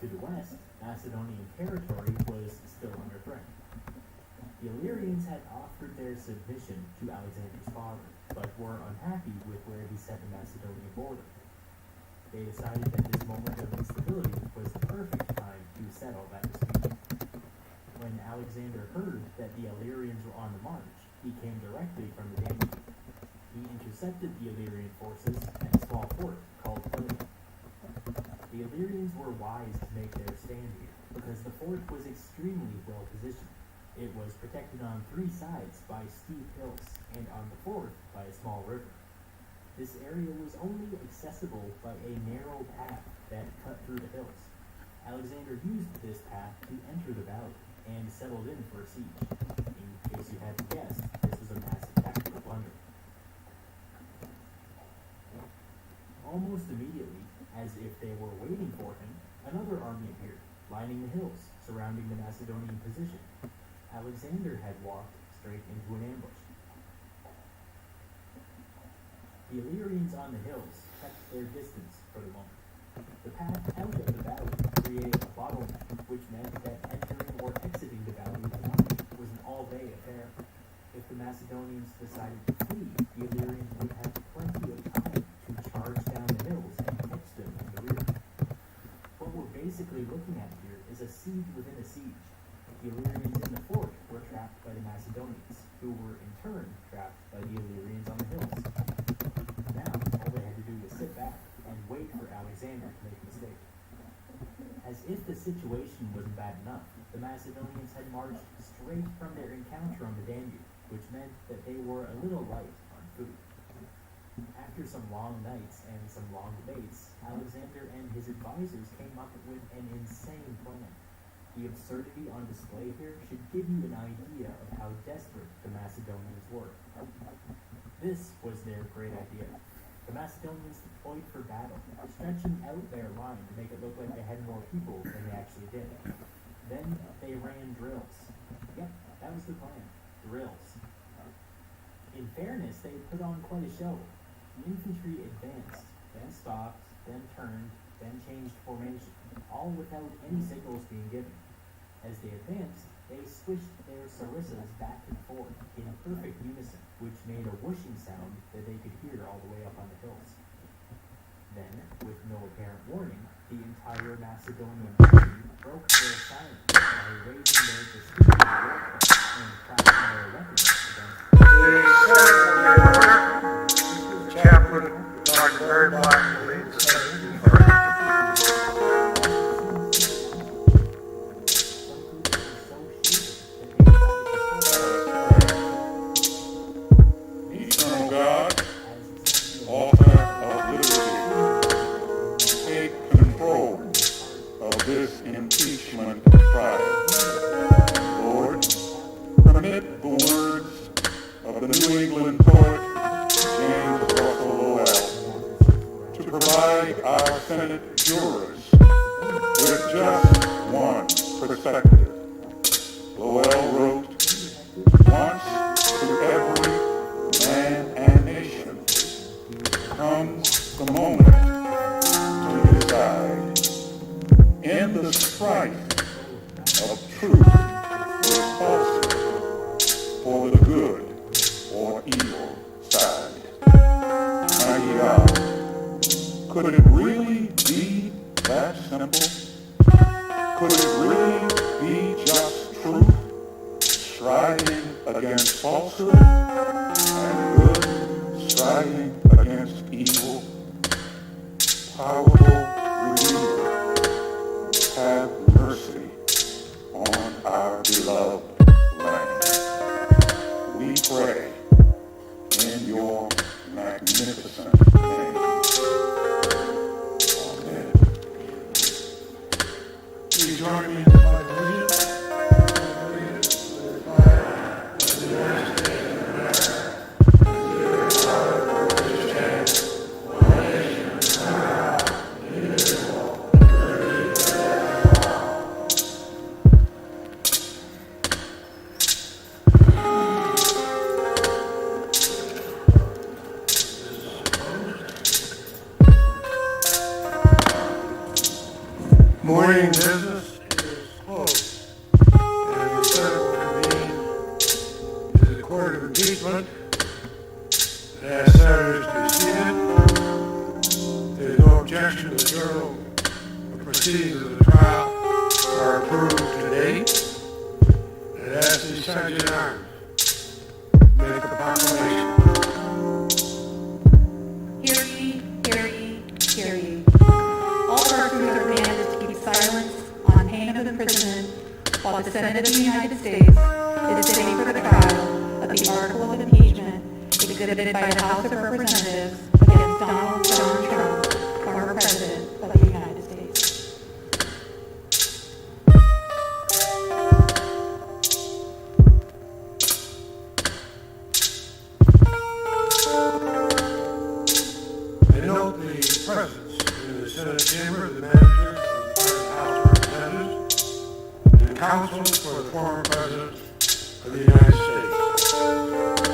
To the west, Macedonian territory was still under threat. The Illyrians had offered their submission to Alexander's father, but were unhappy with where he set the Macedonian border. They decided that this moment of instability was the perfect time to settle that dispute. When Alexander heard that the Illyrians were on the march, he came directly from the Danube. He intercepted the Illyrian forces at a small fort called Pliny. The Illyrians were wise to make their stand here, because the fort was extremely well positioned. It was protected on 3 sides by steep hills, and on the 4th by a small river. This area was only accessible by a narrow path that cut through the hills. Alexander used this path to enter the valley, and settled in for a siege. In case you hadn't guessed, this was a massive tactical blunder. Almost immediately, as if they were waiting for him, another army appeared, lining the hills surrounding the Macedonian position. Alexander had walked straight into an ambush. The Illyrians on the hills kept their distance for the moment. The path out of the valley created a bottleneck, which meant that entering or exiting the valley was an all-day affair. If the Macedonians decided to flee, the Illyrians would have plenty of time to charge down the hills and catch them in the rear. What we're basically looking at here is a siege within a siege. The Illyrians in the fort were trapped by the Macedonians, who were in turn trapped by the Illyrians on the hills. Now, all they had to do was sit back and wait for Alexander to make a mistake. As if the situation wasn't bad enough, the Macedonians had marched straight from their encounter on the Danube, which meant that they were a little light on food. After some long nights and some long debates, Alexander and his advisors came up with an insane plan. The absurdity on display here should give you an idea of how desperate the Macedonians were. This was their great idea. The Macedonians deployed for battle, stretching out their line to make it look like they had more people than they actually did. Then they ran drills. Yep, that was the plan. Drills. In fairness, they put on quite a show. The infantry advanced, then stopped, then turned, then changed formation, all without any signals being given. As they advanced, they swished their sarissas back and forth in perfect unison, which made a whooshing sound that they could hear all the way up on the hills. Then, with no apparent warning, the entire Macedonian army broke their silence by raising their distinctive war cry and cracking their weapons against the chaplain, Dr. Barry Black, leads the session. Eternal God, author of liberty, take control of this impeachment trial. Lord, permit the words of the New England poet James Russell Lowell to provide our Senate jurors with just one perspective. Lowell wrote, "Once to every man and nation comes the moment to decide. In the strife of truth or falsehood, for the good or evil side." Mighty God, could it really be that simple? Could it really be just truth striving against falsehood and good striving against evil? Powerful Redeemer, have mercy on our beloved land. We pray in your magnificent name. Amen. Please join me in the Pledge of Allegiance. Morning business is closed. And the Senate will convene to the court of impeachment. And ask senators to be seated. There is no objection to the journal. The proceedings of the trial are approved today. And ask the sergeant at arms make a proclamation. Hear ye, hear ye, hear ye. All persons are commanded to keep silence on pain of imprisonment while the Senate of the United States is sitting for the trial of the article of impeachment exhibited by the House of Representatives against Donald John Trump, former President of the United States. I note the presence in the Senate chamber of the manager of the House of Representatives and counsel for the former President of the United States.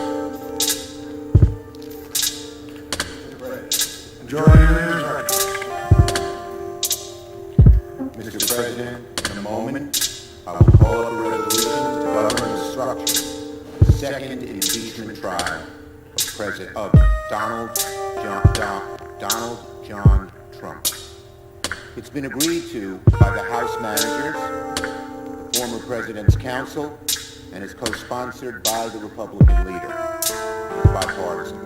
Enjoy your instructions. Mr. President, in a moment, I will call up a resolution to govern the structure of the second impeachment trial of Donald John Trump. It's been agreed to by the House managers, the former President's counsel, and is co-sponsored by the Republican leader. It's bipartisan.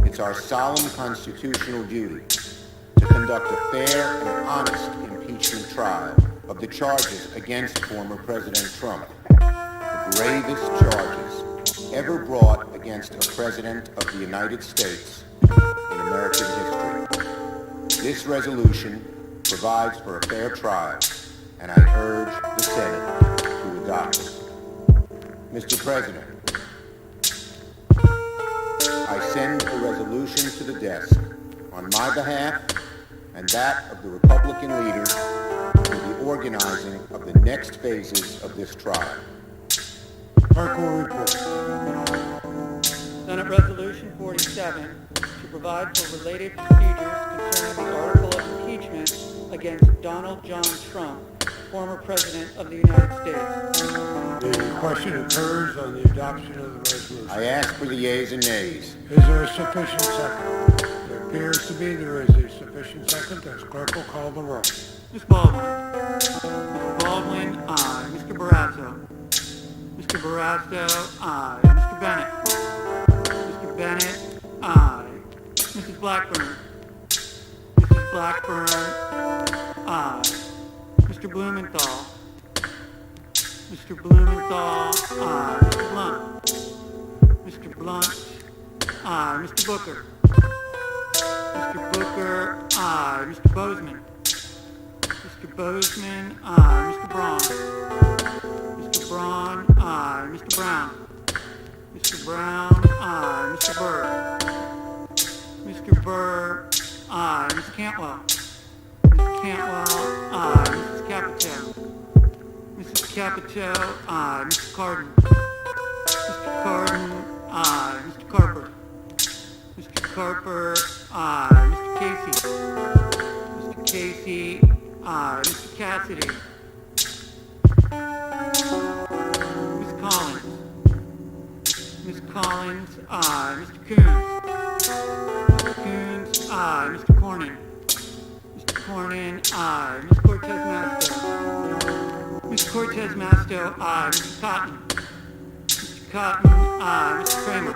It's our solemn constitutional duty to conduct a fair and honest impeachment trial of the charges against former President Trump, the gravest charges ever brought against a President of the United States in American history. This resolution provides for a fair trial, and I urge the Senate to adopt it. Mr. President, I send a resolution to the desk on my behalf and that of the Republican leaders for the organizing of the next phases of this trial. Clerk will report. Senate Resolution 47 to provide for related procedures concerning the article of impeachment against Donald John Trump, former President of the United States. The question occurs on the adoption of the resolution. I ask for the yeas and nays. Is there a sufficient second? There appears to be. There is a sufficient second. As clerk will call the roll. Ms. Baldwin. Mr. Baldwin, aye. Mr. Barrasso. Mr. Barrasso, aye. Mr. Bennett. Mr. Bennett, aye. Mrs. Blackburn. Mrs. Blackburn, aye. Mr. Blumenthal. Mr. Blumenthal, aye. Mr. Blunt. Mr. Blunt, aye. Mr. Booker. Mr. Booker, aye. Mr. Bozeman. Mr. Bozeman, aye. Mr. Braun. Mr. Braun, aye. Mr. Brown. Mr. Brown, aye. Mr. Burr. Mr. Burr, aye. Mr. Cantwell. Mr. Cantwell, aye. Mrs. Capito. Mrs. Capito, aye. Mr. Cardin. Mr. Cardin, aye. Mr. Carper. Mr. Carper, aye. Mr. Casey. Mr. Casey, aye. Mr. Cassidy. Ms. Collins. Ms. Collins, aye. Mr. Coons. Mr. Coons, aye. Mr. Cornyn. Mr. Cornyn, aye. Ms. Cortez Masto. Ms. Cortez Masto, aye. Mr. Cotton. Mr. Cotton, aye. Mr. Kramer.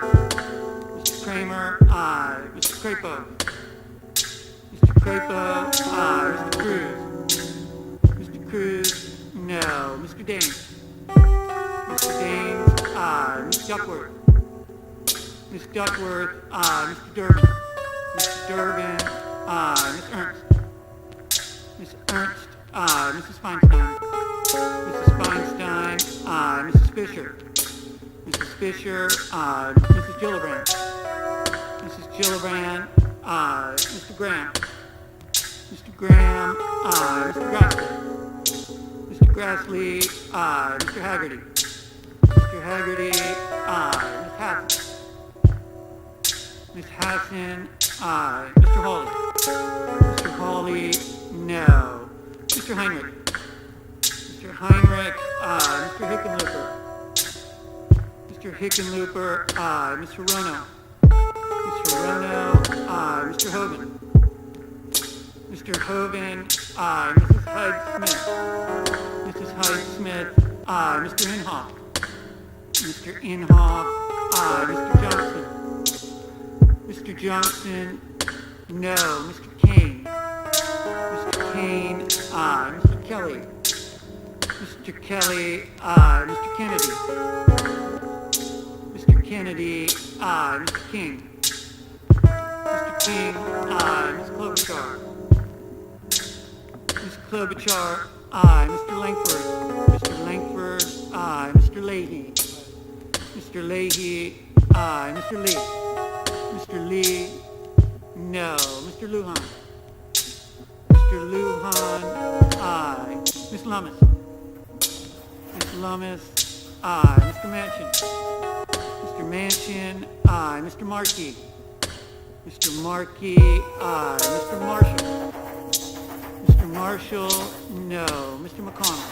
Mr. Kramer, aye. Mr. Crapo. Mr. Crapo, aye. Mr. Cruz. Mr. Cruz, no. Mr. Daines. Mr. Daines, aye. Ms. Duckworth. Ms. Duckworth, aye. Mr. Durbin. Mr. Durbin, aye. Ms. Ernst. Ms. Ernst, aye. Mrs. Feinstein. Mrs. Feinstein, aye. Mrs. Fisher. Mrs. Fisher, aye. Mrs. Gillibrand. Mrs. Gillibrand, aye. Mr. Graham. Mr. Graham, aye. Mr. Grassley. Mr. Grassley, aye. Mr. Haggerty. Mr. Haggerty, aye. Ms. Hassan. Ms. Hassan, aye. Mr. Hawley. Mr. Hawley, no. Mr. Mr. Heinrich. Mr. Heinrich, aye. Mr. Hickenlooper. Mr. Hickenlooper, aye. Mr. Rono. Mr. Rono, aye. Mr. Hoven. Mr. Hoven, aye. Mrs. Hyde-Smith. Mrs. Hyde-Smith, aye. Mr. Inhofe. Mr. Inhofe, aye. Mr. Johnson. Mr. Johnson, no. Mr. Kane. Mr. Kane, aye. Mr. Kelly. Mr. Kelly, aye. Mr. Kennedy. Mr. Kennedy, aye. Mr. King. Mr. King, aye. Ms. Klobuchar. Ms. Klobuchar, aye. Mr. Langford. Mr. Langford, aye. Mr. Leahy. Mr. Leahy, aye. Mr. Lee. Mr. Lee, no. Mr. Lujan. Mr. Lujan, aye. Ms. Lummis. Ms. Lummis, aye. Mr. Manchin. Mr. Manchin, aye. Mr. Markey. Mr. Markey, aye. Mr. Marshall. Mr. Marshall, no. Mr. McConnell.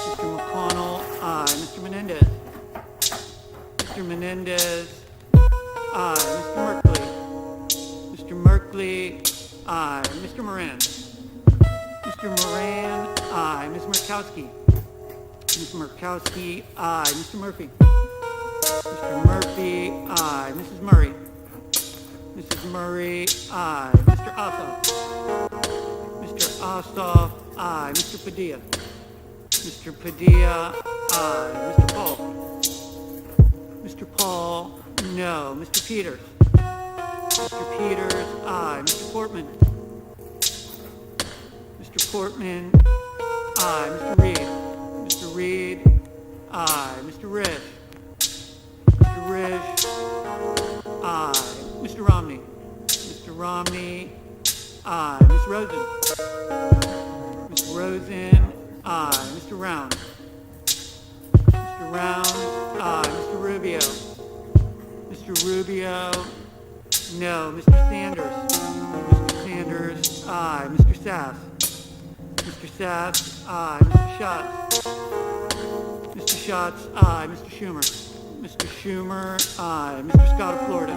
Mr. McConnell, aye. Mr. Menendez. Mr. Menendez, aye. Mr. Merkley. Mr. Merkley, aye. Mr. Moran. Mr. Moran, aye. Ms. Murkowski. Ms. Murkowski, aye. Mr. Murphy. Mr. Murphy, aye. Mrs. Murray. Mrs. Murray, aye. Mr. Ossoff. Mr. Ossoff, aye. Mr. Padilla. Mr. Padilla, aye. Mr. Paul. Mr. Paul, no. Mr. Peters. Mr. Peters, aye. Mr. Portman. Mr. Portman, aye. Mr. Reed. Mr. Reed, aye. Mr. Risch. Mr. Risch, aye. Mr. Romney. Mr. Romney, aye. Ms. Rosen. Ms. Rosen, aye. Mr. Round. Mr. Round, aye. Mr. Rubio. Mr. Rubio, no. Mr. Sanders. Mr. Sanders, aye. Mr. Sass. Mr. Sass, aye. Mr. Schatz. Mr. Schatz, aye. Mr. Schumer. Mr. Schumer, aye. Mr. Scott of Florida.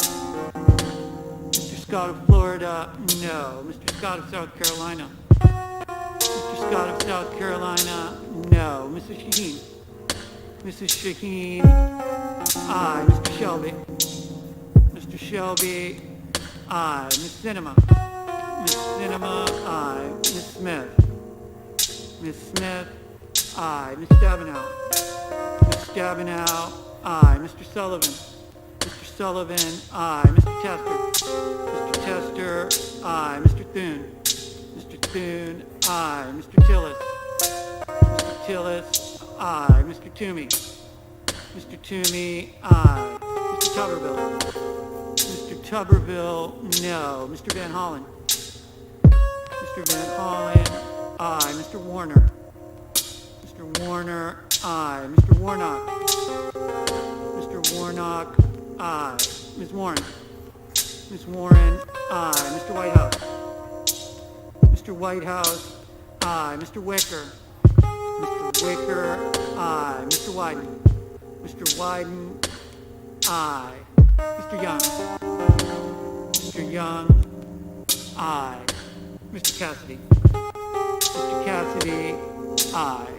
Mr. Scott of Florida, no. Mr. Scott of South Carolina. Mr. Scott of South Carolina, no. Mrs. Shaheen. Mrs. Shaheen, aye. Mr. Shelby. Mr. Shelby, aye. Ms. Sinema. Ms. Sinema, aye. Ms. Smith. Ms. Smith, aye. Ms. Stabenow. Ms. Stabenow, aye. Mr. Sullivan. Mr. Sullivan, aye. Mr. Tester. Mr. Tester, aye. Mr. Thune. Mr. Thune, aye. Mr. Tillis. Mr. Tillis, aye. Mr. Toomey. Mr. Toomey, aye. Mr. Tuberville. Mr. Tuberville, no. Mr. Van Hollen. Mr. Van Hollen, aye. Mr. Warner. Mr. Warner, aye. Mr. Warnock. Mr. Warnock, aye. Ms. Warren. Ms. Warren, aye. Mr. Whitehouse. Mr. Whitehouse, aye. Mr. Wicker. Mr. Wicker, aye. Mr. Wyden. Mr. Wyden, aye. Mr. Young. Mr. Young, aye. Mr. Cassidy. Mr. Cassidy, aye.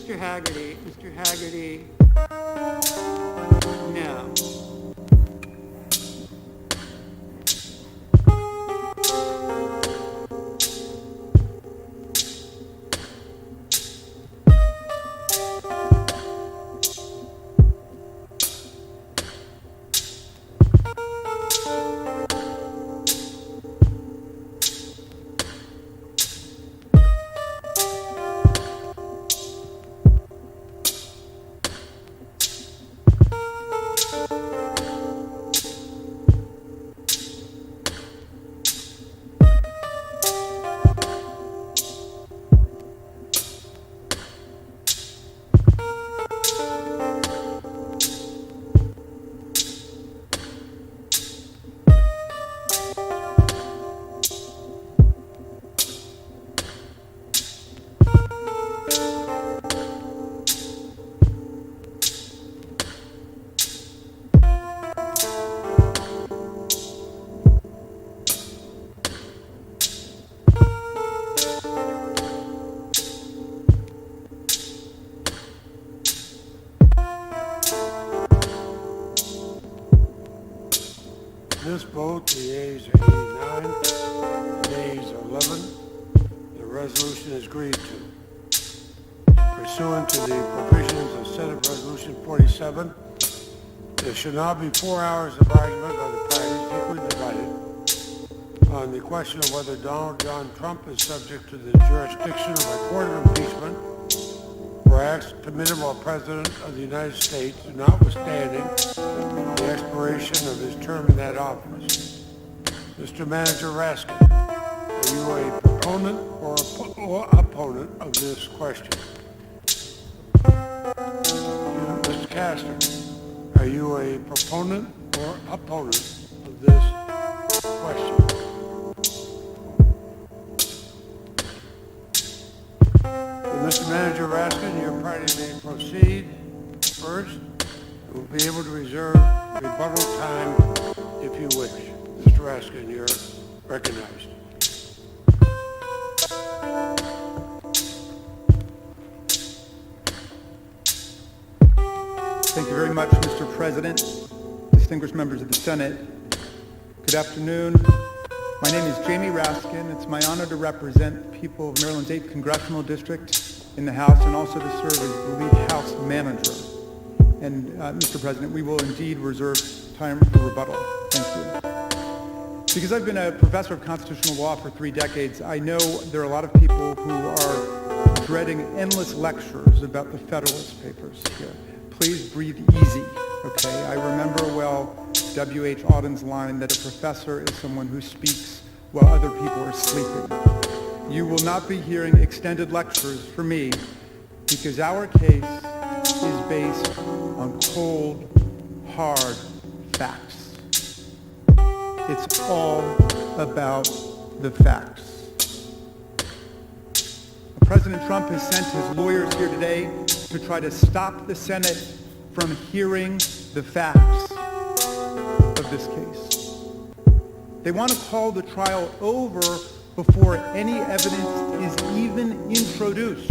Mr. Haggerty. Mr. Haggerty, no. unanimous vote. The yeas are 89, the nays are 11. The resolution is agreed to. Pursuant to the provisions of Senate Resolution 47, there shall now be 4 hours of argument by the parties equally divided on the question of whether Donald John Trump is subject to the jurisdiction of a court of impeachment for acts committed while President of the United States, notwithstanding the expiration of his term in that office. Mr. Manager Raskin, are you a proponent or opponent of this question? Mr. Castor, are you a proponent or opponent of this question? Mr. Manager Raskin, your party may proceed first. You will be able to reserve rebuttal time if you wish. Mr. Raskin, you're recognized. Thank you very much, Mr. President, distinguished members of the Senate. Good afternoon. My name is Jamie Raskin. It's my honor to represent people of Maryland's 8th Congressional District in the House and also to serve as the lead House manager. And Mr. President, we will indeed reserve time for rebuttal. Thank you. Because I've been a professor of constitutional law for 3 decades, I know there are a lot of people who are dreading endless lectures about the Federalist Papers here. Please breathe easy, okay? I remember well W.H. Auden's line that a professor is someone who speaks while other people are sleeping. You will not be hearing extended lectures from me because our case is based on cold, hard facts. It's all about the facts. President Trump has sent his lawyers here today to try to stop the Senate from hearing the facts of this case. They want to call the trial over before any evidence is even introduced.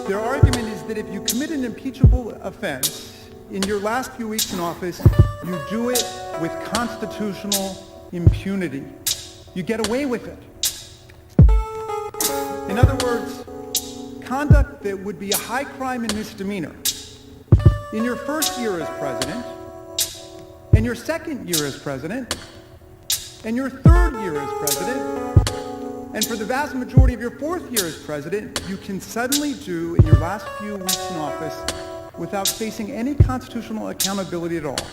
Their argument is that if you commit an impeachable offense in your last few weeks in office, you do it with constitutional impunity. You get away with it. In other words, conduct that would be a high crime and misdemeanor in your first year as president, and your second year as president, and your third year as president, and for the vast majority of your fourth year as president, you can suddenly do in your last few weeks in office without facing any constitutional accountability at all.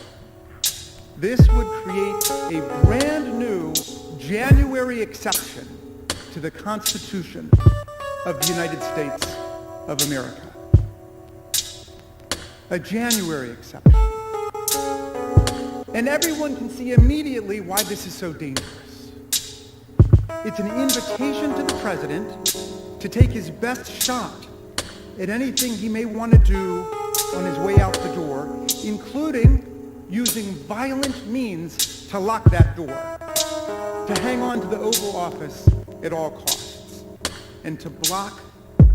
This would create a brand new January exception to the Constitution of the United States of America. A January exception. And everyone can see immediately why this is so dangerous. It's an invitation to the president to take his best shot at anything he may want to do on his way out the door, including using violent means to lock that door, to hang on to the Oval Office at all costs, and to block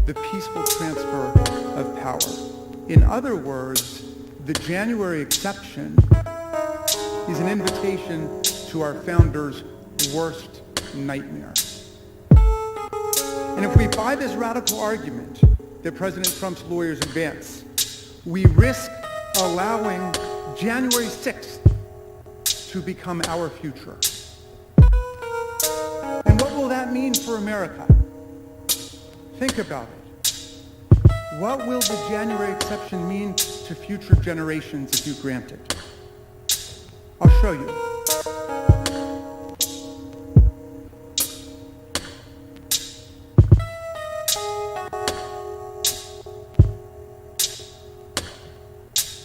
the peaceful transfer of power. In other words, the January exception is an invitation to our founders' worst nightmare. And if we buy this radical argument that President Trump's lawyers advance, we risk allowing January 6th to become our future. And what will that mean for America? Think about it. What will the January exception mean to future generations if you grant it? I'll show you.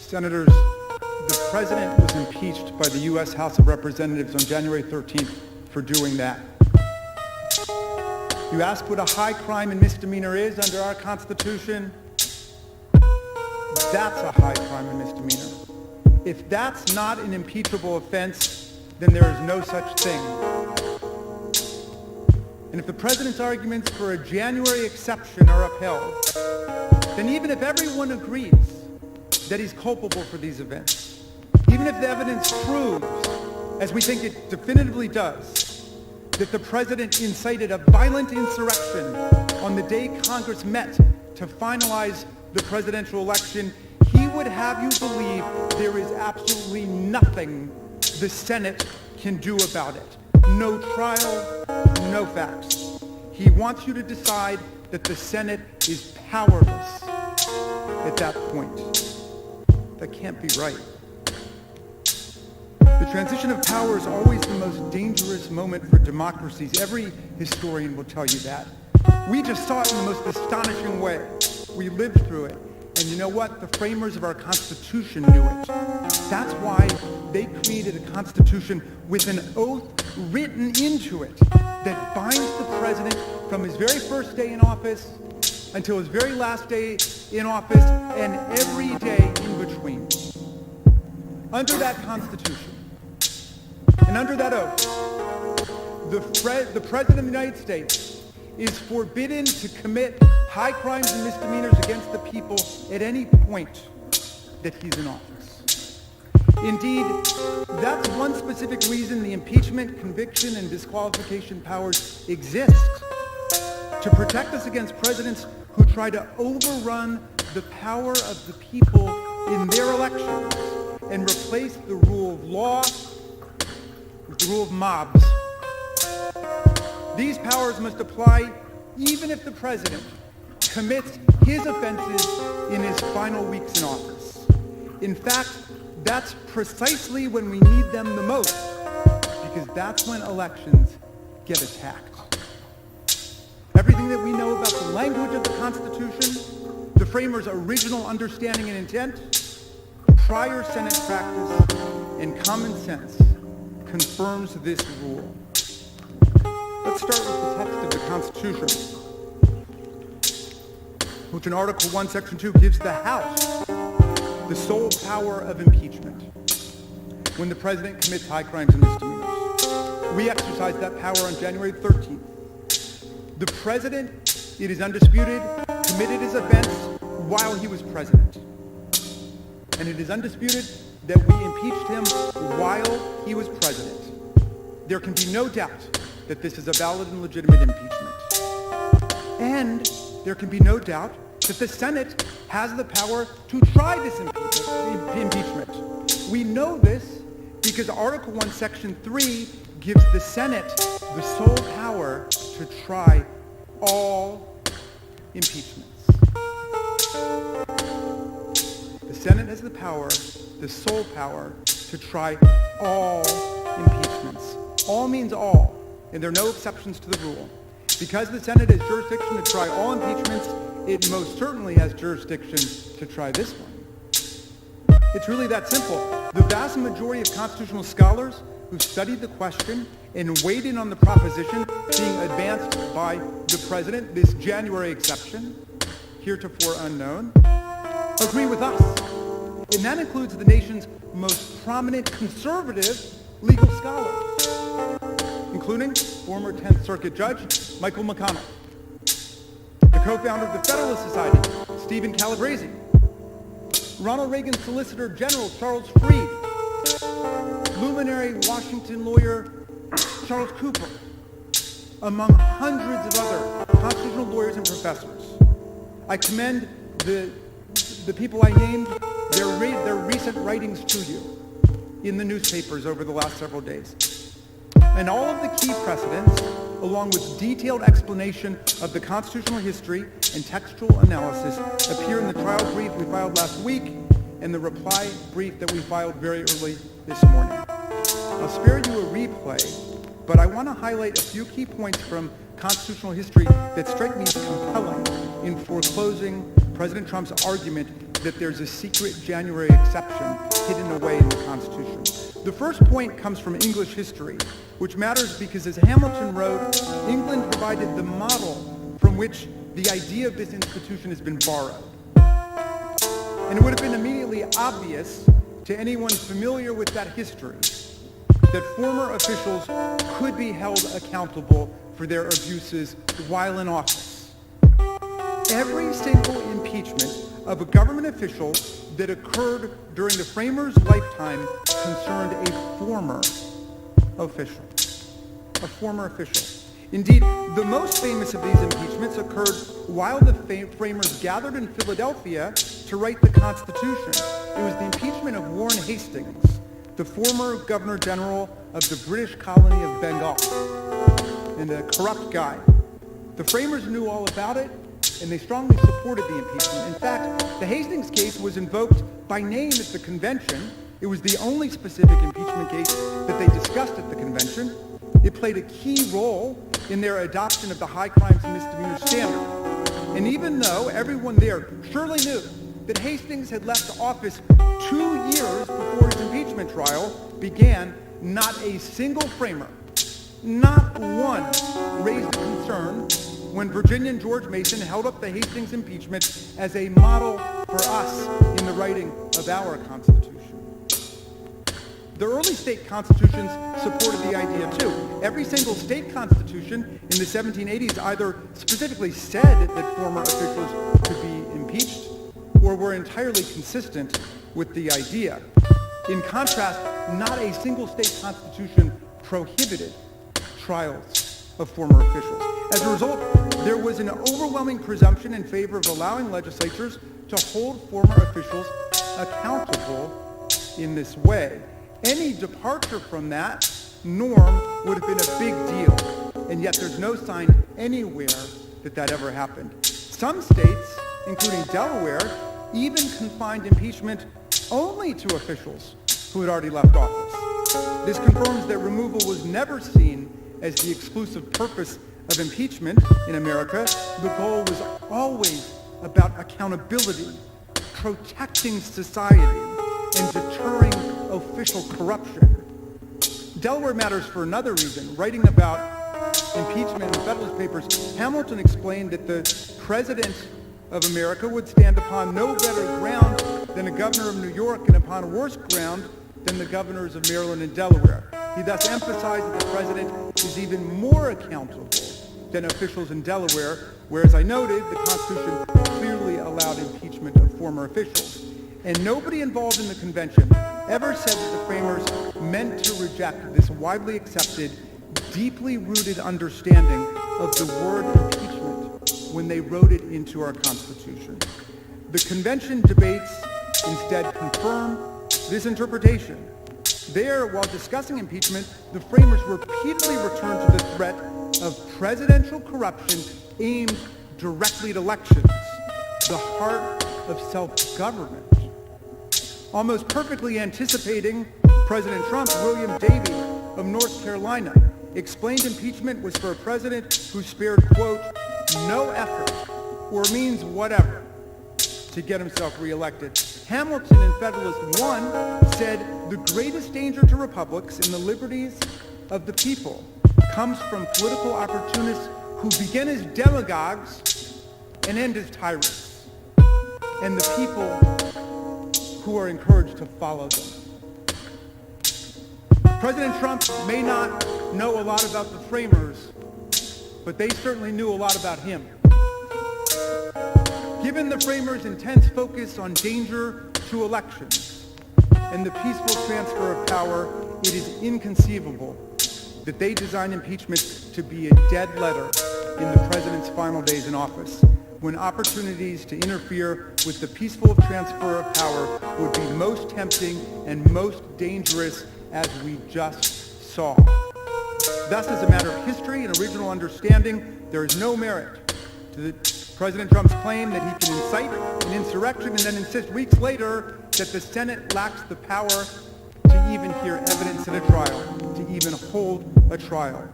Senators, the president was impeached by the U.S. House of Representatives on January 13th for doing that. You ask what a high crime and misdemeanor is under our Constitution? That's a high crime and misdemeanor. If that's not an impeachable offense, then there is no such thing. And if the president's arguments for a January exception are upheld, then even if everyone agrees that he's culpable for these events, even if the evidence proves, as we think it definitively does, that the president incited a violent insurrection on the day Congress met to finalize the presidential election, he would have you believe there is absolutely nothing the Senate can do about it. No trial, no facts. He wants you to decide that the Senate is powerless at that point. That can't be right. The transition of power is always the most dangerous moment for democracies. Every historian will tell you that. We just saw it in the most astonishing way. We lived through it. And you know what? The framers of our Constitution knew it. That's why they created a Constitution with an oath written into it that binds the president from his very first day in office until his very last day in office and every day in between. Under that Constitution and under that oath, the President of the United States is forbidden to commit high crimes and misdemeanors against the people at any point that he's in office. Indeed, that's one specific reason the impeachment, conviction, and disqualification powers exist, to protect us against presidents who try to overrun the power of the people in their elections and replace the rule of law with the rule of mobs. These powers must apply even if the president commits his offenses in his final weeks in office. In fact, that's precisely when we need them the most, because that's when elections get attacked. Everything that we know about the language of the Constitution, the framers' original understanding and intent, prior Senate practice, and common sense confirms this rule. Let's start with the text of the Constitution, which in Article 1, Section 2 gives the House the sole power of impeachment when the president commits high crimes and misdemeanors. We exercised that power on January 13th. The president, it is undisputed, committed his offense while he was president. And it is undisputed that we impeached him while he was president. There can be no doubt that this is a valid and legitimate impeachment. And there can be no doubt that the Senate has the power to try this impeachment. We know this because Article 1, Section 3 gives the Senate the sole power to try all impeachments. The Senate has the power, the sole power, to try all impeachments. All means all, and there are no exceptions to the rule. Because the Senate has jurisdiction to try all impeachments, it most certainly has jurisdiction to try this one. It's really that simple. The vast majority of constitutional scholars who studied the question and weighed in on the proposition being advanced by the president, this January exception, heretofore unknown, agree with us. And that includes the nation's most prominent conservative legal scholars, including former 10th Circuit Judge Michael McConnell, the co-founder of the Federalist Society, Stephen Calabresi, Ronald Reagan's Solicitor General Charles Freed, luminary Washington lawyer Charles Cooper, among hundreds of other constitutional lawyers and professors. I commend the people I named, their recent writings to you in the newspapers over the last several days. And all of the key precedents, along with detailed explanation of the constitutional history and textual analysis, appear in the trial brief we filed last week and the reply brief that we filed very early this morning. I'll spare you a replay, but I want to highlight a few key points from constitutional history that strike me as compelling in foreclosing President Trump's argument that there's a secret January exception hidden away in the Constitution. The first point comes from English history, which matters because, as Hamilton wrote, England provided the model from which the idea of this institution has been borrowed. And it would have been immediately obvious to anyone familiar with that history that former officials could be held accountable for their abuses while in office. Every single impeachment of a government official that occurred during the framers' lifetime concerned a former official. A former official. Indeed, the most famous of these impeachments occurred while the framers gathered in Philadelphia to write the Constitution. It was the impeachment of Warren Hastings, the former Governor General of the British colony of Bengal, and a corrupt guy. The framers knew all about it, and they strongly supported the impeachment. In fact, the Hastings case was invoked by name at the convention. It was the only specific impeachment case that they discussed at the convention. It played a key role in their adoption of the high crimes and misdemeanor standard. And even though everyone there surely knew that Hastings had left office 2 years before his impeachment trial began, not a single framer, not one, raised concern when Virginian George Mason held up the Hastings impeachment as a model for us in the writing of our Constitution. The early state constitutions supported the idea too. Every single state constitution in the 1780s either specifically said that former officials could be impeached or were entirely consistent with the idea. In contrast, not a single state constitution prohibited trials of former officials. As a result, there was an overwhelming presumption in favor of allowing legislatures to hold former officials accountable in this way. Any departure from that norm would have been a big deal, and yet there's no sign anywhere that that ever happened. Some states, including Delaware, even confined impeachment only to officials who had already left office. This confirms that removal was never seen as the exclusive purpose of impeachment in America. The goal was always about accountability, protecting society, and deterring official corruption. Delaware matters for another reason. Writing about impeachment in Federalist Papers, Hamilton explained that the President of America would stand upon no better ground than a governor of New York and upon worse ground than the governors of Maryland and Delaware. He thus emphasized that the President is even more accountable than officials in Delaware, where, as I noted, the Constitution clearly allowed impeachment of former officials. And nobody involved in the convention ever said that the framers meant to reject this widely accepted, deeply rooted understanding of the word impeachment when they wrote it into our Constitution. The convention debates instead confirm this interpretation. There, while discussing impeachment, the framers repeatedly returned to the threat of presidential corruption aimed directly at elections, the heart of self-government. Almost perfectly anticipating President Trump, William Davey of North Carolina explained impeachment was for a president who spared, quote, no effort or means whatever to get himself reelected. Hamilton in Federalist 1 said the greatest danger to republics and the liberties of the people comes from political opportunists who begin as demagogues and end as tyrants, and the people who are encouraged to follow them. President Trump may not know a lot about the framers, but they certainly knew a lot about him. Given the framers' intense focus on danger to elections and the peaceful transfer of power, it is inconceivable that they designed impeachment to be a dead letter in the president's final days in office, when opportunities to interfere with the peaceful transfer of power would be most tempting and most dangerous, as we just saw. Thus, as a matter of history and original understanding, there is no merit to President Trump's claim that he can incite an insurrection and then insist weeks later that the Senate lacks the power to even hear evidence in a trial, to even hold a trial.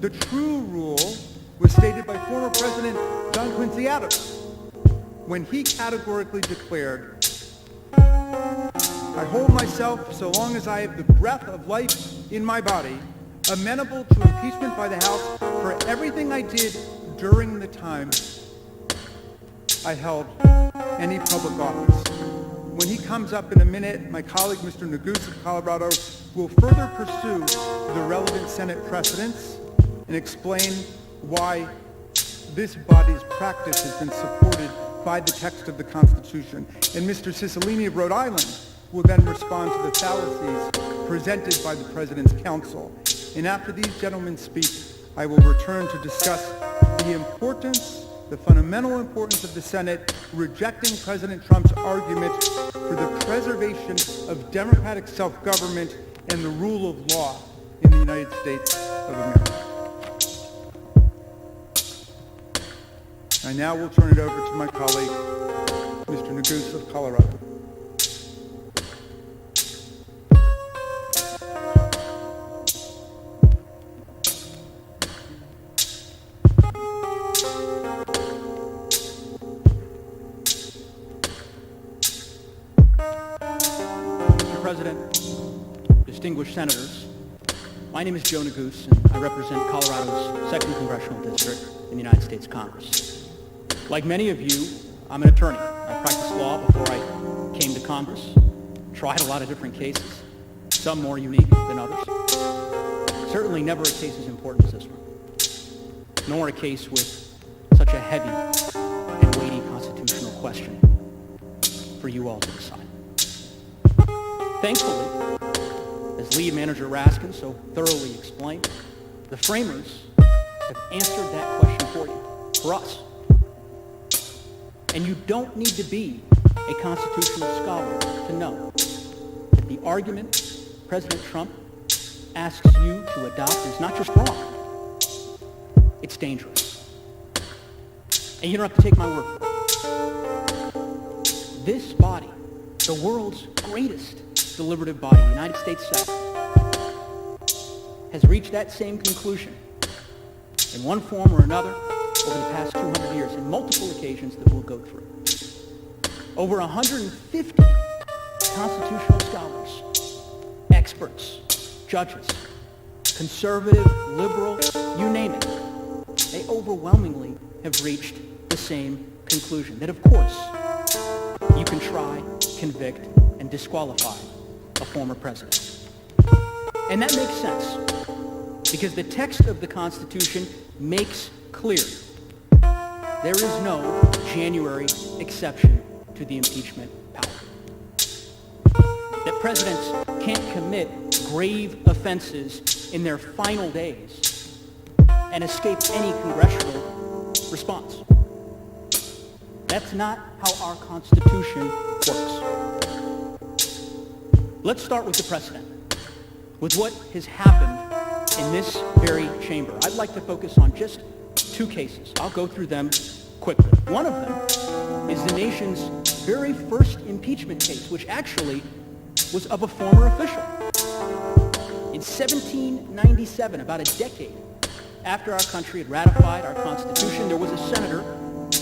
The true rule was stated by former President John Quincy Adams when he categorically declared, I hold myself, so long as I have the breath of life in my body, amenable to impeachment by the House for everything I did during the time I held any public office. When he comes up in a minute, my colleague, Mr. Nagus of Colorado, will further pursue the relevant Senate precedents and explain why this body's practice has been supported defied the text of the Constitution. And Mr. Cicilline of Rhode Island will then respond to the fallacies presented by the President's counsel. And after these gentlemen speak, I will return to discuss the fundamental importance of the Senate rejecting President Trump's argument for the preservation of democratic self-government and the rule of law in the United States of America. I now will turn it over to my colleague, Mr. Neguse of Colorado. Mr. President, distinguished senators, my name is Joe Neguse, and I represent Colorado's 2nd Congressional District in the United States Congress. Like many of you, I'm an attorney. I practiced law before I came to Congress, tried a lot of different cases, some more unique than others. Certainly never a case as important as this one, nor a case with such a heavy and weighty constitutional question for you all to decide. Thankfully, as lead manager Raskin so thoroughly explained, the framers have answered that question for you, for us. And you don't need to be a constitutional scholar to know that the argument President Trump asks you to adopt is not just wrong, it's dangerous. And you don't have to take my word for it. This body, the world's greatest deliberative body, the United States Senate, has reached that same conclusion in one form or another over the past 200 years in multiple occasions that we'll go through. Over 150 constitutional scholars, experts, judges, conservative, liberal, you name it, they overwhelmingly have reached the same conclusion, that of course you can try, convict, and disqualify a former president. And that makes sense, because the text of the Constitution makes clear there is no January exception to the impeachment power. That presidents can't commit grave offenses in their final days and escape any congressional response. That's not how our Constitution works. Let's start with the precedent, with what has happened in this very chamber. I'd like to focus on just 2 cases. I'll go through them quickly. One of them is the nation's very first impeachment case, which actually was of a former official. In 1797, about a decade after our country had ratified our Constitution, there was a senator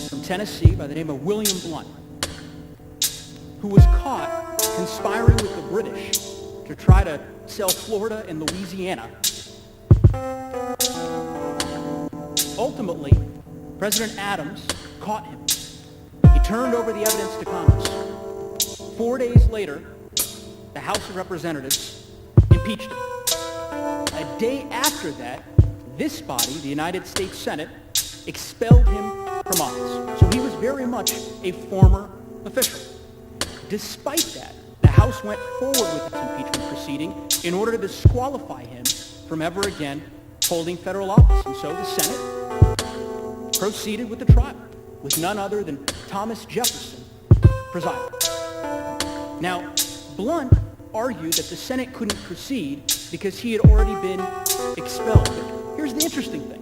from Tennessee by the name of William Blount who was caught conspiring with the British to try to sell Florida and Louisiana. Ultimately, President Adams caught him. He turned over the evidence to Congress. 4 days later, the House of Representatives impeached him. A day after that, this body, the United States Senate, expelled him from office. So he was very much a former official. Despite that, the House went forward with its impeachment proceeding in order to disqualify him from ever again holding federal office. And so the Senate proceeded with the trial, with none other than Thomas Jefferson presiding. Now, Blount argued that the Senate couldn't proceed because he had already been expelled. But here's the interesting thing.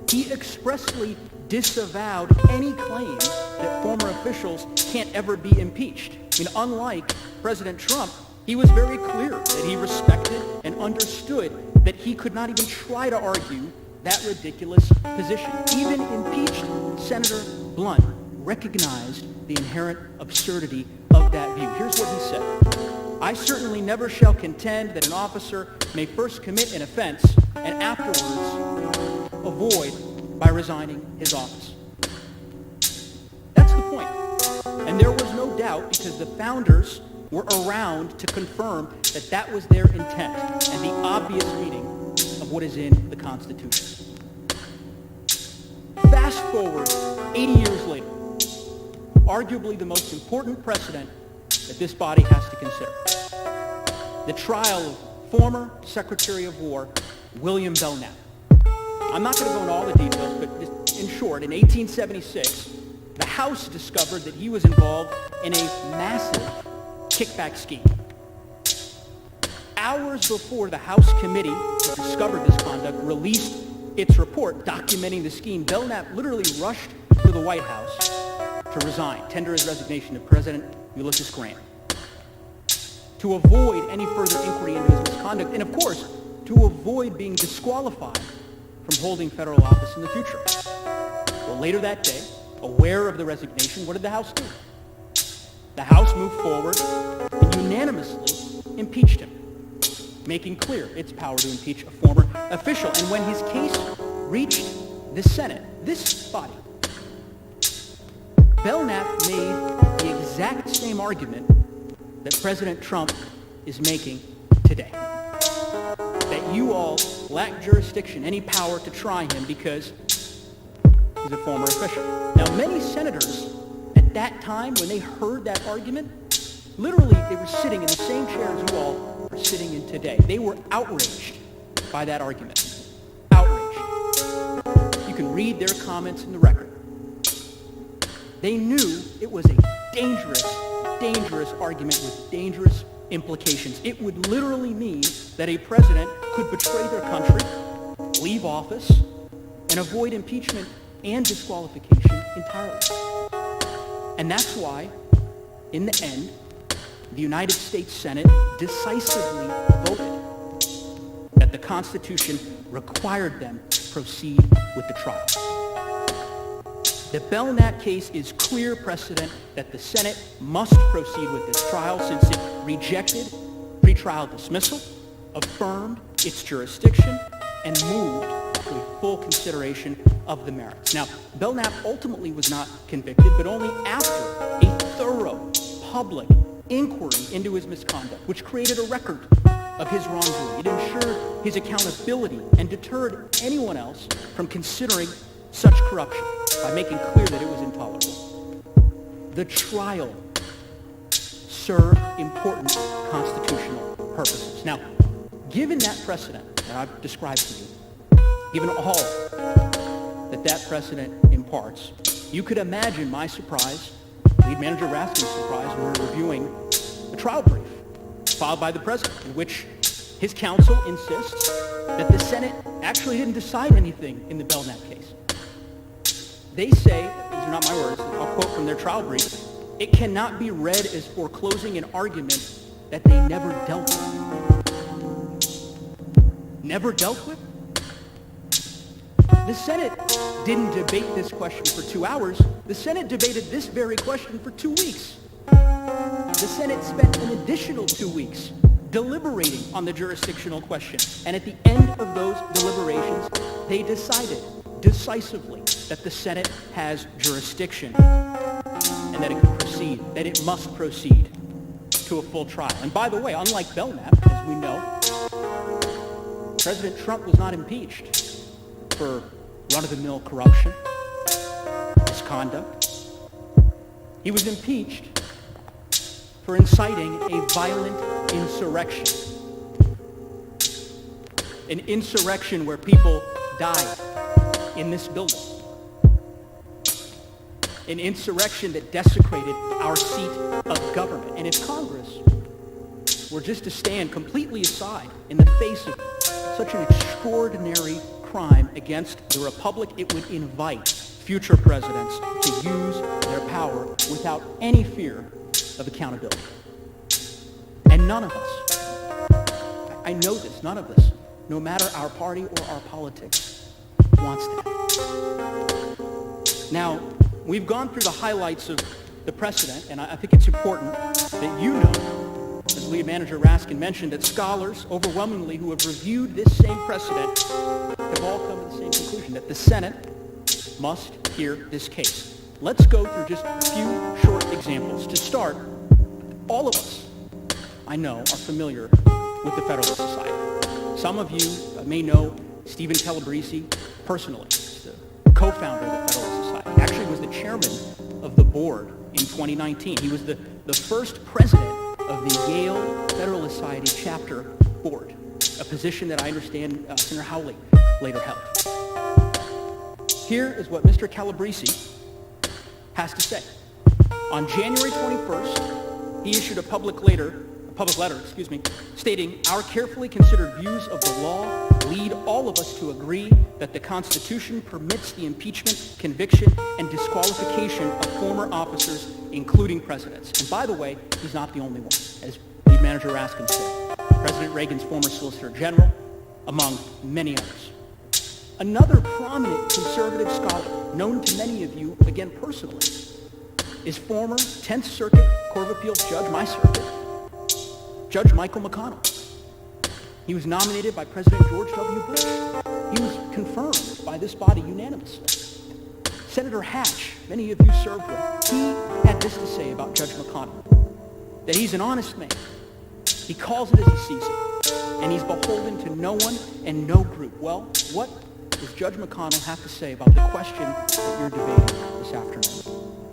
He expressly disavowed any claim that former officials can't ever be impeached. I mean, unlike President Trump, he was very clear that he respected and understood that he could not even try to argue that ridiculous position. Even impeached Senator Blount recognized the inherent absurdity of that view. Here's what he said. I certainly never shall contend that an officer may first commit an offense and afterwards avoid by resigning his office. That's the point. And there was no doubt, because the founders were around to confirm that that was their intent and the obvious meaning of what is in the Constitution. Fast forward 80 years later, arguably the most important precedent that this body has to consider. The trial of former Secretary of War William Belknap. I'm not going to go into all the details, but just in short, in 1876, the House discovered that he was involved in a massive kickback scheme. Hours before the House committee that discovered this conduct released its report documenting the scheme, Belknap literally rushed to the White House to resign, tender his resignation to President Ulysses Grant, to avoid any further inquiry into his misconduct, and of course, to avoid being disqualified from holding federal office in the future. Well, later that day, aware of the resignation, what did the House do? The House moved forward and unanimously impeached him, making clear its power to impeach a former official. And when his case reached the Senate, this body, Belknap made the exact same argument that President Trump is making today. That you all lack jurisdiction, any power to try him because he's a former official. Now, many senators at that time, when they heard that argument, literally they were sitting in the same chairs you all are sitting in today. They were outraged by that argument. Outraged. You can read their comments in the record. They knew it was a dangerous argument with dangerous implications. It would literally mean that a president could betray their country, leave office, and avoid impeachment and disqualification entirely. And that's why, in the end, the United States Senate decisively voted that the Constitution required them to proceed with the trial. The Belknap case is clear precedent that the Senate must proceed with this trial since it rejected pretrial dismissal, affirmed its jurisdiction, and moved to a full consideration of the merits. Now, Belknap ultimately was not convicted, but only after a thorough public inquiry into his misconduct, which created a record of his wrongdoing. It ensured his accountability and deterred anyone else from considering such corruption by making clear that it was intolerable. The trial served important constitutional purposes. Now, given that precedent that I've described to you, given all that precedent imparts, you could imagine my surprise, Lead Manager Raskin's surprise, when we were reviewing a trial brief filed by the president in which his counsel insists that the Senate actually didn't decide anything in the Belknap case. They say, these are not my words, I'll quote from their trial brief, it cannot be read as foreclosing an argument that they never dealt with. Never dealt with? The Senate didn't debate this question for 2 hours. The Senate debated this very question for 2 weeks. The Senate spent an additional 2 weeks deliberating on the jurisdictional question. And at the end of those deliberations, they decided decisively that the Senate has jurisdiction and that it can proceed, that it must proceed to a full trial. And by the way, unlike Belknap, as we know, President Trump was not impeached for run-of-the-mill corruption, misconduct. He was impeached for inciting a violent insurrection. An insurrection where people died in this building. An insurrection that desecrated our seat of government. And if Congress were just to stand completely aside in the face of such an extraordinary crime against the republic, it would invite future presidents to use their power without any fear of accountability. And none of us, I know this, none of us, no matter our party or our politics, wants that. Now, we've gone through the highlights of the precedent, and I think it's important that you know, as Lead Manager Raskin mentioned, that scholars overwhelmingly who have reviewed this same precedent have all come to the same conclusion, that the Senate must hear this case. Let's go through just a few short examples. To start, all of us, I know, are familiar with the Federalist Society. Some of you may know Stephen Calabrese personally. He's the co-founder of the Federalist Society. He actually was the chairman of the board in 2019. He was the first president of the Yale Federalist Society chapter board, a position that I understand Senator Hawley later held. Here is what Mr. Calabresi has to say. On January 21st, he issued a public letter, stating, "Our carefully considered views of the law lead all of us to agree that the Constitution permits the impeachment, conviction, and disqualification of former officers, including presidents." And by the way, he's not the only one, as Lead Manager Raskin said. President Reagan's former Solicitor General, among many others. Another prominent conservative scholar, known to many of you, again personally, is former 10th Circuit Court of Appeals Judge, my circuit, Judge Michael McConnell. He was nominated by President George W. Bush. He was confirmed by this body unanimously. Senator Hatch, many of you served with, he had this to say about Judge McConnell, that he's an honest man. He calls it as he sees it, and he's beholden to no one and no group. Well, what does Judge McConnell have to say about the question that you're debating this afternoon?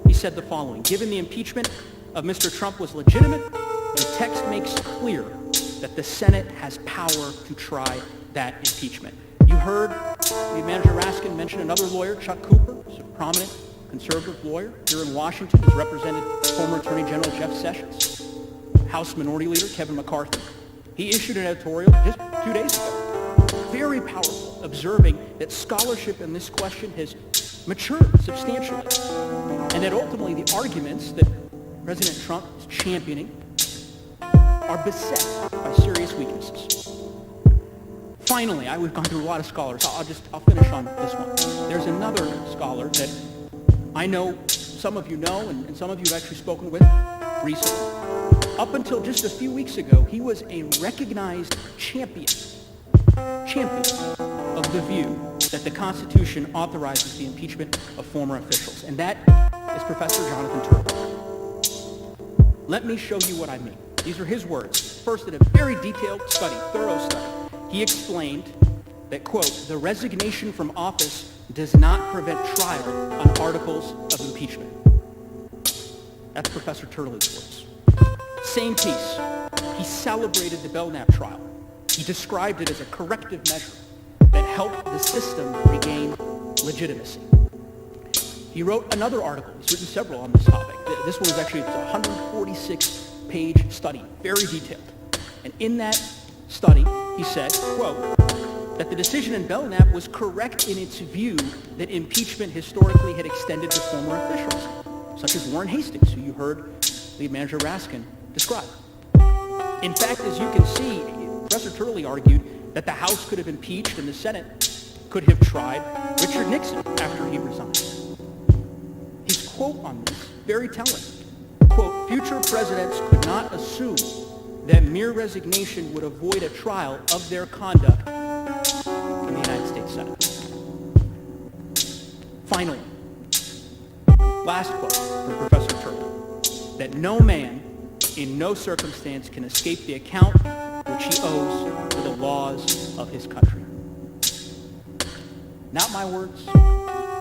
He said the following: "Given the impeachment of Mr. Trump was legitimate, the text makes clear that the Senate has power to try that impeachment." You heard Lead Manager Raskin mention another lawyer, Chuck Cooper, who's a prominent conservative lawyer here in Washington, who's represented former Attorney General Jeff Sessions, House Minority Leader Kevin McCarthy. He issued an editorial just 2 days ago, very powerful, observing that scholarship in this question has matured substantially, and that ultimately the arguments that President Trump is championing are beset by serious weaknesses. Finally, we've gone through a lot of scholars. I'll finish on this one. There's another scholar that I know some of you know, and some of you have actually spoken with recently. Up until just a few weeks ago, he was a recognized champion of the view that the Constitution authorizes the impeachment of former officials, and that is Professor Jonathan Turley. Let me show you what I mean. These are his words. First, in a very detailed study, thorough study, he explained that, quote, "The resignation from office does not prevent trial on articles of impeachment." That's Professor Turley's words. Same piece. He celebrated the Belknap trial. He described it as a corrective measure that helped the system regain legitimacy. He wrote another article. He's written several on this topic. This one was actually a 146-page study, very detailed. And in that study, he said, quote, that the decision in Belknap was correct in its view that impeachment historically had extended to former officials, such as Warren Hastings, who you heard Lead Manager Raskin describe. In fact, as you can see, Professor Turley argued that the House could have impeached and the Senate could have tried Richard Nixon after he resigned. His quote on this, very telling. Quote, "Future presidents could not assume that mere resignation would avoid a trial of their conduct in the United States Senate." Finally, last quote from Professor Turley, that no man in no circumstance can escape the account which he owes to the laws of his country. Not my words,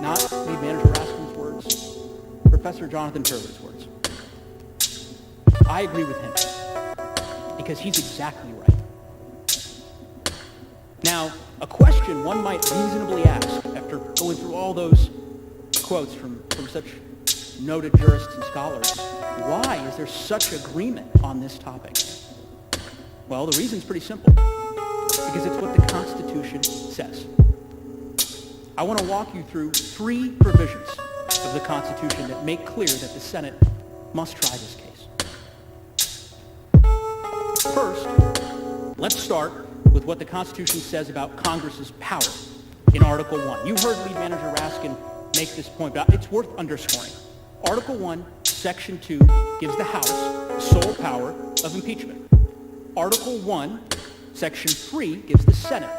not Lead Manager Raskin's words, Professor Jonathan Turley's words. I agree with him because he's exactly right. Now, a question one might reasonably ask after going through all those quotes from such noted jurists and scholars, why is there such agreement on this topic? Well, the reason's pretty simple. Because it's what the Constitution says. I want to walk you through 3 provisions of the Constitution that make clear that the Senate must try this case. First, let's start with what the Constitution says about Congress's power in Article 1. You heard Lead Manager Raskin make this point, but it's worth underscoring. Article 1, Section 2 gives the House sole power of impeachment. Article 1, Section 3 gives the Senate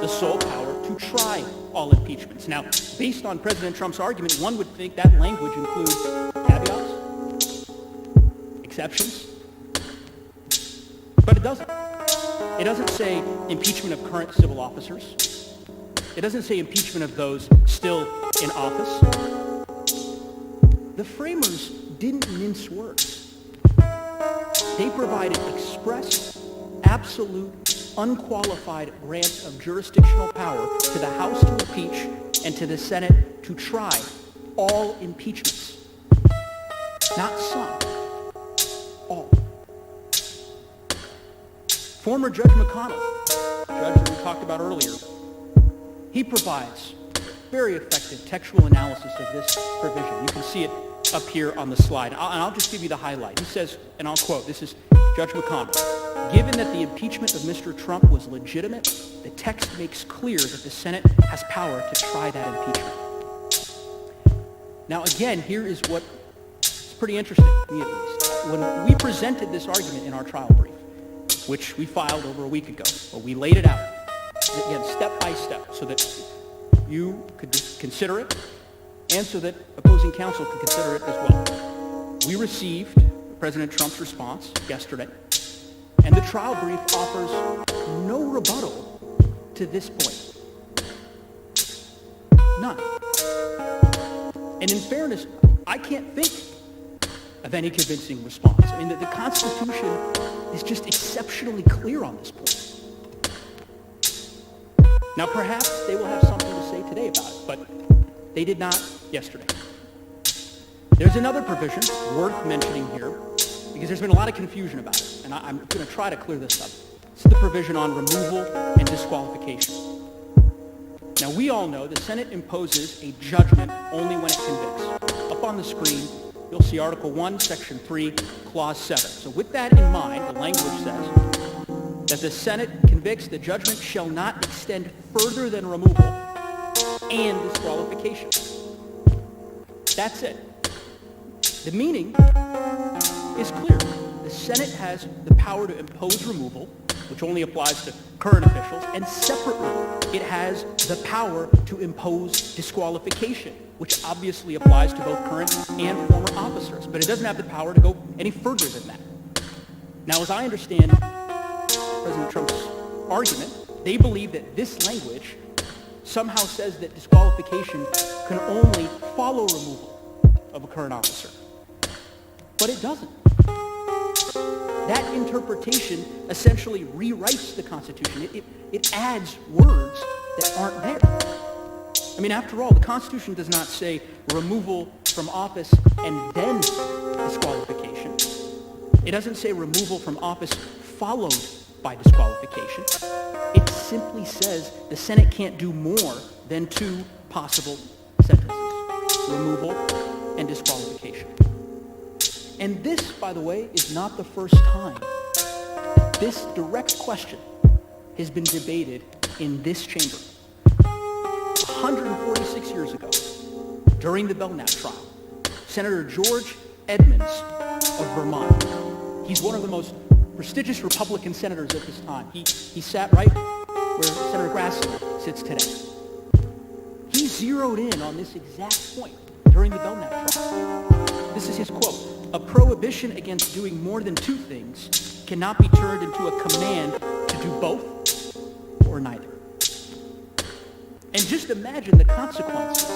the sole power to try all impeachments. Now, based on President Trump's argument, one would think that language includes caveats, exceptions, but it doesn't. It doesn't say impeachment of current civil officers. It doesn't say impeachment of those still in office. The framers didn't mince words. They provided express, absolute, unqualified grants of jurisdictional power to the House to impeach and to the Senate to try all impeachments. Not some, all. Former Judge McConnell, judge that we talked about earlier, he provides very effective textual analysis of this provision. You can see it up here on the slide. And I'll just give you the highlight. He says, and I'll quote, this is Judge McConnell, "Given that the impeachment of Mr. Trump was legitimate, the text makes clear that the Senate has power to try that impeachment." Now again, here is what is pretty interesting, to me at least. When we presented this argument in our trial brief, which we filed over a week ago, but we laid it out, again, step by step, so that you could consider it, and so that opposing counsel could consider it as well. We received President Trump's response yesterday, and the trial brief offers no rebuttal to this point. None. And in fairness, I can't think of any convincing response. I mean, the Constitution is just exceptionally clear on this point. Now, perhaps they will have something to say today about it, but they did not yesterday. There's another provision worth mentioning here, because there's been a lot of confusion about it, and I'm going to try to clear this up. It's the provision on removal and disqualification. Now, we all know the Senate imposes a judgment only when it convicts. Up on the screen, you'll see Article 1, Section 3, Clause 7. So with that in mind, the language says that the Senate convicts, the judgment shall not extend further than removal and disqualification. That's it. The meaning is clear. The Senate has the power to impose removal, which only applies to current officials, and separately, it has the power to impose disqualification, which obviously applies to both current and former officers, but it doesn't have the power to go any further than that. Now, as I understand President Trump's argument, they believe that this language somehow says that disqualification can only follow removal of a current officer. But it doesn't. That interpretation essentially rewrites the Constitution. It adds words that aren't there. I mean, after all, the Constitution does not say removal from office and then disqualification. It doesn't say removal from office followed by disqualification. It simply says the Senate can't do more than two possible sentences: removal and disqualification. And this, by the way, is not the first time this direct question has been debated in this chamber. 146 years ago, during the Belknap trial, Senator George Edmunds of Vermont, he's one of the most prestigious Republican senators at this time. He sat right where Senator Grassley sits today. He zeroed in on this exact point during the Belknap trial. This is his quote: "A prohibition against doing more than two things cannot be turned into a command to do both or neither." And just imagine the consequences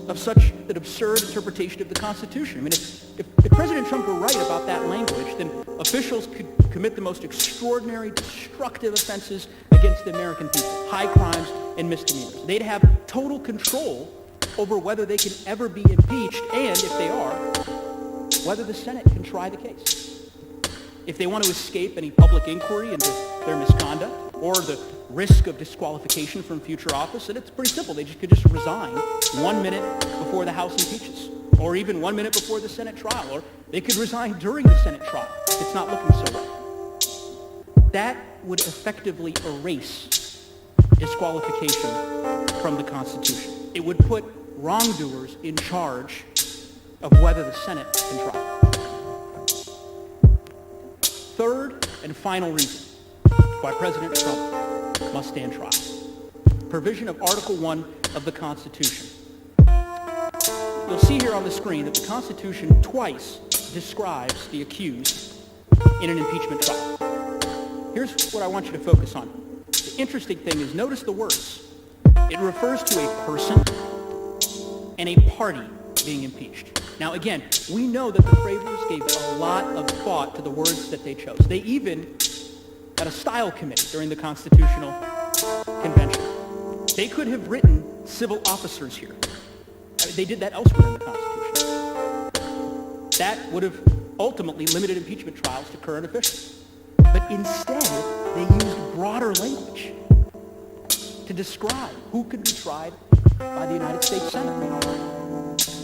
of such an absurd interpretation of the Constitution. I mean, if President Trump were right about that language, then officials could commit the most extraordinary, destructive offenses against the American people, high crimes and misdemeanors. They'd have total control over whether they can ever be impeached, and if they are, whether the Senate can try the case. If they want to escape any public inquiry into their misconduct or the risk of disqualification from future office, then it's pretty simple. They could just resign 1 minute before the House impeaches, or even 1 minute before the Senate trial, or they could resign during the Senate trial. It's not looking so well. That would effectively erase disqualification from the Constitution. It would put wrongdoers in charge of whether the Senate can try. Third and final reason why President Trump must stand trial: provision of Article 1 of the Constitution. You'll see here on the screen that the Constitution twice describes the accused in an impeachment trial. Here's what I want you to focus on. The interesting thing is, notice the words. It refers to a person and a party being impeached. Now again, we know that the framers gave a lot of thought to the words that they chose. They even had a style committee during the Constitutional Convention. They could have written civil officers here. I mean, they did that elsewhere in the Constitution. That would have ultimately limited impeachment trials to current officials. But instead, they used broader language to describe who could be tried by the United States Senate.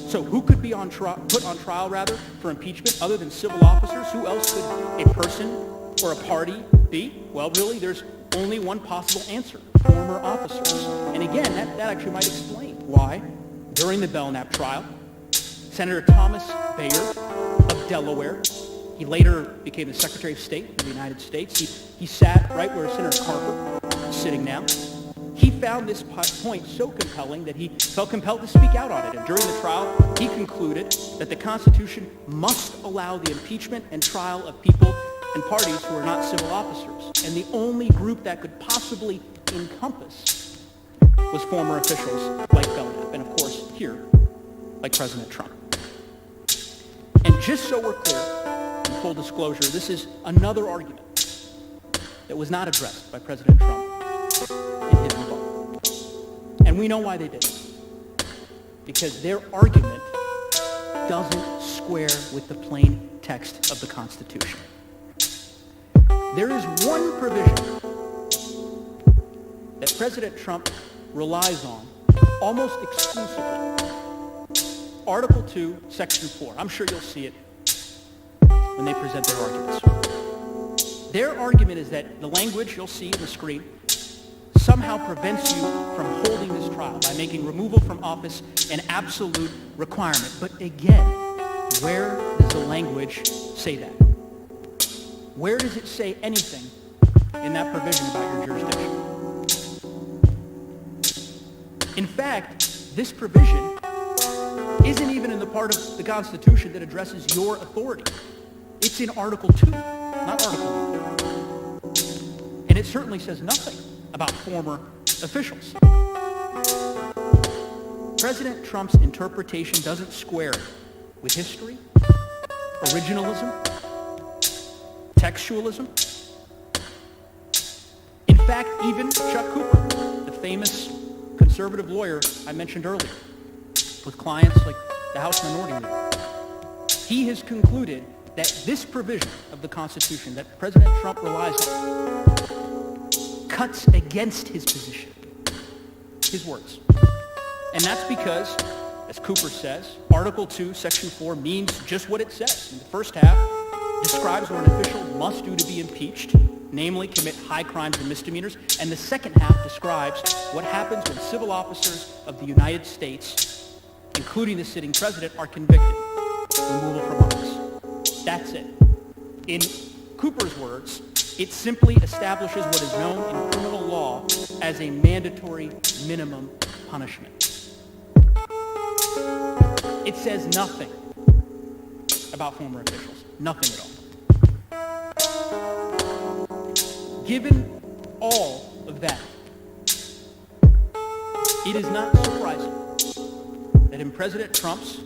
So who could be put on trial for impeachment other than civil officers? Who else could a person or a party be? Well, really, there's only one possible answer: former officers. And again, that actually might explain why, during the Belknap trial, Senator Thomas Bayer of Delaware, he later became the Secretary of State of the United States. He sat right where Senator Carper is sitting now. He found this point so compelling that he felt compelled to speak out on it. And during the trial, he concluded that the Constitution must allow the impeachment and trial of people and parties who are not civil officers. And the only group that could possibly encompass was former officials like Belknap, and of course here, like President Trump. And just so we're clear, in full disclosure, this is another argument that was not addressed by President Trump in his rebuttal. And we know why they did it. Because their argument doesn't square with the plain text of the Constitution. There is one provision that President Trump relies on almost exclusively. Article 2, Section 4. I'm sure you'll see it when they present their arguments. Their argument is that the language you'll see on the screen somehow prevents you from holding this trial by making removal from office an absolute requirement. But again, where does the language say that? Where does it say anything in that provision about your jurisdiction? In fact, this provision isn't even in the part of the Constitution that addresses your authority. It's in Article 2, not Article 1. And it certainly says nothing about former officials. President Trump's interpretation doesn't square with history, originalism, textualism. In fact, even Chuck Cooper, the famous conservative lawyer I mentioned earlier, with clients like the House Minority Leader, he has concluded that this provision of the Constitution that President Trump relies on cuts against his position, his words. And that's because, as Cooper says, Article 2, Section 4 means just what it says. In the first half, describes what an official must do to be impeached, namely commit high crimes and misdemeanors. And the second half describes what happens when civil officers of the United States, including the sitting president, are convicted. Removal from office. That's it. In Cooper's words, it simply establishes what is known in criminal law as a mandatory minimum punishment. It says nothing about former officials. Nothing at all. Given all of that, it is not surprising that in President Trump's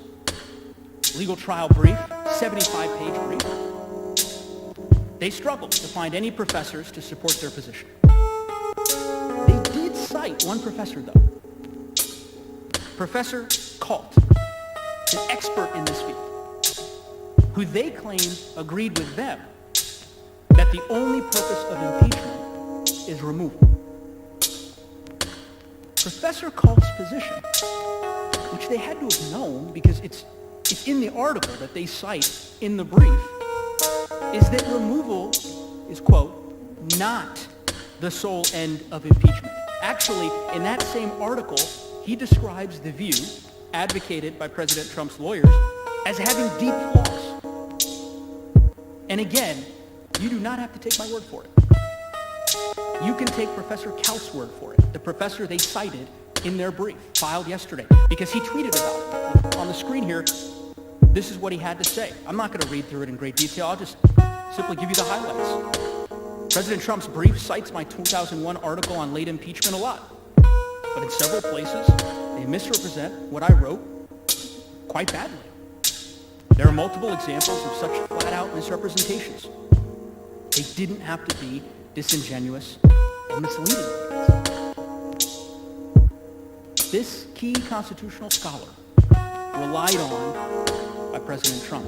legal trial brief, 75-page brief, they struggled to find any professors to support their position. They did cite one professor, though. Professor Kalt, an expert in this field, who they claimed agreed with them that the only purpose of impeachment is removal. Professor Kalt's position, which they had to have known because it's in the article that they cite in the brief, is that removal is, quote, not the sole end of impeachment. Actually, in that same article, he describes the view advocated by President Trump's lawyers as having deep flaws. And again, you do not have to take my word for it. You can take Professor Kalt's word for it, the professor they cited in their brief, filed yesterday, because he tweeted about it. On the screen here, this is what he had to say. I'm not going to read through it in great detail. I'll just simply give you the highlights. President Trump's brief cites my 2001 article on late impeachment a lot. But in several places, they misrepresent what I wrote quite badly. There are multiple examples of such flat-out misrepresentations. They didn't have to be disingenuous and misleading. This key constitutional scholar, relied on by President Trump,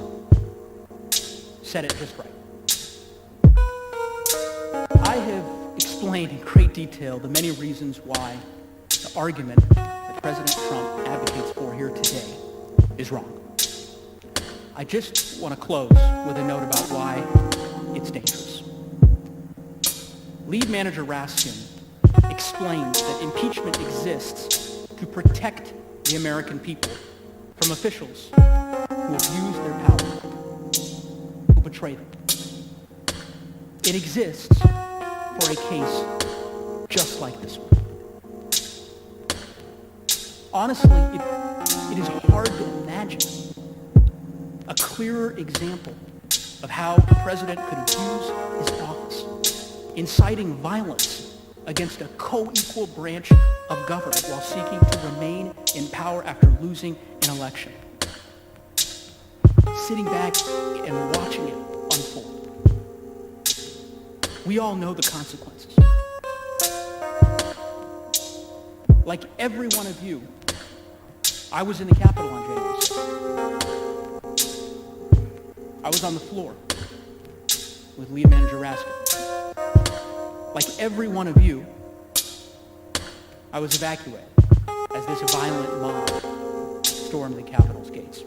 said it just right. I have explained in great detail the many reasons why the argument that President Trump advocates for here today is wrong. I just want to close with a note about why it's dangerous. Lead manager Raskin explained that impeachment exists to protect the American people from officials who abuse their power, who betray them. It exists for a case just like this one. Honestly, it is hard to imagine a clearer example of how the president could abuse his office, inciting violence against a co-equal branch of government while seeking to remain in power after losing an election. Sitting back and watching it unfold. We all know the consequences. Like every one of you, I was in the Capitol on January 6th. I was on the floor with lead manager Raskin. Like every one of you, I was evacuated as this violent mob stormed the Capitol's gates.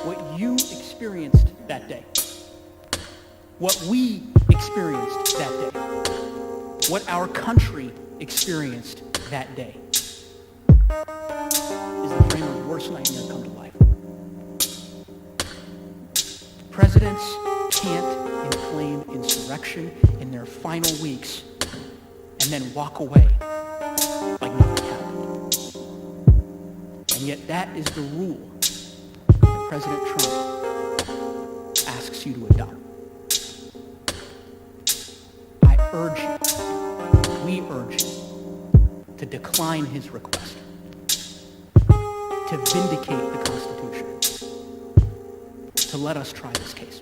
What you experienced that day, what we experienced that day, what our country experienced that day, is the framers' worst nightmare come to life. Presidents can't inflame insurrection in their final weeks and then walk away like nothing happened. And yet that is the rule that President Trump asks you to adopt. I urge you, we urge you, to decline his request, to vindicate the Constitution, to let us try this case.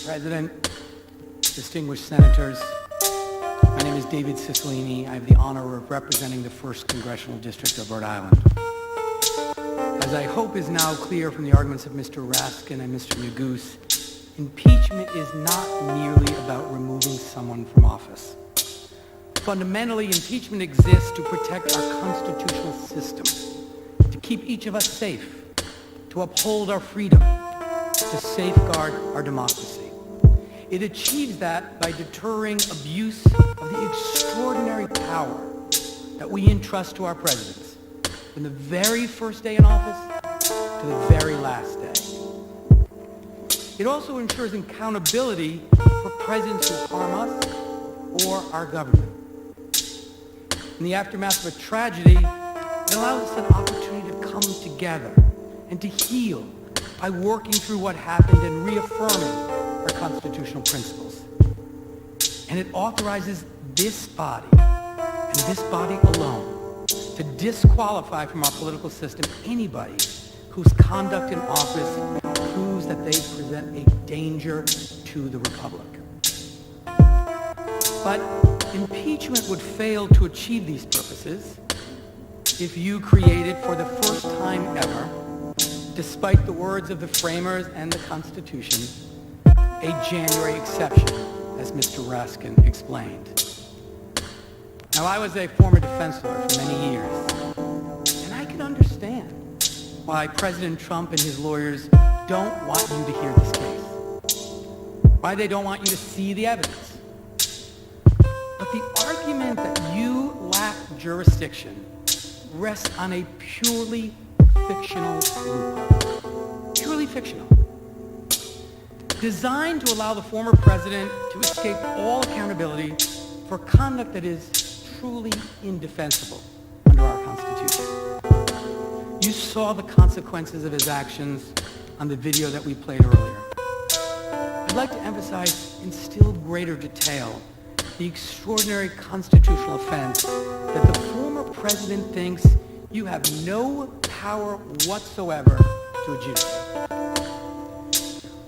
President, distinguished senators, my name is David Cicilline. I have the honor of representing the 1st Congressional District of Rhode Island. As I hope is now clear from the arguments of Mr. Raskin and Mr. Neguse, impeachment is not merely about removing someone from office. Fundamentally, impeachment exists to protect our constitutional system, to keep each of us safe, to uphold our freedom, to safeguard our democracy. It achieves that by deterring abuse of the extraordinary power that we entrust to our presidents, from the very first day in office to the very last day. It also ensures accountability for presidents who harm us or our government. In the aftermath of a tragedy, it allows us an opportunity to come together and to heal by working through what happened and reaffirming our constitutional principles. And it authorizes this body, and this body alone, to disqualify from our political system anybody whose conduct in office proves that they present a danger to the republic. But impeachment would fail to achieve these purposes if you created, for the first time ever, despite the words of the framers and the Constitution, a January exception, as Mr. Raskin explained. Now, I was a former defense lawyer for many years, and I can understand why President Trump and his lawyers don't want you to hear this case, why they don't want you to see the evidence. But the argument that you lack jurisdiction rests on a purely fictional loophole. Purely fictional. designed to allow the former president to escape all accountability for conduct that is truly indefensible under our Constitution. You saw the consequences of his actions on the video that we played earlier. I'd like to emphasize in still greater detail the extraordinary constitutional offense that the former president thinks you have no power whatsoever to adjudicate.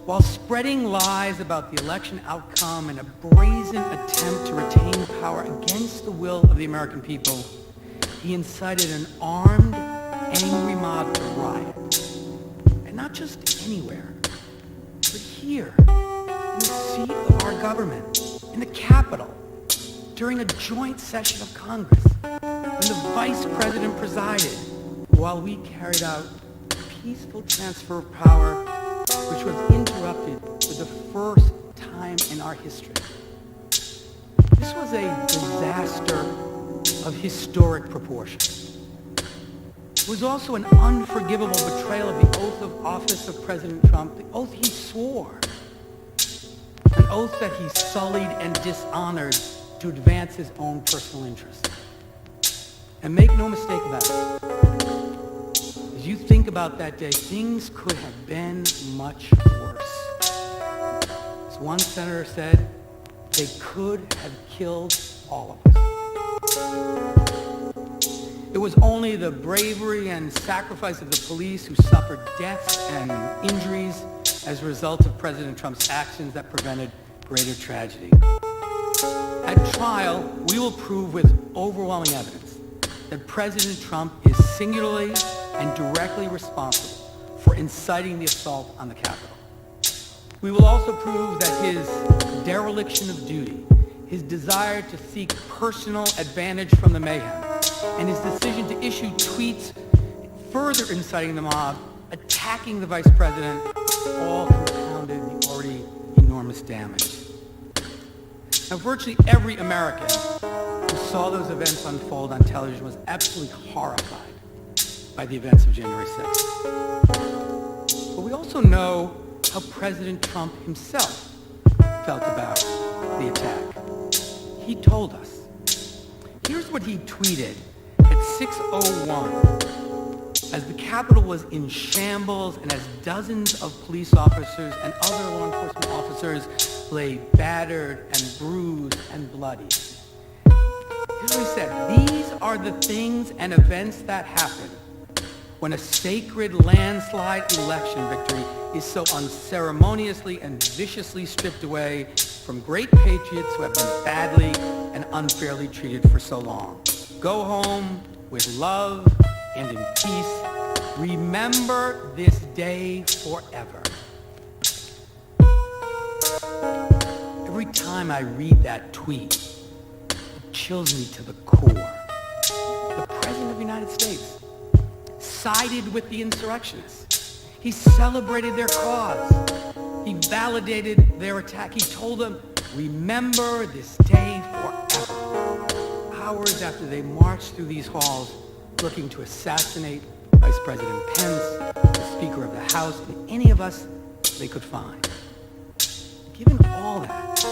While spreading lies about the election outcome in a brazen attempt to retain power against the will of the American people, he incited an armed, angry mob to riot. And not just anywhere, but here, in the seat of our government, in the Capitol, during a joint session of Congress, when the Vice President presided, while we carried out a peaceful transfer of power, which was interrupted for the first time in our history. This was a disaster of historic proportions. It was also an unforgivable betrayal of the oath of office of President Trump, the oath he swore, an oath that he sullied and dishonored to advance his own personal interests. And make no mistake about it, as you think about that day, things could have been much worse. As one senator said, they could have killed all of us. It was only the bravery and sacrifice of the police who suffered deaths and injuries as a result of President Trump's actions that prevented greater tragedy. At trial, we will prove with overwhelming evidence that President Trump is singularly and directly responsible for inciting the assault on the Capitol. We will also prove that his dereliction of duty, his desire to seek personal advantage from the mayhem, and his decision to issue tweets further inciting the mob, attacking the vice president, all compounded the already enormous damage. Now, virtually every American who saw those events unfold on television was absolutely horrified by the events of January 6th. But we also know how President Trump himself felt about the attack. He told us. Here's what he tweeted at 6:01 as the Capitol was in shambles and as dozens of police officers and other law enforcement officers lay battered and bruised and bloody. Here's what he said: "These are the things and events that happen when a sacred landslide election victory is so unceremoniously and viciously stripped away from great patriots who have been badly and unfairly treated for so long. Go home with love and in peace. Remember this day forever." Every time I read that tweet, it chills me to the core. The President of the United States sided with the insurrectionists. He celebrated their cause. He validated their attack. He told them, remember this day forever. Hours after they marched through these halls looking to assassinate Vice President Pence, the Speaker of the House, and any of us they could find. Given all that,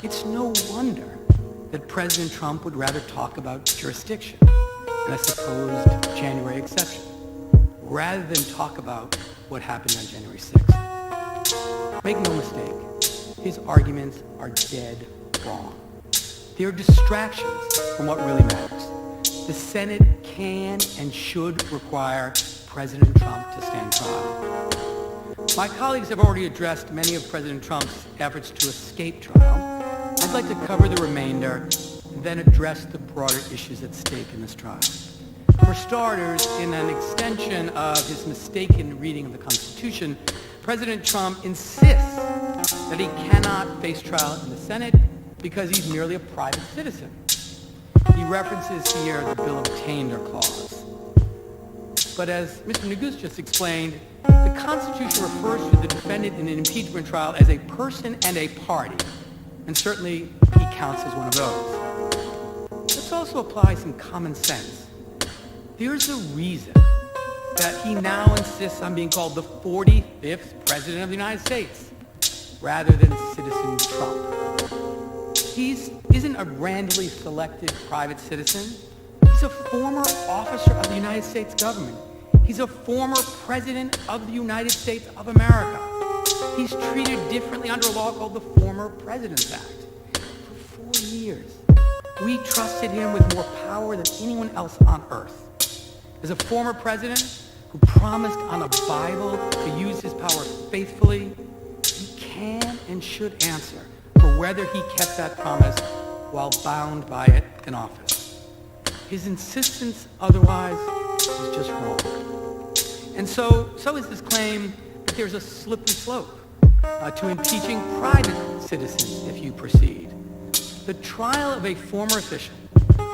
it's no wonder that President Trump would rather talk about jurisdiction and a supposed January exception, rather than talk about what happened on January 6th. Make no mistake, his arguments are dead wrong. They're distractions from what really matters. The Senate can and should require President Trump to stand trial. My colleagues have already addressed many of President Trump's efforts to escape trial. I'd like to cover the remainder and then address the broader issues at stake in this trial. For starters, in an extension of his mistaken reading of the Constitution, President Trump insists that he cannot face trial in the Senate because he's merely a private citizen. He references here the Bill of Attainder clause. But as Mr. Neguse just explained, the Constitution refers to the defendant in an impeachment trial as a person and a party, and certainly he counts as one of those. Let's also apply some common sense. There's a reason that he now insists on being called the 45th President of the United States. rather than citizen Trump. He isn't a randomly selected private citizen. He's a former officer of the United States government. He's a former president of the United States of America. He's treated differently under a law called the Former Presidents Act. For 4 years, we trusted him with more power than anyone else on earth. As a former president who promised on a Bible to use his power faithfully, he can and should answer for whether he kept that promise while bound by it in office. His insistence otherwise is just wrong. And so is this claim that there's a slippery slope to impeaching private citizens if you proceed. The trial of a former official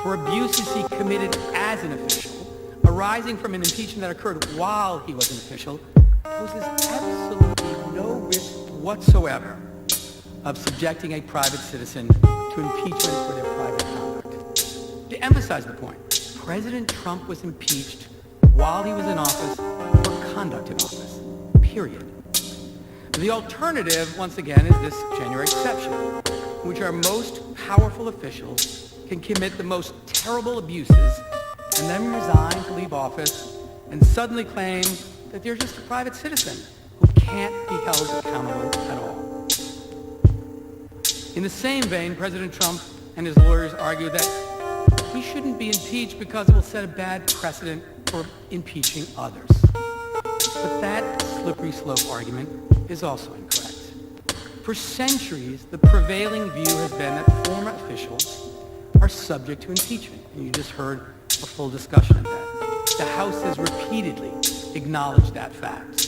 for abuses he committed as an official, arising from an impeachment that occurred while he was an official, poses absolutely no risk whatsoever of subjecting a private citizen to impeachment for their private conduct. To emphasize the point, President Trump was impeached while he was in office for conduct in office, period. The alternative, once again, is this January exception, in which our most powerful officials can commit the most terrible abuses and then resign to leave office and suddenly claim that they're just a private citizen who can't be held accountable at all. In the same vein, President Trump and his lawyers argue that he shouldn't be impeached because it will set a bad precedent for impeaching others. But that slippery slope argument is also incorrect. For centuries, the prevailing view has been that former officials are subject to impeachment, and you just heard a full discussion of that. The House has repeatedly acknowledged that fact.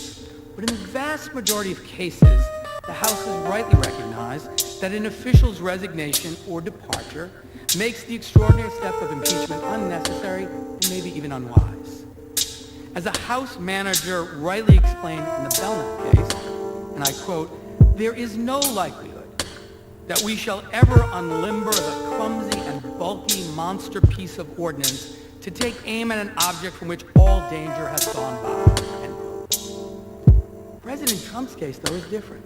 But in the vast majority of cases, the House has rightly recognized that an official's resignation or departure makes the extraordinary step of impeachment unnecessary and maybe even unwise. As a House manager rightly explained in the Belknap case, and I quote, "There is no likelihood that we shall ever unlimber the clumsy and bulky monster piece of ordnance to take aim at an object from which all danger has gone by." End quote. President Trump's case, though, is different.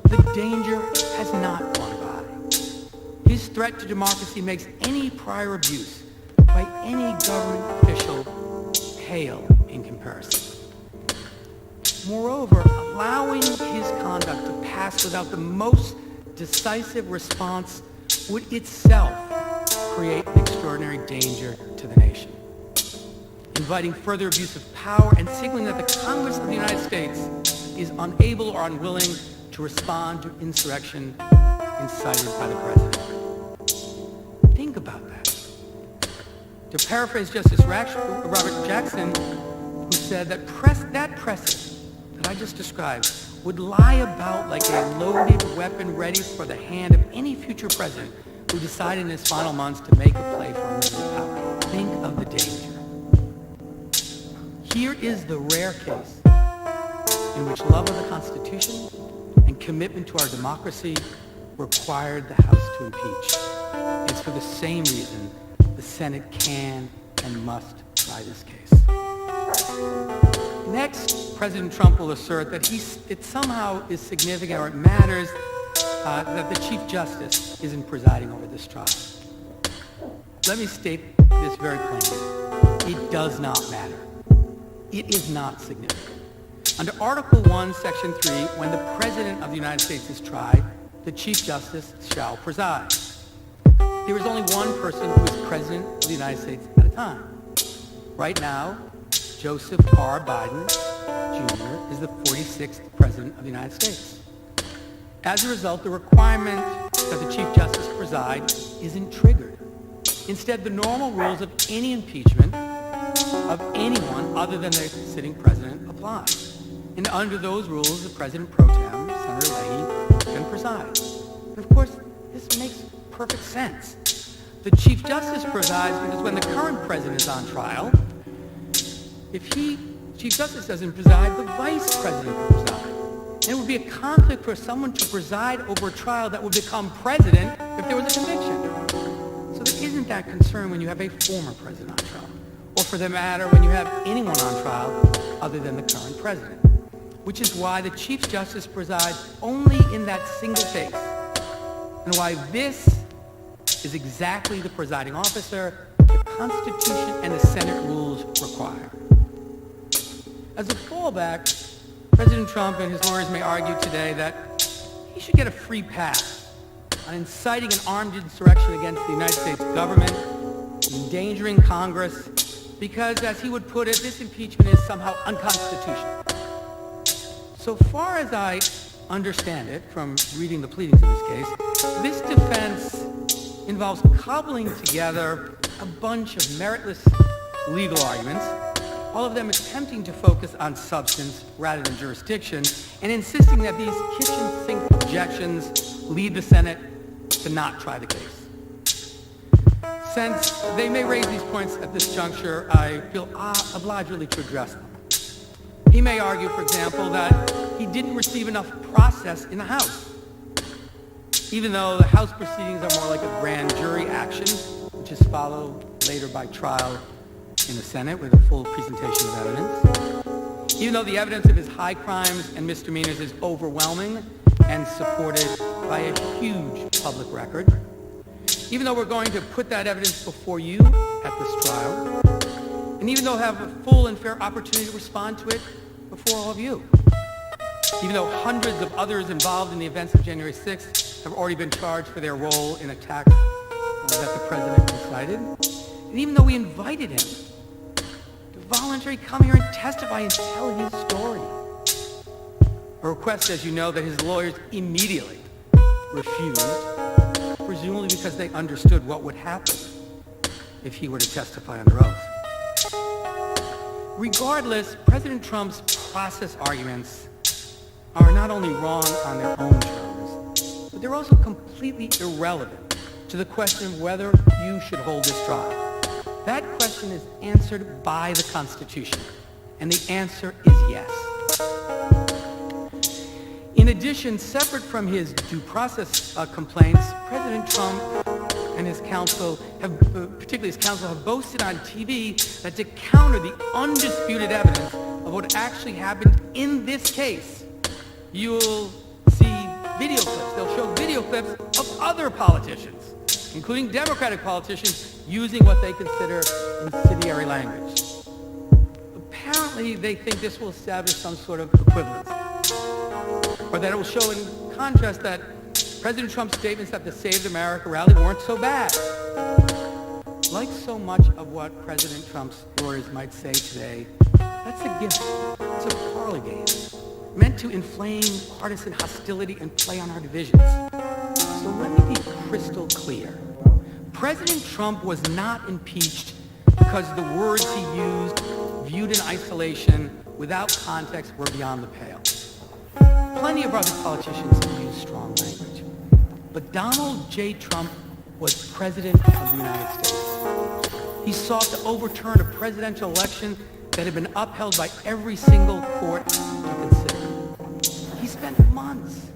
The danger has not gone by. His threat to democracy makes any prior abuse by any government official pale in comparison. Moreover, allowing his conduct to pass without the most decisive response would itself create an extraordinary danger to the nation. Inviting further abuse of power and signaling that the Congress of the United States is unable or unwilling to respond to insurrection incited by the president. Think about that. To paraphrase Justice Robert Jackson, who said that that precedent that I just described would lie about like a loaded weapon ready for the hand of any future president who decided in his final months to make a play for unlimited power. Think of the danger. Here is the rare case in which love of the Constitution and commitment to our democracy required the House to impeach. It's for the same reason the Senate can and must try this case. Next, President Trump will assert that it somehow is significant or it matters that the Chief Justice isn't presiding over this trial. Let me state this very plainly. It does not matter. It is not significant. Under Article 1, Section 3, when the President of the United States is tried, the Chief Justice shall preside. There is only one person who is President of the United States at a time. Right now, Joseph R. Biden, Jr. is the 46th President of the United States. As a result, the requirement that the Chief Justice preside isn't triggered. Instead, the normal rules of any impeachment of anyone other than the sitting president apply. And under those rules, the President pro tem, Senator Leahy, can preside. And of course, this makes perfect sense. The Chief Justice presides because when the current president is on trial, if Chief Justice doesn't preside, the Vice President will preside. And it would be a conflict for someone to preside over a trial that would become president if there was a conviction. So there isn't that concern when you have a former president on trial, or for that matter, when you have anyone on trial other than the current president. which is why the Chief Justice presides only in that single case, and why this is exactly the presiding officer the Constitution and the Senate rules require. As a fallback, President Trump and his lawyers may argue today that he should get a free pass on inciting an armed insurrection against the United States government, endangering Congress, because, as he would put it, this impeachment is somehow unconstitutional. So far as I understand it from reading the pleadings in this case, this defense involves cobbling together a bunch of meritless legal arguments, all of them attempting to focus on substance rather than jurisdiction, and insisting that these kitchen sink objections lead the Senate to not try the case. Since they may raise these points at this juncture, I feel obliged really to address them. He may argue, for example, that he didn't receive enough process in the House, even though the House proceedings are more like a grand jury action, which is followed later by trial in the Senate with a full presentation of evidence. Even though the evidence of his high crimes and misdemeanors is overwhelming and supported by a huge public record. Even though we're going to put that evidence before you at this trial. And even though I have a full and fair opportunity to respond to it before all of you. Even though hundreds of others involved in the events of January 6th have already been charged for their role in attacks that the president incited. And even though we invited him to voluntarily come here and testify and tell his story. A request, as you know, that his lawyers immediately refused, presumably because they understood what would happen if he were to testify under oath. Regardless, President Trump's process arguments are not only wrong on their own terms, but they're also completely irrelevant to the question of whether you should hold this trial. That question is answered by the Constitution, and the answer is yes. In addition, separate from his due process complaints, President Trump and his counsel, particularly his counsel, have boasted on TV that to counter the undisputed evidence of what actually happened in this case, you'll see video clips. They'll show video clips of other politicians, including Democratic politicians, using what they consider incendiary language. Apparently, they think this will establish some sort of equivalence, or that it will show in contrast that President Trump's statements at the Save America rally weren't so bad. Like so much of what President Trump's lawyers might say today, that's a gift. It's a parlor game, meant to inflame partisan hostility and play on our divisions. So let me be crystal clear. President Trump was not impeached because the words he used, viewed in isolation, without context, were beyond the pale. Plenty of other politicians have used strong language. But Donald J. Trump was president of the United States. He sought to overturn a presidential election that had been upheld by every single court to consider. He spent months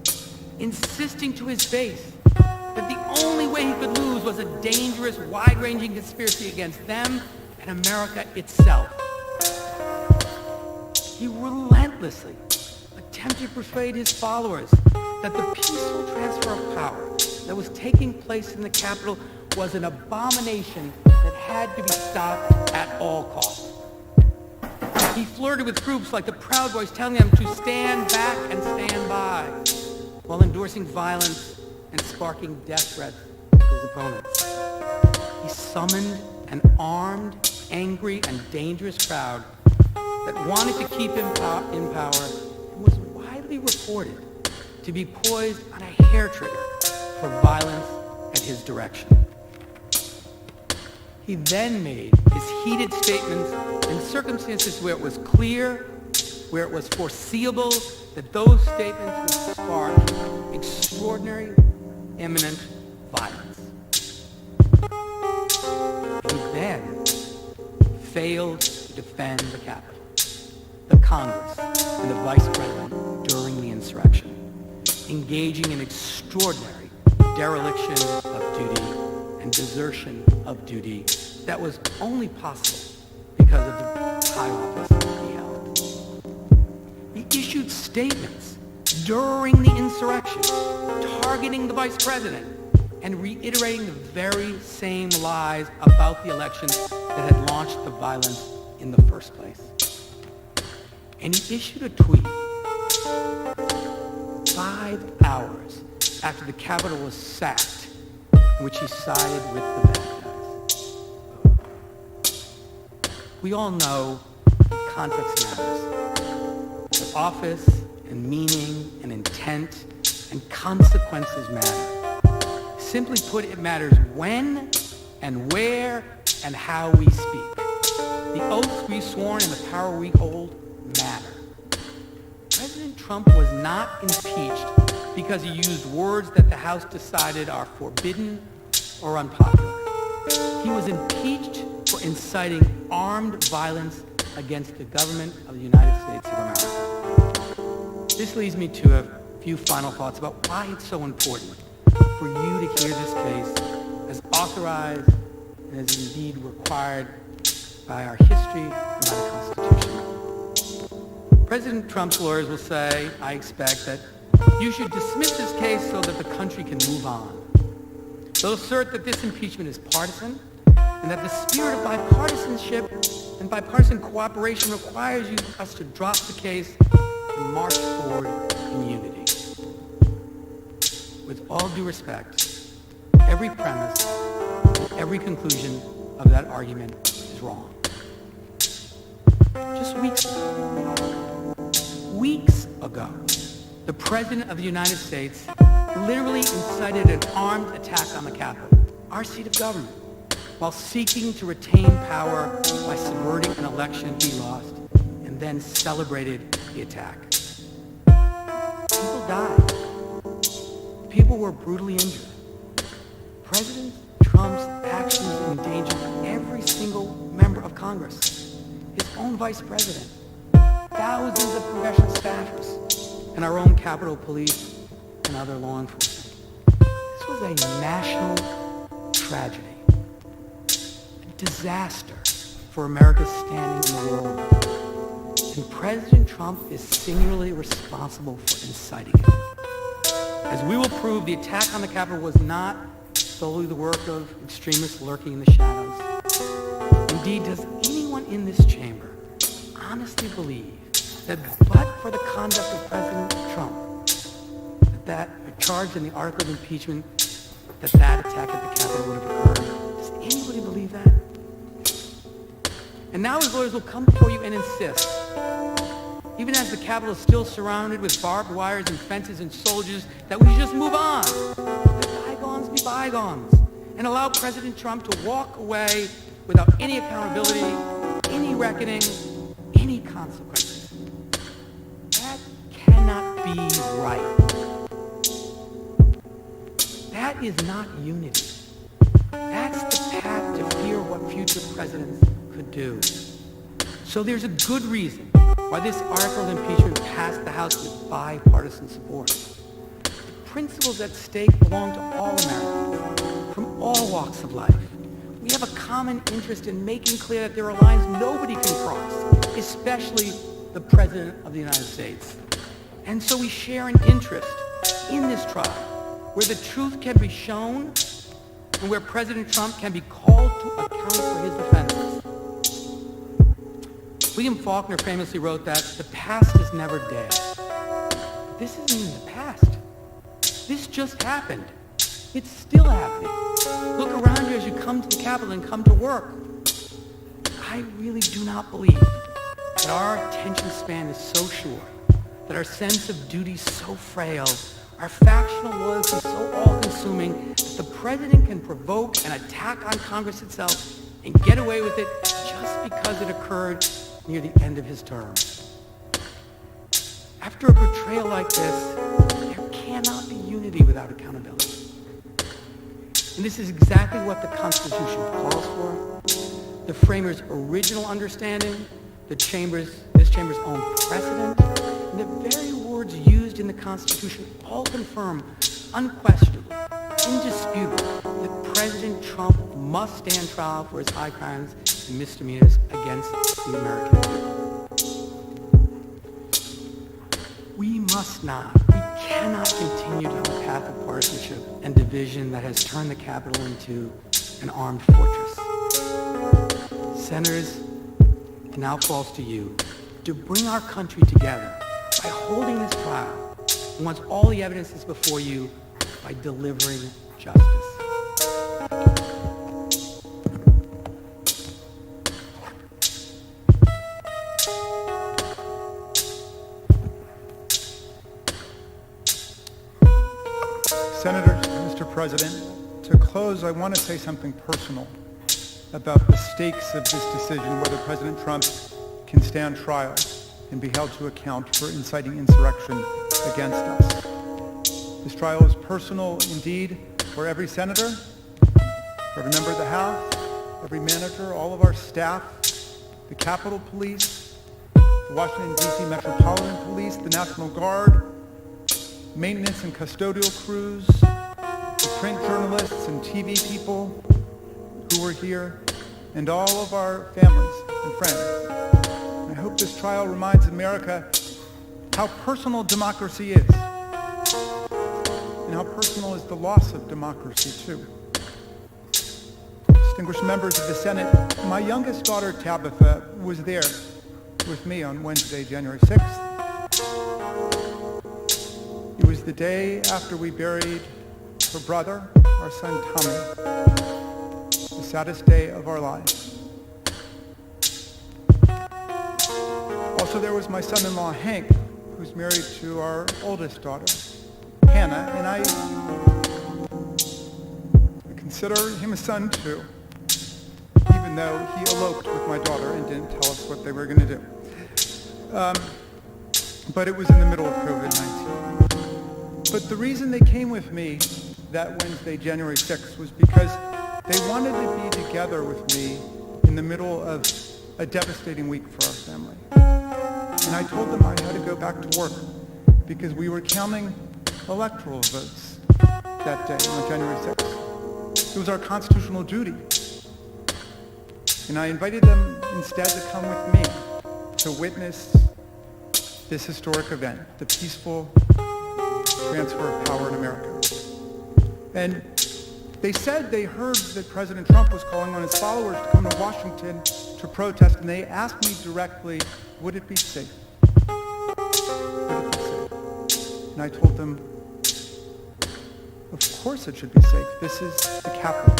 insisting to his face that the only way he could lose was a dangerous, wide-ranging conspiracy against them and America itself. He relentlessly attempted to persuade his followers that the peaceful transfer of power that was taking place in the Capitol was an abomination that had to be stopped at all costs. He flirted with groups like the Proud Boys, telling them to stand back and stand by, while endorsing violence and sparking death threats to his opponents. He summoned an armed, angry, and dangerous crowd that wanted to keep him in power and was widely reported to be poised on a hair trigger for violence at his direction. He then made his heated statements in circumstances where it was clear, where it was foreseeable that those statements would spark extraordinary, imminent violence. He then failed to defend the Capitol, the Congress, and the Vice President during the insurrection, engaging in extraordinary dereliction of duty and desertion of duty that was only possible because of the high office he held. He issued statements during the insurrection, targeting the vice president, and reiterating the very same lies about the election that had launched the violence in the first place. And he issued a tweet 5 hours after the Capitol was sacked, in which he sided with the bad guys. We all know that context matters. That office and meaning and intent and consequences matter. Simply put, it matters when and where and how we speak. The oaths we sworn and the power we hold matter. President Trump was not impeached because he used words that the House decided are forbidden or unpopular. He was impeached for inciting armed violence against the government of the United States of America. This leads me to a few final thoughts about why it's so important for you to hear this case as authorized and as indeed required by our history and by the Constitution. President Trump's lawyers will say, I expect, that you should dismiss this case so that the country can move on. They'll assert that this impeachment is partisan and that the spirit of bipartisanship and bipartisan cooperation requires us to drop the case and march forward in unity. With all due respect, every premise and every conclusion of that argument is wrong. Just weeks ago, the President of the United States literally incited an armed attack on the Capitol, our seat of government, while seeking to retain power by subverting an election he lost, and then celebrated the attack. People died. People were brutally injured. President Trump's actions endangered every single member of Congress, his own vice president, thousands of congressional staffers, and our own Capitol Police and other law enforcement. This was a national tragedy, a disaster for America's standing in the world. And President Trump is singularly responsible for inciting it. As we will prove, the attack on the Capitol was not solely the work of extremists lurking in the shadows. Indeed, does anyone in this chamber honestly believe that but for the conduct of President Trump, that charged in the article of impeachment, that attack at the Capitol would have occurred? Does anybody believe that? And now his lawyers will come before you and insist, even as the Capitol is still surrounded with barbed wires and fences and soldiers, that we should just move on. Let bygones be bygones. And allow President Trump to walk away without any accountability, any reckoning, any consequences. That cannot be right. That is not unity. That's the path to fear what future presidents could do. So there's a good reason why this article of impeachment passed the House with bipartisan support. The principles at stake belong to all Americans, from all walks of life. We have a common interest in making clear that there are lines nobody can cross, especially the President of the United States. And so we share an interest in this trial, where the truth can be shown and where President Trump can be called to account for his offenses. William Faulkner famously wrote that the past is never dead. But this isn't even the past. This just happened. It's still happening. Look around you as you come to the Capitol and come to work. I really do not believe that our attention span is so short, that our sense of duty so frail, our factional loyalty so all-consuming, that the president can provoke an attack on Congress itself and get away with it just because it occurred near the end of his term. After a betrayal like this, there cannot be unity without accountability. And this is exactly what the Constitution calls for. The framers' original understanding, this chamber's own precedent, and the very words used in the Constitution all confirm unquestionably, indisputably, that President Trump must stand trial for his high crimes and misdemeanors against the American people. We must not, we cannot continue down a path of partisanship and division that has turned the Capitol into an armed fortress. Senators, it now falls to you to bring our country together by holding this trial, and once all the evidence is before you, by delivering justice. Senators, Mr. President, to close, I want to say something personal about the stakes of this decision, whether President Trump can stand trial and be held to account for inciting insurrection against us. This trial is personal indeed for every senator, for every member of the House, every manager, all of our staff, the Capitol Police, the Washington, D.C. Metropolitan Police, the National Guard, maintenance and custodial crews, the print journalists and TV people who were here, and all of our families and friends. And I hope this trial reminds America how personal democracy is, and how personal is the loss of democracy too. Distinguished members of the Senate, my youngest daughter Tabitha was there with me on Wednesday, January 6th. It was the day after we buried her brother, our son Tommy, the saddest day of our lives. Also there was my son-in-law Hank, who's married to our oldest daughter, Hannah, and I consider him a son too, even though he eloped with my daughter and didn't tell us what they were going to do. But it was in the middle of COVID-19. But the reason they came with me that Wednesday, January 6th, was because they wanted to be together with me in the middle of a devastating week for our family. And I told them I had to go back to work because we were counting electoral votes that day on January 6th. It was our constitutional duty. And I invited them instead to come with me to witness this historic event, the peaceful transfer of power in America. And they said they heard that President Trump was calling on his followers to come to Washington to protest, and they asked me directly, would it be safe? Would it be safe? And I told them, of course it should be safe. This is the Capitol.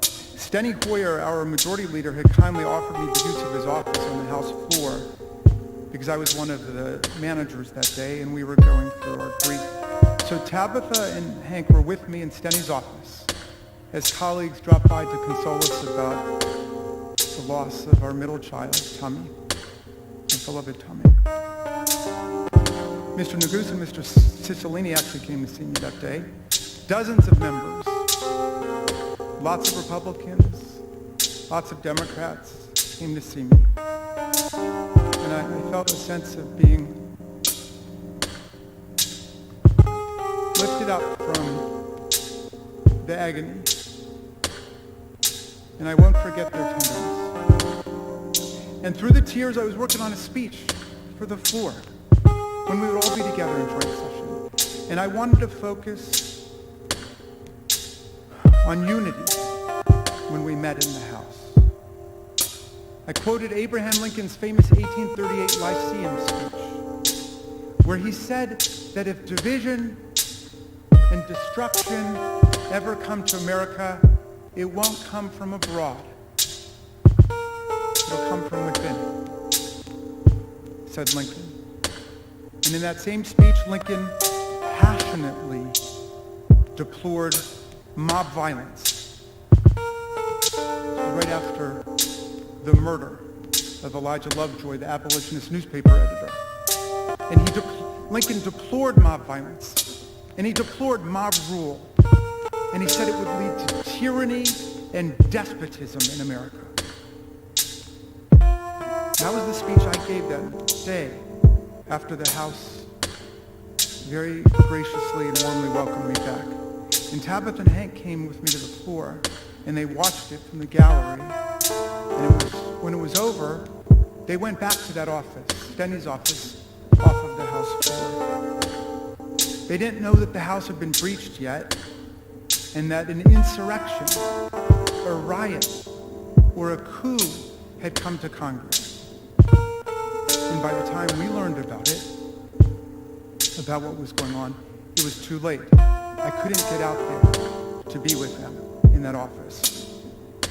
Steny Hoyer, our majority leader, had kindly offered me the use of his office on the House floor because I was one of the managers that day and we were going through our grief. So Tabitha and Hank were with me in Steny's office as colleagues dropped by to console us about the loss of our middle child, Tommy, my beloved Tommy. Mr. Neguse and Mr. Cicilline actually came to see me that day. Dozens of members, lots of Republicans, lots of Democrats came to see me. And I felt a sense of being lifted up from the agony. And I won't forget their tenderness. And through the tears, I was working on a speech for the floor when we would all be together in joint session. And I wanted to focus on unity when we met in the House. I quoted Abraham Lincoln's famous 1838 Lyceum speech, where he said that if division and destruction ever come to America, it won't come from abroad. It'll come from within, said Lincoln. And in that same speech, Lincoln passionately deplored mob violence right after the murder of Elijah Lovejoy, the abolitionist newspaper editor. And Lincoln deplored mob violence, and he deplored mob rule, and he said it would lead to tyranny and despotism in America. That was the speech I gave that day after the House very graciously and warmly welcomed me back. And Tabitha and Hank came with me to the floor, and they watched it from the gallery. And when it was over, they went back to that office, Steny's office, off of the House floor. They didn't know that the House had been breached yet, and that an insurrection, a riot, or a coup had come to Congress. And by the time we learned about it, about what was going on, it was too late. I couldn't get out there to be with them in that office.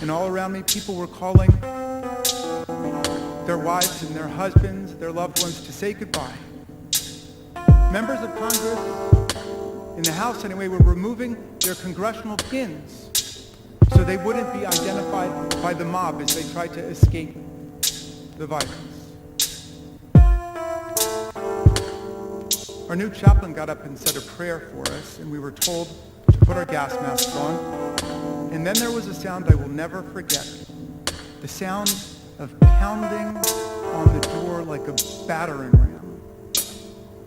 And all around me, people were calling their wives and their husbands, their loved ones, to say goodbye. Members of Congress, in the House anyway, were removing their congressional pins so they wouldn't be identified by the mob as they tried to escape the violence. Our new chaplain got up and said a prayer for us, and we were told to put our gas masks on. And then there was a sound I will never forget, the sound of pounding on the door like a battering ram.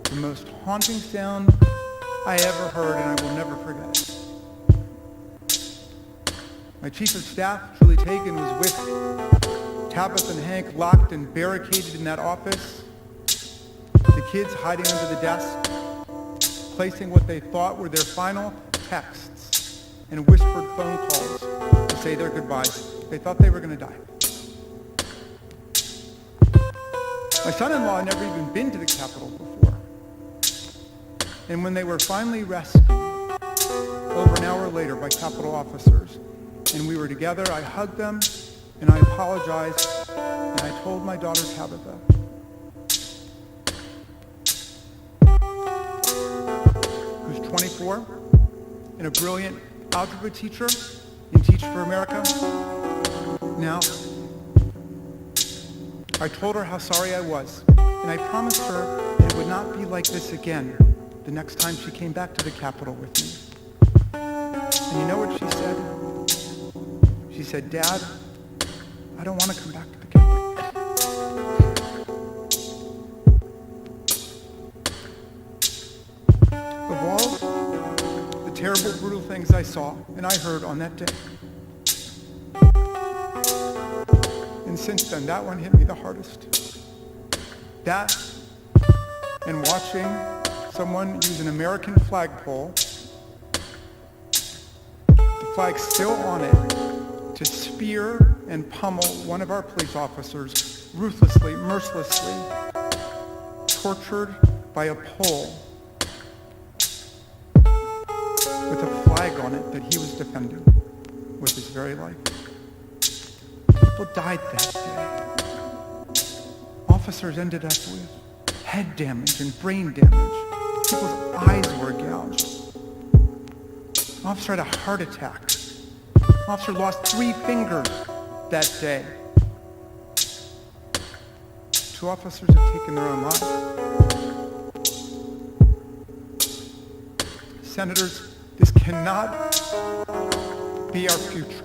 The most haunting sound I ever heard, and I will never forget it. My chief of staff, Julie Tagan, was with Tabitha and Hank locked and barricaded in that office. The kids hiding under the desk, placing what they thought were their final texts and whispered phone calls to say their goodbyes. They thought they were going to die. My son-in-law had never even been to the Capitol before. And when they were finally rescued, over an hour later by Capitol officers, and we were together, I hugged them, and I apologized, and I told my daughter Tabitha, who's 24, and a brilliant algebra teacher in Teach for America. Now, I told her how sorry I was, and I promised her that it would not be like this again the next time she came back to the Capitol with me. And you know what she said? She said, "Dad, I don't want to come back to the Capitol." Of all the terrible, brutal things I saw and I heard on that day, and since then, that one hit me the hardest. That and watching someone use an American flagpole, the flag still on it, to spear and pummel one of our police officers ruthlessly, mercilessly, tortured by a pole with a flag on it that he was defending with his very life. People died that day. Officers ended up with head damage and brain damage. People's eyes were gouged. An officer had a heart attack. An officer lost 3 fingers that day. 2 officers have taken their own lives. Senators, this cannot be our future.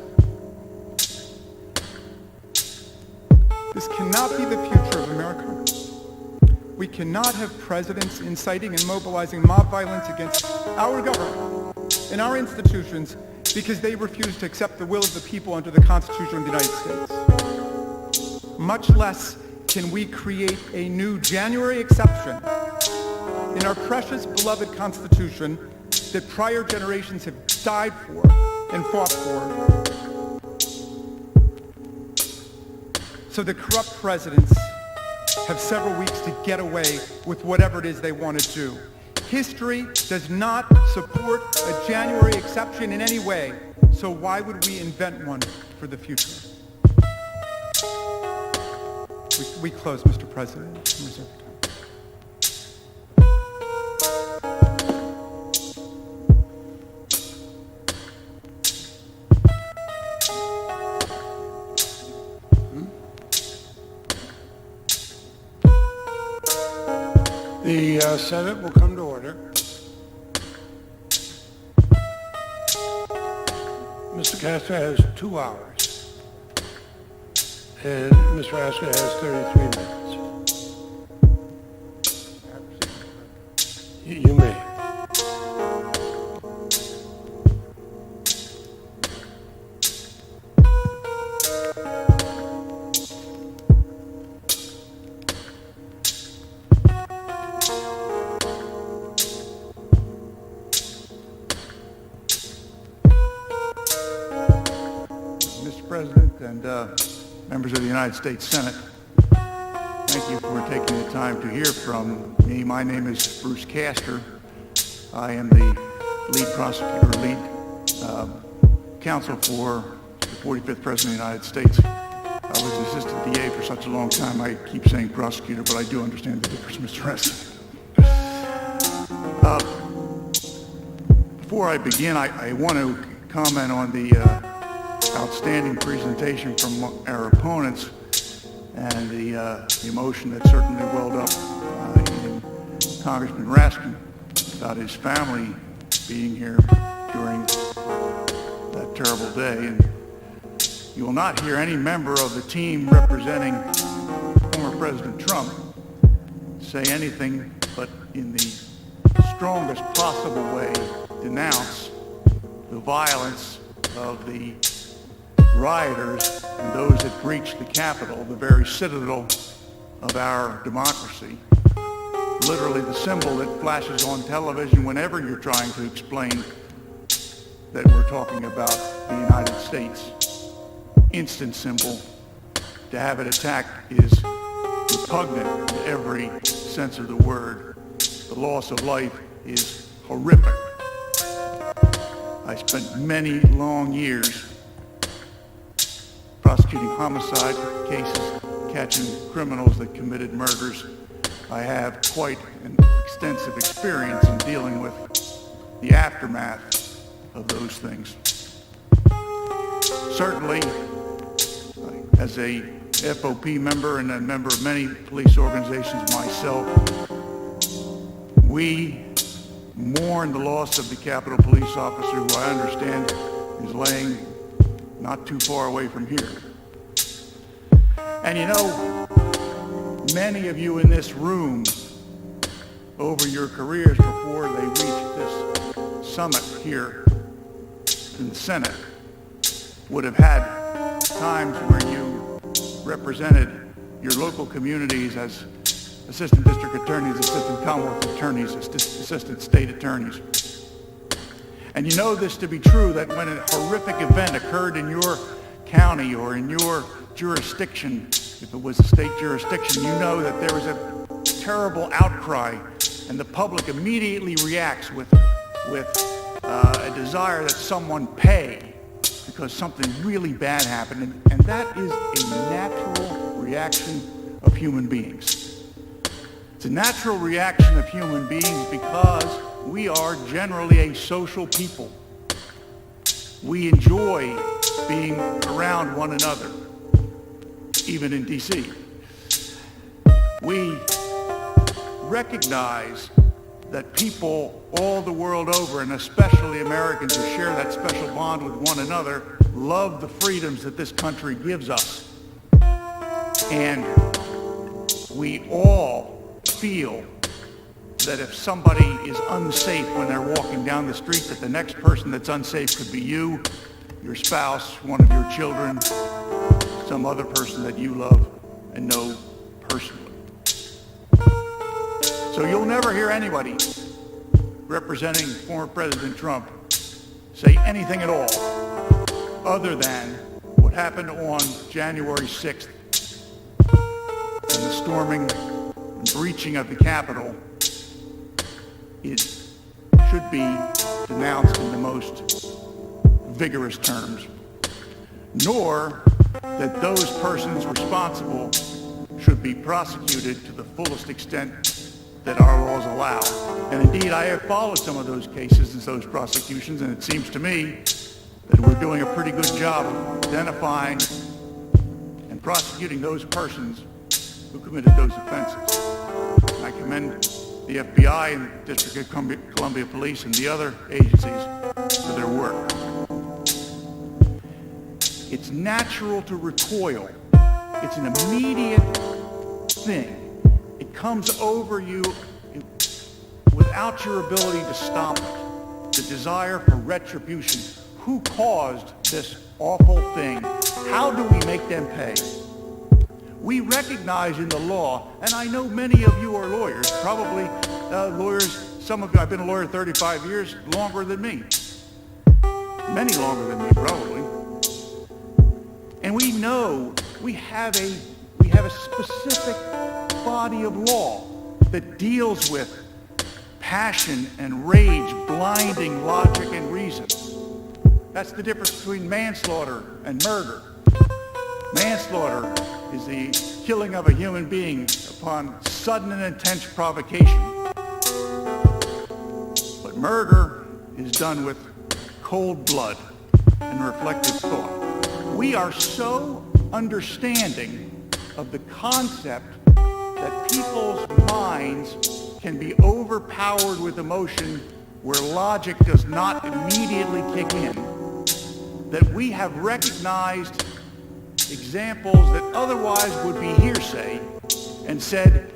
This cannot be the future of America. We cannot have presidents inciting and mobilizing mob violence against our government and our institutions because they refuse to accept the will of the people under the Constitution of the United States. Much less can we create a new January exception in our precious, beloved Constitution that prior generations have died for and fought for. So the corrupt presidents have several weeks to get away with whatever it is they want to do. History does not support a January exception in any way, so why would we invent one for the future? We close, Mr. President. Reserve time. The Senate will come to order. Mr. Castro has 2 hours, and Mr. Raska has 33 minutes. You may. and members of the United States Senate. Thank you for taking the time to hear from me. My name is Bruce Castor. I am the lead counsel for the 45th President of the United States. I was an assistant DA for such a long time, I keep saying prosecutor, but I do understand the difference, Mr. Reston. Before I begin, I want to comment on the outstanding presentation from our opponents and the emotion that certainly welled up in Congressman Raskin about his family being here during that terrible day. And you will not hear any member of the team representing former President Trump say anything but in the strongest possible way denounce the violence of the rioters and those that breached the Capitol, the very citadel of our democracy. Literally the symbol that flashes on television whenever you're trying to explain that we're talking about the United States. Instant symbol. To have it attacked is repugnant in every sense of the word. The loss of life is horrific. I spent many long years prosecuting homicide cases, catching criminals that committed murders. I have quite an extensive experience in dealing with the aftermath of those things. Certainly, as a FOP member and a member of many police organizations myself, we mourn the loss of the Capitol Police officer, who I understand is laying not too far away from here. And you know, many of you in this room, over your careers before they reached this summit here in the Senate, would have had times where you represented your local communities as assistant district attorneys, assistant commonwealth attorneys, assistant state attorneys. And you know this to be true, that when a horrific event occurred in your county or in your jurisdiction, if it was a state jurisdiction, you know that there was a terrible outcry, and the public immediately reacts with a desire that someone pay because something really bad happened. And that is a natural reaction of human beings. It's a natural reaction of human beings because we are generally a social people. We enjoy being around one another, even in D.C. We recognize that people all the world over, and especially Americans who share that special bond with one another, love the freedoms that this country gives us. And we all feel that if somebody is unsafe when they're walking down the street, that the next person that's unsafe could be you, your spouse, one of your children, some other person that you love and know personally. So you'll never hear anybody representing former President Trump say anything at all other than what happened on January 6th and the storming and breaching of the Capitol should be denounced in the most vigorous terms, nor that those persons responsible should be prosecuted to the fullest extent that our laws allow. And indeed, I have followed some of those cases and those prosecutions, and it seems to me that we're doing a pretty good job of identifying and prosecuting those persons who committed those offenses. I commend the FBI and the District of Columbia Police and the other agencies for their work. It's natural to recoil. It's an immediate thing. It comes over you without your ability to stop it. The desire for retribution. Who caused this awful thing? How do we make them pay? We recognize in the law, and I know many of you are lawyers, probably lawyers, some of you, I've been a lawyer 35 years, longer than me. Many longer than me, probably. And we know we have a specific body of law that deals with passion and rage, blinding logic and reason. That's the difference between manslaughter and murder. Manslaughter is the killing of a human being upon sudden and intense provocation. But murder is done with cold blood and reflective thought. We are so understanding of the concept that people's minds can be overpowered with emotion where logic does not immediately kick in, that we have recognized examples that otherwise would be hearsay and said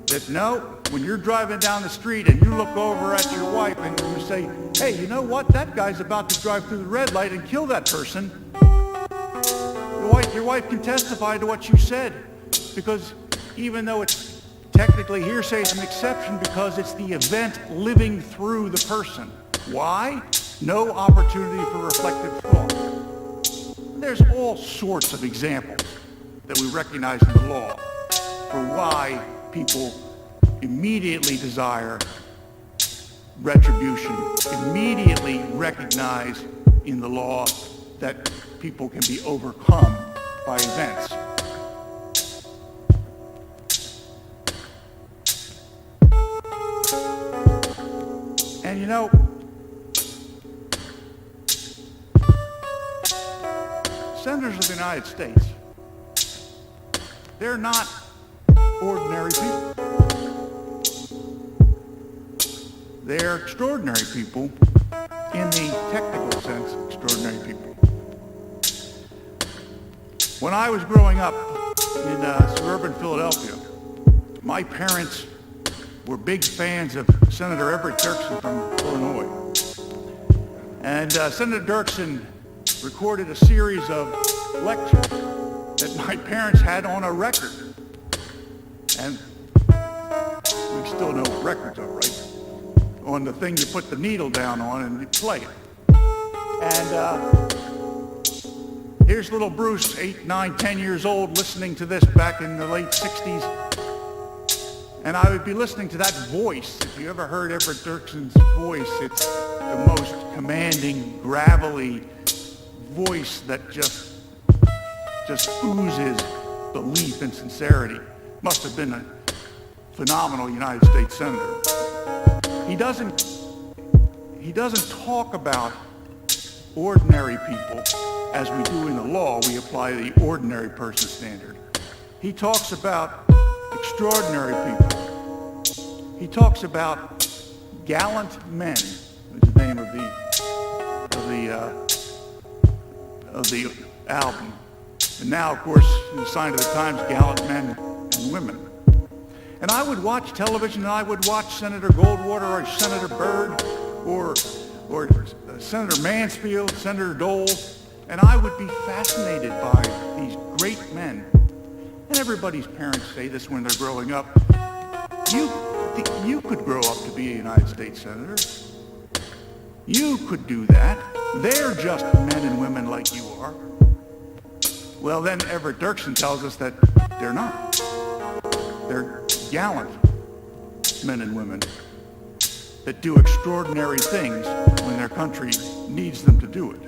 that no, when you're driving down the street and you look over at your wife and you say, hey, you know what, that guy's about to drive through the red light and kill that person, your wife can testify to what you said, because even though it's technically hearsay, it's an exception because it's the event living through the person. Why? No opportunity for reflective thought. There's all sorts of examples that we recognize in the law for why people immediately desire retribution, immediately recognize in the law that people can be overcome by events. And you know, senators of the United States, they're not ordinary people. They're extraordinary people, in the technical sense, extraordinary people. When I was growing up in suburban Philadelphia, my parents were big fans of Senator Everett Dirksen from Illinois. And Senator Dirksen recorded a series of lectures that my parents had on a record. And we still know what records are, right? On the thing you put the needle down on and you play it. And here's little Bruce, 8, 9, 10 years old, listening to this back in the late 60s. And I would be listening to that voice. If you ever heard Everett Dirksen's voice, it's the most commanding, gravelly voice that just oozes belief and sincerity. Must have been a phenomenal United States Senator. He doesn't talk about ordinary people as we do in the law. We apply the ordinary person standard. He talks about extraordinary people. He talks about gallant men, is the name of the album. And now, of course, in the sign of the times, gallant men and women. And I would watch television, and I would watch Senator Goldwater or Senator Byrd or Senator Mansfield, Senator Dole, and I would be fascinated by these great men. And everybody's parents say this when they're growing up. You could grow up to be a United States Senator. You could do that. They're just men and women like you are. Well, then Everett Dirksen tells us that they're not. They're gallant men and women that do extraordinary things when their country needs them to do it.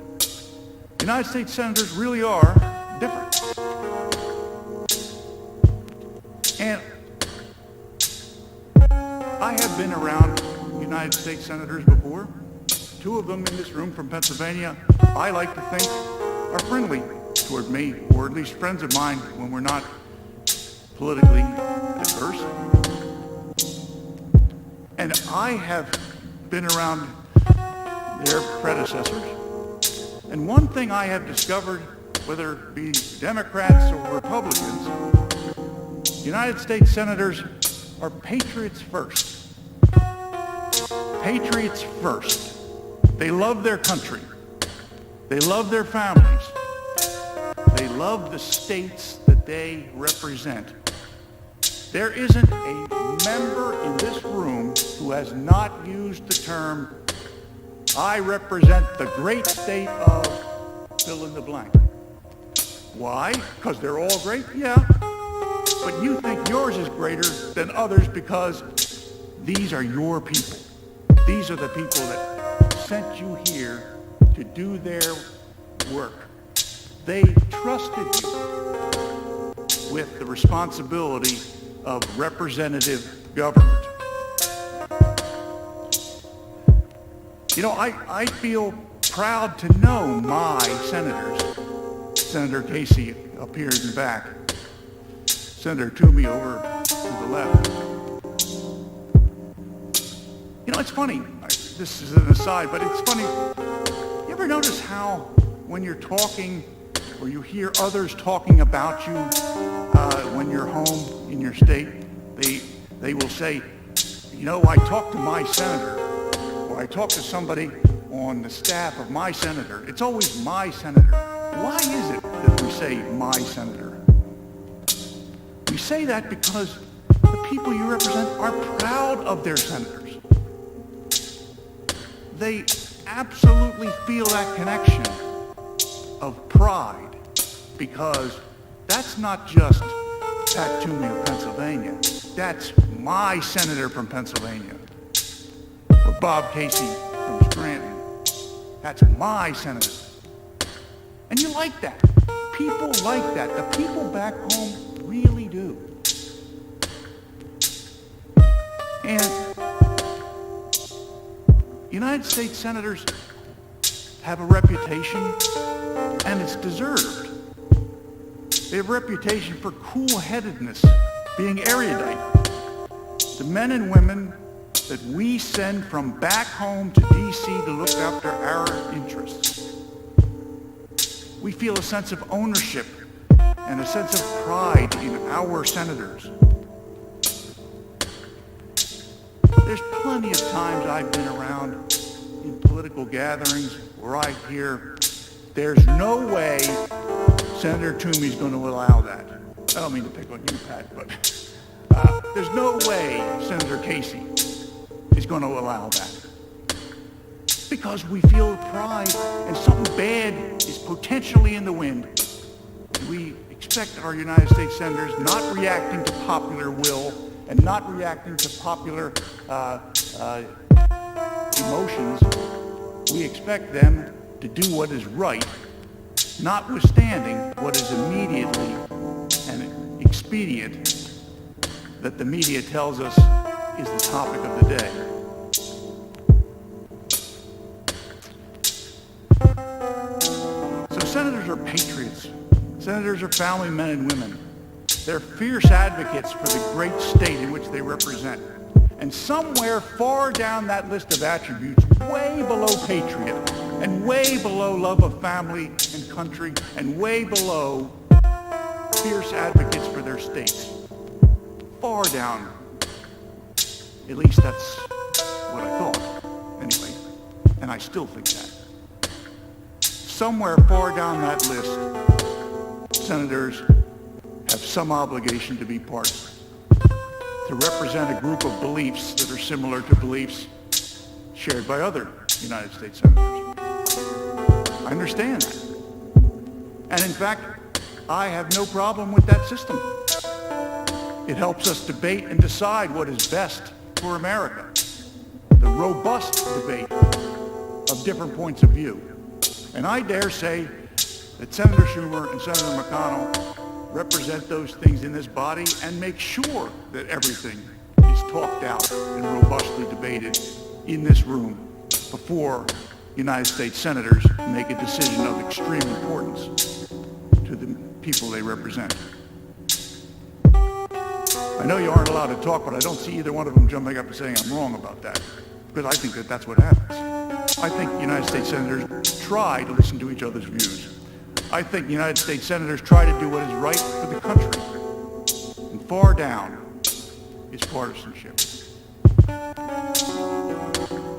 United States senators really are different. And I have been around United States senators before. 2 of them in this room from Pennsylvania, I like to think, are friendly toward me, or at least friends of mine when we're not politically adverse. And I have been around their predecessors. And one thing I have discovered, whether it be Democrats or Republicans, United States senators are patriots first. Patriots first. They love their country. They love their families. They love the states that they represent. There isn't a member in this room who has not used the term, I represent the great state of fill in the blank. Why? Because they're all great? Yeah. But you think yours is greater than others because these are your people. These are the people that sent you here to do their work. They trusted you with the responsibility of representative government. You know, I feel proud to know my senators. Senator Casey up here in the back. Senator Toomey over to the left. You know, it's funny. This is an aside, but it's funny. You ever notice how when you're talking or you hear others talking about you when you're home in your state, they will say, you know, I talked to my senator, or I talked to somebody on the staff of my senator. It's always my senator. Why is it that we say my senator? We say that because the people you represent are proud of their senators. They absolutely feel that connection of pride because that's not just Pat Toomey of Pennsylvania. That's my senator from Pennsylvania. Or Bob Casey from Scranton. That's my senator. And you like that. People like that. The people back home really do. And United States senators have a reputation, and it's deserved. They have a reputation for cool-headedness, being erudite. The men and women that we send from back home to D.C. to look after our interests. We feel a sense of ownership and a sense of pride in our senators. There's plenty of times I've been around in political gatherings where I hear, there's no way Senator Toomey's going to allow that. I don't mean to pick on you, Pat, but there's no way Senator Casey is going to allow that. Because we feel pride and something bad is potentially in the wind. We expect our United States senators not reacting to popular will and not reacting to popular emotions. We expect them to do what is right, notwithstanding what is immediately and expedient that the media tells us is the topic of the day. So senators are patriots. Senators are family men and women. They're fierce advocates for the great state in which they represent. And somewhere far down that list of attributes, way below patriot, and way below love of family and country, and way below fierce advocates for their states. Far down. At least that's what I thought, anyway. And I still think that. Somewhere far down that list, senators have some obligation to be part of it, to represent a group of beliefs that are similar to beliefs shared by other United States senators. I understand that. And in fact, I have no problem with that system. It helps us debate and decide what is best for America. The robust debate of different points of view. And I dare say that Senator Schumer and Senator McConnell represent those things in this body and make sure that everything is talked out and robustly debated in this room before United States senators make a decision of extreme importance to the people they represent. I know you aren't allowed to talk, but I don't see either one of them jumping up and saying I'm wrong about that, because I think that that's what happens. I think United States senators try to listen to each other's views. I think United States senators try to do what is right for the country. And far down is partisanship.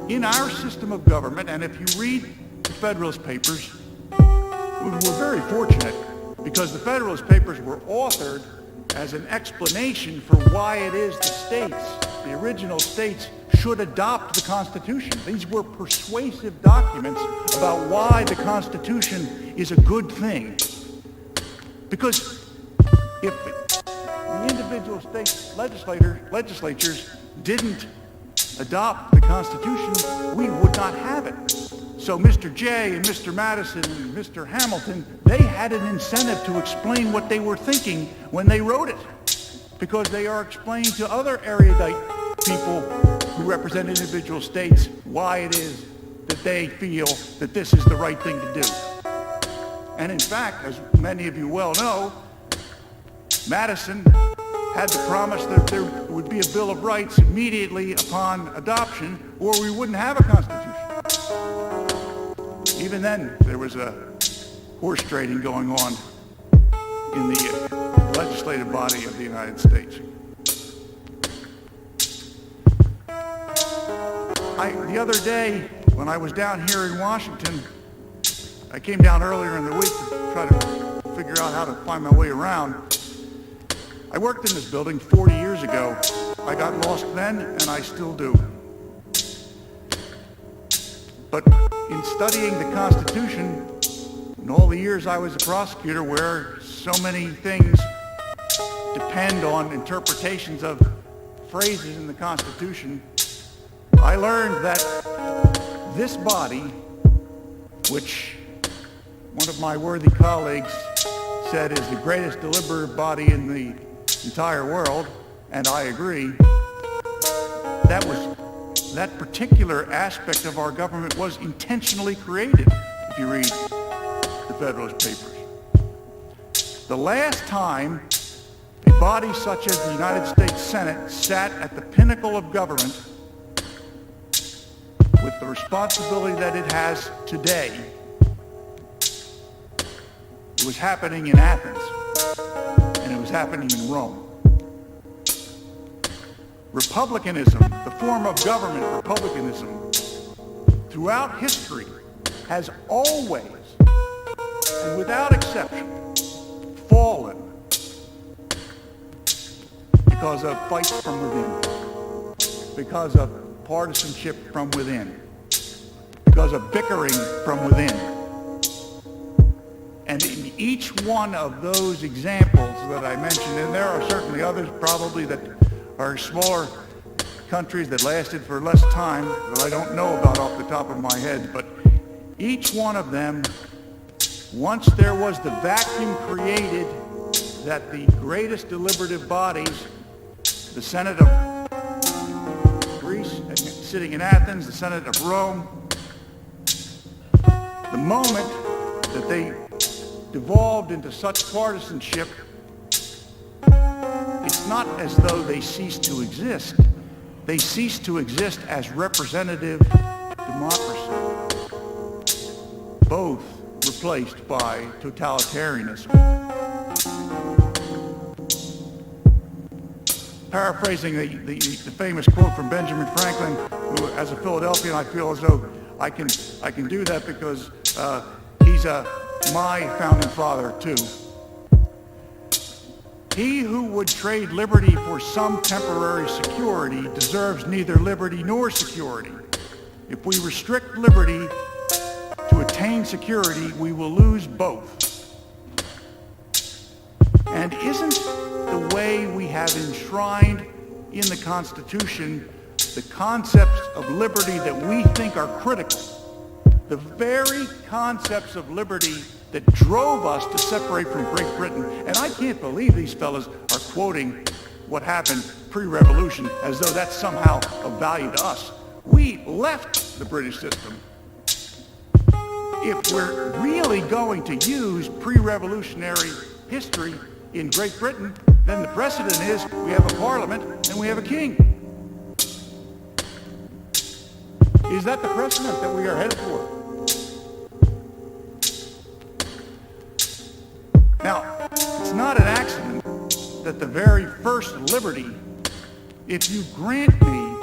In our system of government, and if you read the Federalist Papers, we're very fortunate because the Federalist Papers were authored as an explanation for why it is the states, the original states, should adopt the Constitution. These were persuasive documents about why the Constitution is a good thing. Because if the individual state legislatures didn't adopt the Constitution, we would not have it. So Mr. Jay and Mr. Madison and Mr. Hamilton, they had an incentive to explain what they were thinking when they wrote it, because they are explaining to other erudite people who represent individual states why it is that they feel that this is the right thing to do. And in fact, as many of you well know, Madison had the promise that there would be a Bill of Rights immediately upon adoption, or we wouldn't have a Constitution. Even then, there was a horse trading going on in the legislative body of the United States. The other day, when I was down here in Washington, I came down earlier in the week to try to figure out how to find my way around. I worked in this building 40 years ago. I got lost then, and I still do. But in studying the Constitution, in all the years I was a prosecutor, where so many things depend on interpretations of phrases in the Constitution, I learned that this body, which one of my worthy colleagues said is the greatest deliberative body in the entire world, and I agree, that particular aspect of our government was intentionally created, if you read the Federalist Papers. The last time a body such as the United States Senate sat at the pinnacle of government with the responsibility that it has today, it was happening in Athens, and it was happening in Rome. Republicanism, the form of government, republicanism, throughout history has always, and without exception, fallen because of fights from within, because of partisanship from within, because of bickering from within. And in each one of those examples that I mentioned, and there are certainly others probably that are smaller countries that lasted for less time that I don't know about off the top of my head, but each one of them, once there was the vacuum created that the greatest deliberative bodies, the Senate of Greece sitting in Athens, the Senate of Rome, the moment that they devolved into such partisanship, it's not as though they ceased to exist. They ceased to exist as representative democracy, both replaced by totalitarianism. Paraphrasing the famous quote from Benjamin Franklin, who, as a Philadelphian, I feel as though I can do that because he's my founding father too. He who would trade liberty for some temporary security deserves neither liberty nor security. If we restrict liberty to attain security, we will lose both. And isn't the way we have enshrined in the Constitution the concepts of liberty that we think are critical, the very concepts of liberty that drove us to separate from Great Britain? And I can't believe these fellas are quoting what happened pre-revolution as though that's somehow of value to us. We left the British system. If we're really going to use pre-revolutionary history in Great Britain, then the precedent is we have a parliament and we have a king. Is that the precedent that we are headed for? Now, it's not an accident that the very first liberty, if you grant me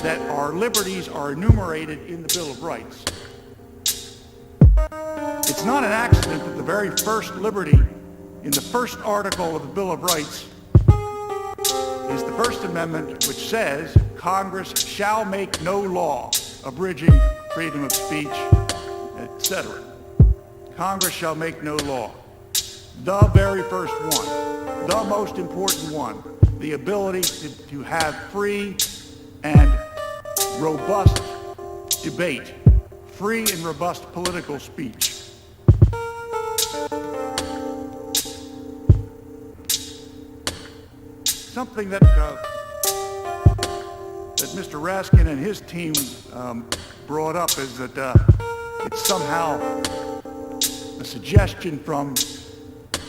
that our liberties are enumerated in the Bill of Rights, it's not an accident that the very first liberty in the first article of the Bill of Rights is the First Amendment, which says Congress shall make no law abridging freedom of speech, etc. Congress shall make no law. the very first one, the most important one, the ability to have free and robust debate, free and robust political speech. Something that Mr. Raskin and his team brought up is that it's somehow a suggestion from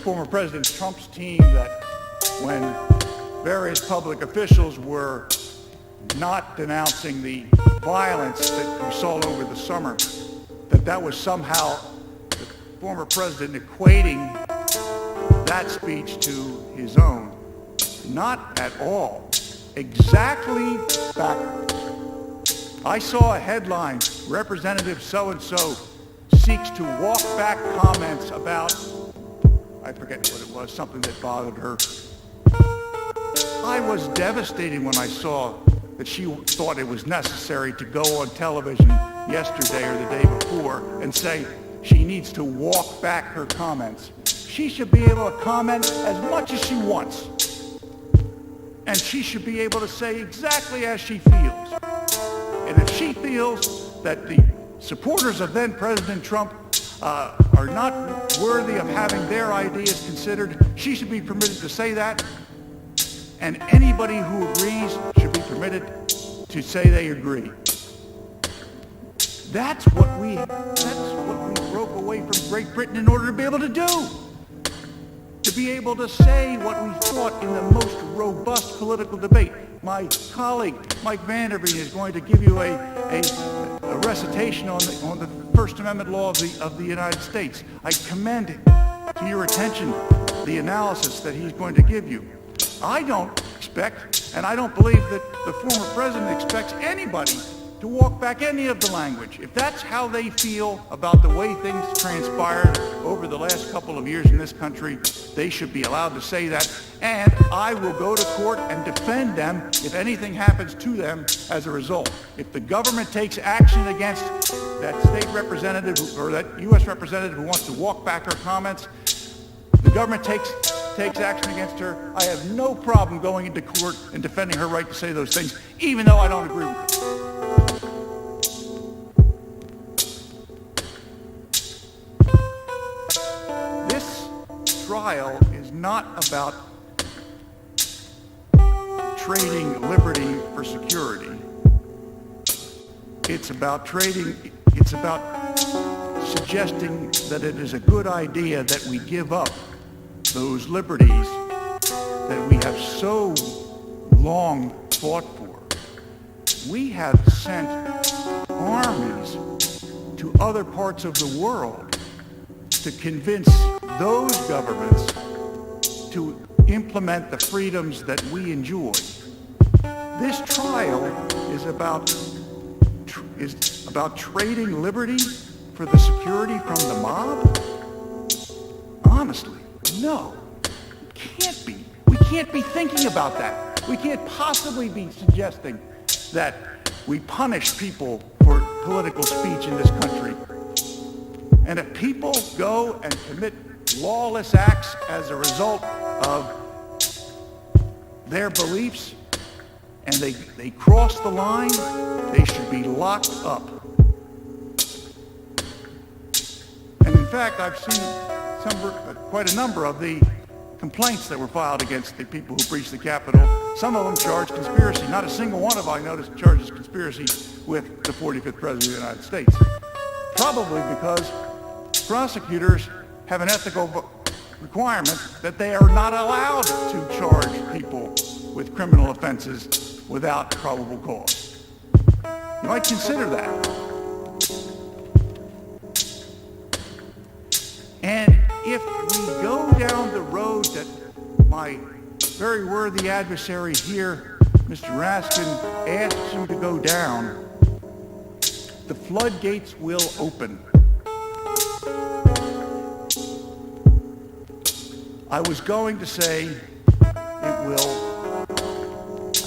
former President Trump's team that when various public officials were not denouncing the violence that we saw over the summer, that was somehow the former president equating that speech to his own. Not at all. Exactly backwards. I saw a headline, Representative so-and-so seeks to walk back comments about, I forget what it was, something that bothered her. I was devastated when I saw that she thought it was necessary to go on television yesterday or the day before and say she needs to walk back her comments. She should be able to comment as much as she wants. And she should be able to say exactly as she feels. And if she feels that the supporters of then President Trump are not worthy of having their ideas considered, she should be permitted to say that. And anybody who agrees should be permitted to say they agree. That's what we broke away from Great Britain in order to be able to do. To be able to say what we thought in the most robust political debate. My colleague, Mike Vanderveen, is going to give you a recitation on the First Amendment law of the United States. I commend to your attention the analysis that he's going to give you. I don't expect, and I don't believe that the former president expects anybody to walk back any of the language. If that's how they feel about the way things transpired over the last couple of years in this country, they should be allowed to say that. And I will go to court and defend them if anything happens to them as a result. If the government takes action against that state representative or that U.S. representative who wants to walk back her comments, the government takes action against her, I have no problem going into court and defending her right to say those things, even though I don't agree with her. Trial is not about trading liberty for security. It's about suggesting that it is a good idea that we give up those liberties that we have so long fought for. We have sent armies to other parts of the world to convince those governments to implement the freedoms that we enjoy. This trial is about trading liberty for the security from the mob? Honestly, no. It can't be. We can't be thinking about that. We can't possibly be suggesting that we punish people for political speech in this country. And if people go and commit lawless acts as a result of their beliefs and they cross the line, they should be locked up. And in fact, I've seen quite a number of the complaints that were filed against the people who breached the Capitol. Some of them charge conspiracy. Not a single one of them, I noticed, charges conspiracy with the 45th President of the United States. Probably because prosecutors have an ethical requirement that they are not allowed to charge people with criminal offenses without probable cause. You might consider that. And if we go down the road that my very worthy adversary here, Mr. Raskin, asks you to go down, the floodgates will open. I was going to say it will,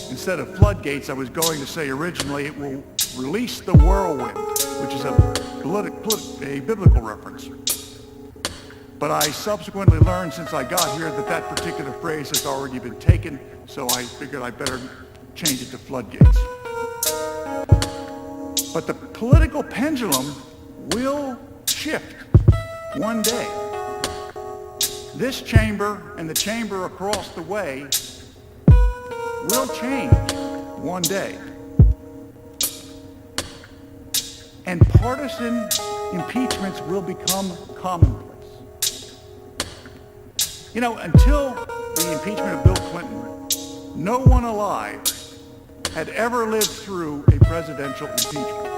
instead of floodgates, I was going to say originally it will release the whirlwind, which is a biblical reference. But I subsequently learned since I got here that that particular phrase has already been taken, so I figured I better change it to floodgates. But the political pendulum will shift one day. This chamber and the chamber across the way will change one day. And partisan impeachments will become commonplace. You know, until the impeachment of Bill Clinton, no one alive had ever lived through a presidential impeachment.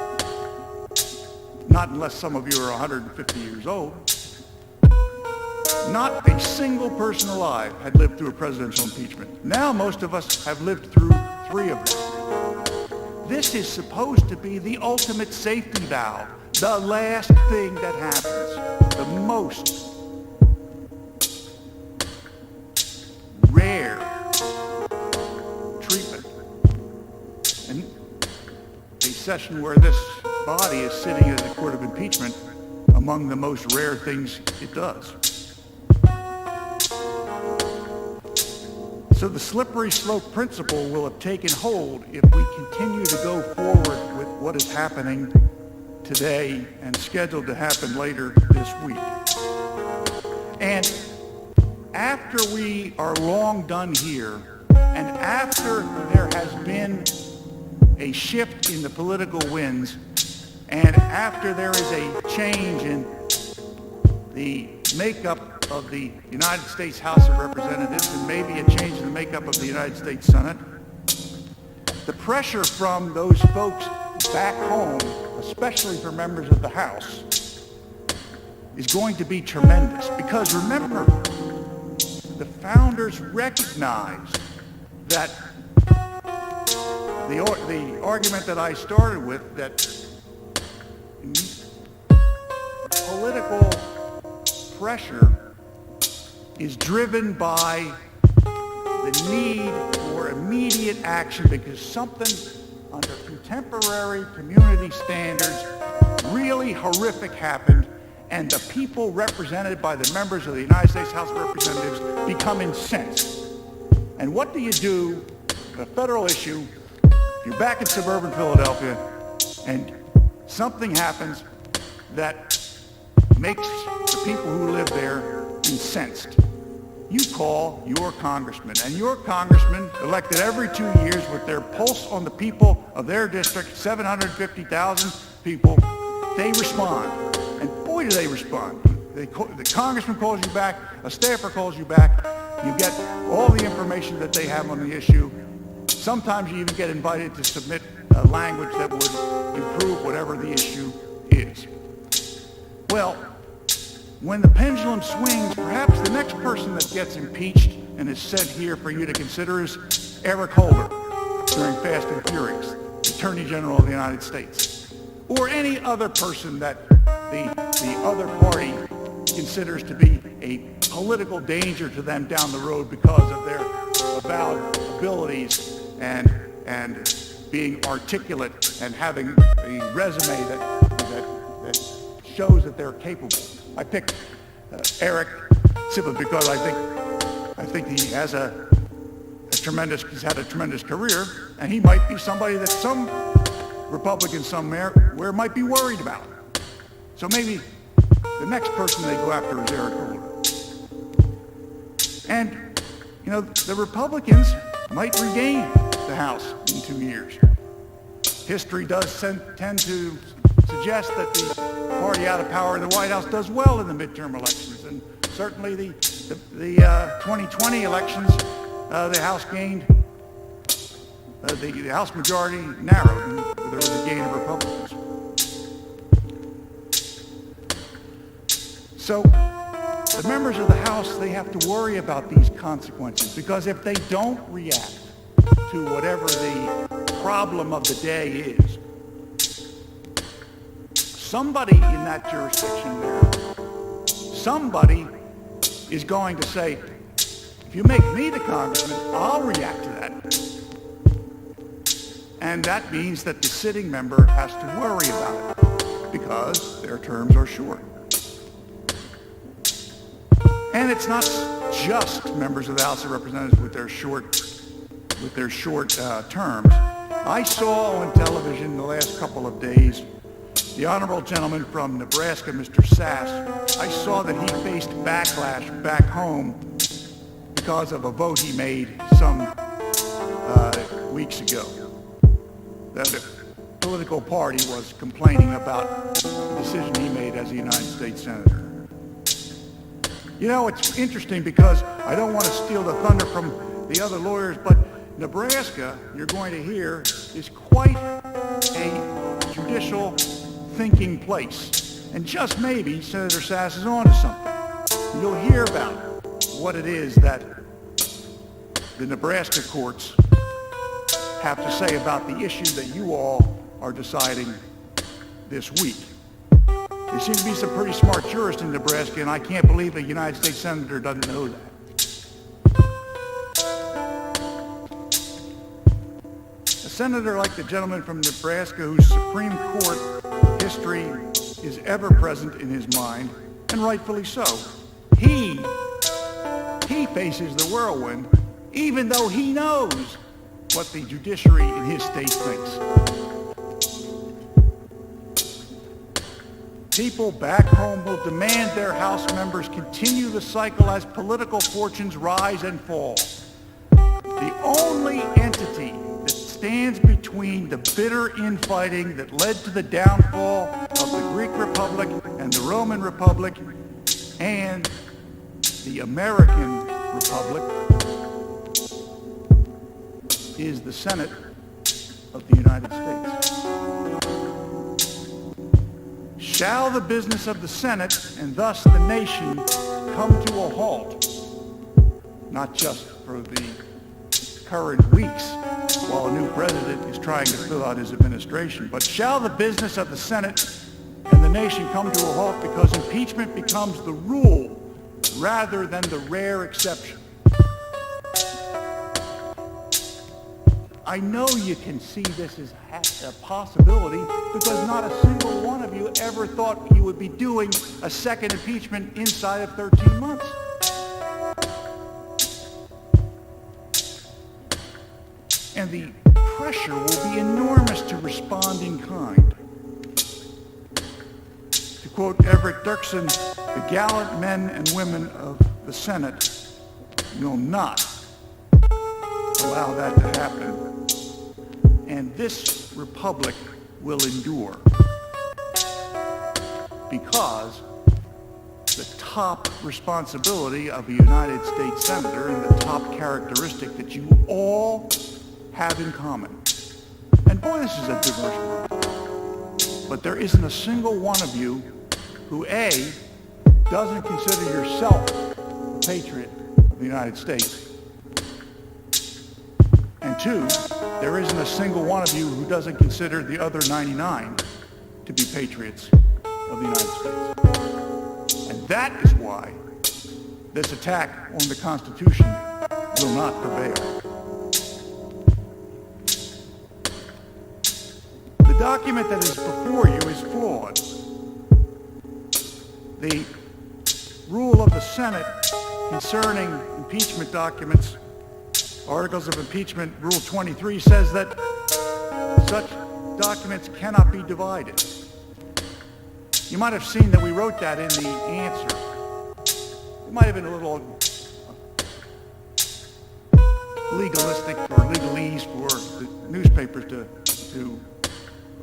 Not unless some of you are 150 years old. Not a single person alive had lived through a presidential impeachment. Now most of us have lived through 3 of them. This is supposed to be the ultimate safety valve, the last thing that happens, the most rare treatment. And a session where this body is sitting as a court of impeachment among the most rare things it does. So the slippery slope principle will have taken hold if we continue to go forward with what is happening today and scheduled to happen later this week. And after we are long done here, and after there has been a shift in the political winds, and after there is a change in the makeup of the United States House of Representatives and maybe a change in the makeup of the United States Senate, the pressure from those folks back home, especially for members of the House, is going to be tremendous. Because remember, the founders recognized that the argument that I started with, that political pressure is driven by the need for immediate action because something under contemporary community standards really horrific happened, and the people represented by the members of the United States House of Representatives become incensed. And what do you do in a federal issue if you're back in suburban Philadelphia and something happens that makes the people who live there incensed? You call your congressman, and your congressman, elected every 2 years with their pulse on the people of their district, 750,000 people, they respond. And boy, do they respond. The congressman calls you back, a staffer calls you back, you get all the information that they have on the issue. Sometimes you even get invited to submit language that would improve whatever the issue is. Well, when the pendulum swings, perhaps the next person that gets impeached and is sent here for you to consider is Eric Holder during Fast and Furious, Attorney General of the United States, or any other person that the other party considers to be a political danger to them down the road because of their avowed abilities and being articulate and having a resume that shows that they're capable. I picked Eric simply because I think he has he's had a tremendous career, and he might be somebody that some Republicans somewhere might be worried about. So maybe the next person they go after is Eric Holder. And, you know, the Republicans might regain the House in 2 years. History does tend to suggest that the party out of power in the White House does well in the midterm elections. And certainly the 2020 elections, the House gained, the House majority narrowed, and there was a gain of Republicans. So the members of the House, they have to worry about these consequences, because if they don't react to whatever the problem of the day is, somebody in that jurisdiction there, somebody is going to say, if you make me the congressman, I'll react to that. And that means that the sitting member has to worry about it because their terms are short. And it's not just members of the House of Representatives with their short terms. I saw on television the last couple of days the honorable gentleman from Nebraska, Mr. Sass. I saw that he faced backlash back home because of a vote he made some weeks ago. The political party was complaining about the decision he made as a United States Senator. You know, it's interesting because I don't want to steal the thunder from the other lawyers, but Nebraska, you're going to hear, is quite a judicial thinking place. And just maybe Senator Sass is on to something. You'll hear about what it is that the Nebraska courts have to say about the issue that you all are deciding this week. There seem to be some pretty smart jurists in Nebraska, and I can't believe a United States Senator doesn't know that. A senator like the gentleman from Nebraska, whose Supreme Court history is ever present in his mind, and rightfully so, he faces the whirlwind, even though he knows what the judiciary in his state thinks. People back home will demand their House members continue the cycle as political fortunes rise and fall. The only entity that stands between the bitter infighting that led to the downfall of the Greek Republic and the Roman Republic and the American Republic is the Senate of the United States. Shall the business of the Senate, and thus the nation, come to a halt, not just for the current weeks while a new president is trying to fill out his administration, but shall the business of the Senate and the nation come to a halt because impeachment becomes the rule rather than the rare exception? I know you can see this as a possibility because not a single one of you ever thought you would be doing a second impeachment inside of 13 months. And the pressure will be enormous to respond in kind. To quote Everett Dirksen, the gallant men and women of the Senate will not allow that to happen. And this republic will endure because the top responsibility of a United States Senator and the top characteristic that you all have in common. And boy, this is a diverse group. But there isn't a single one of you who, A, doesn't consider yourself a patriot of the United States, and two, there isn't a single one of you who doesn't consider the other 99 to be patriots of the United States. And that is why this attack on the Constitution will not prevail. The document that is before you is flawed. The rule of the Senate concerning impeachment documents, Articles of Impeachment, Rule 23, says that such documents cannot be divided. You might have seen that we wrote that in the answer. It might have been a little legalistic or legalese for the newspapers to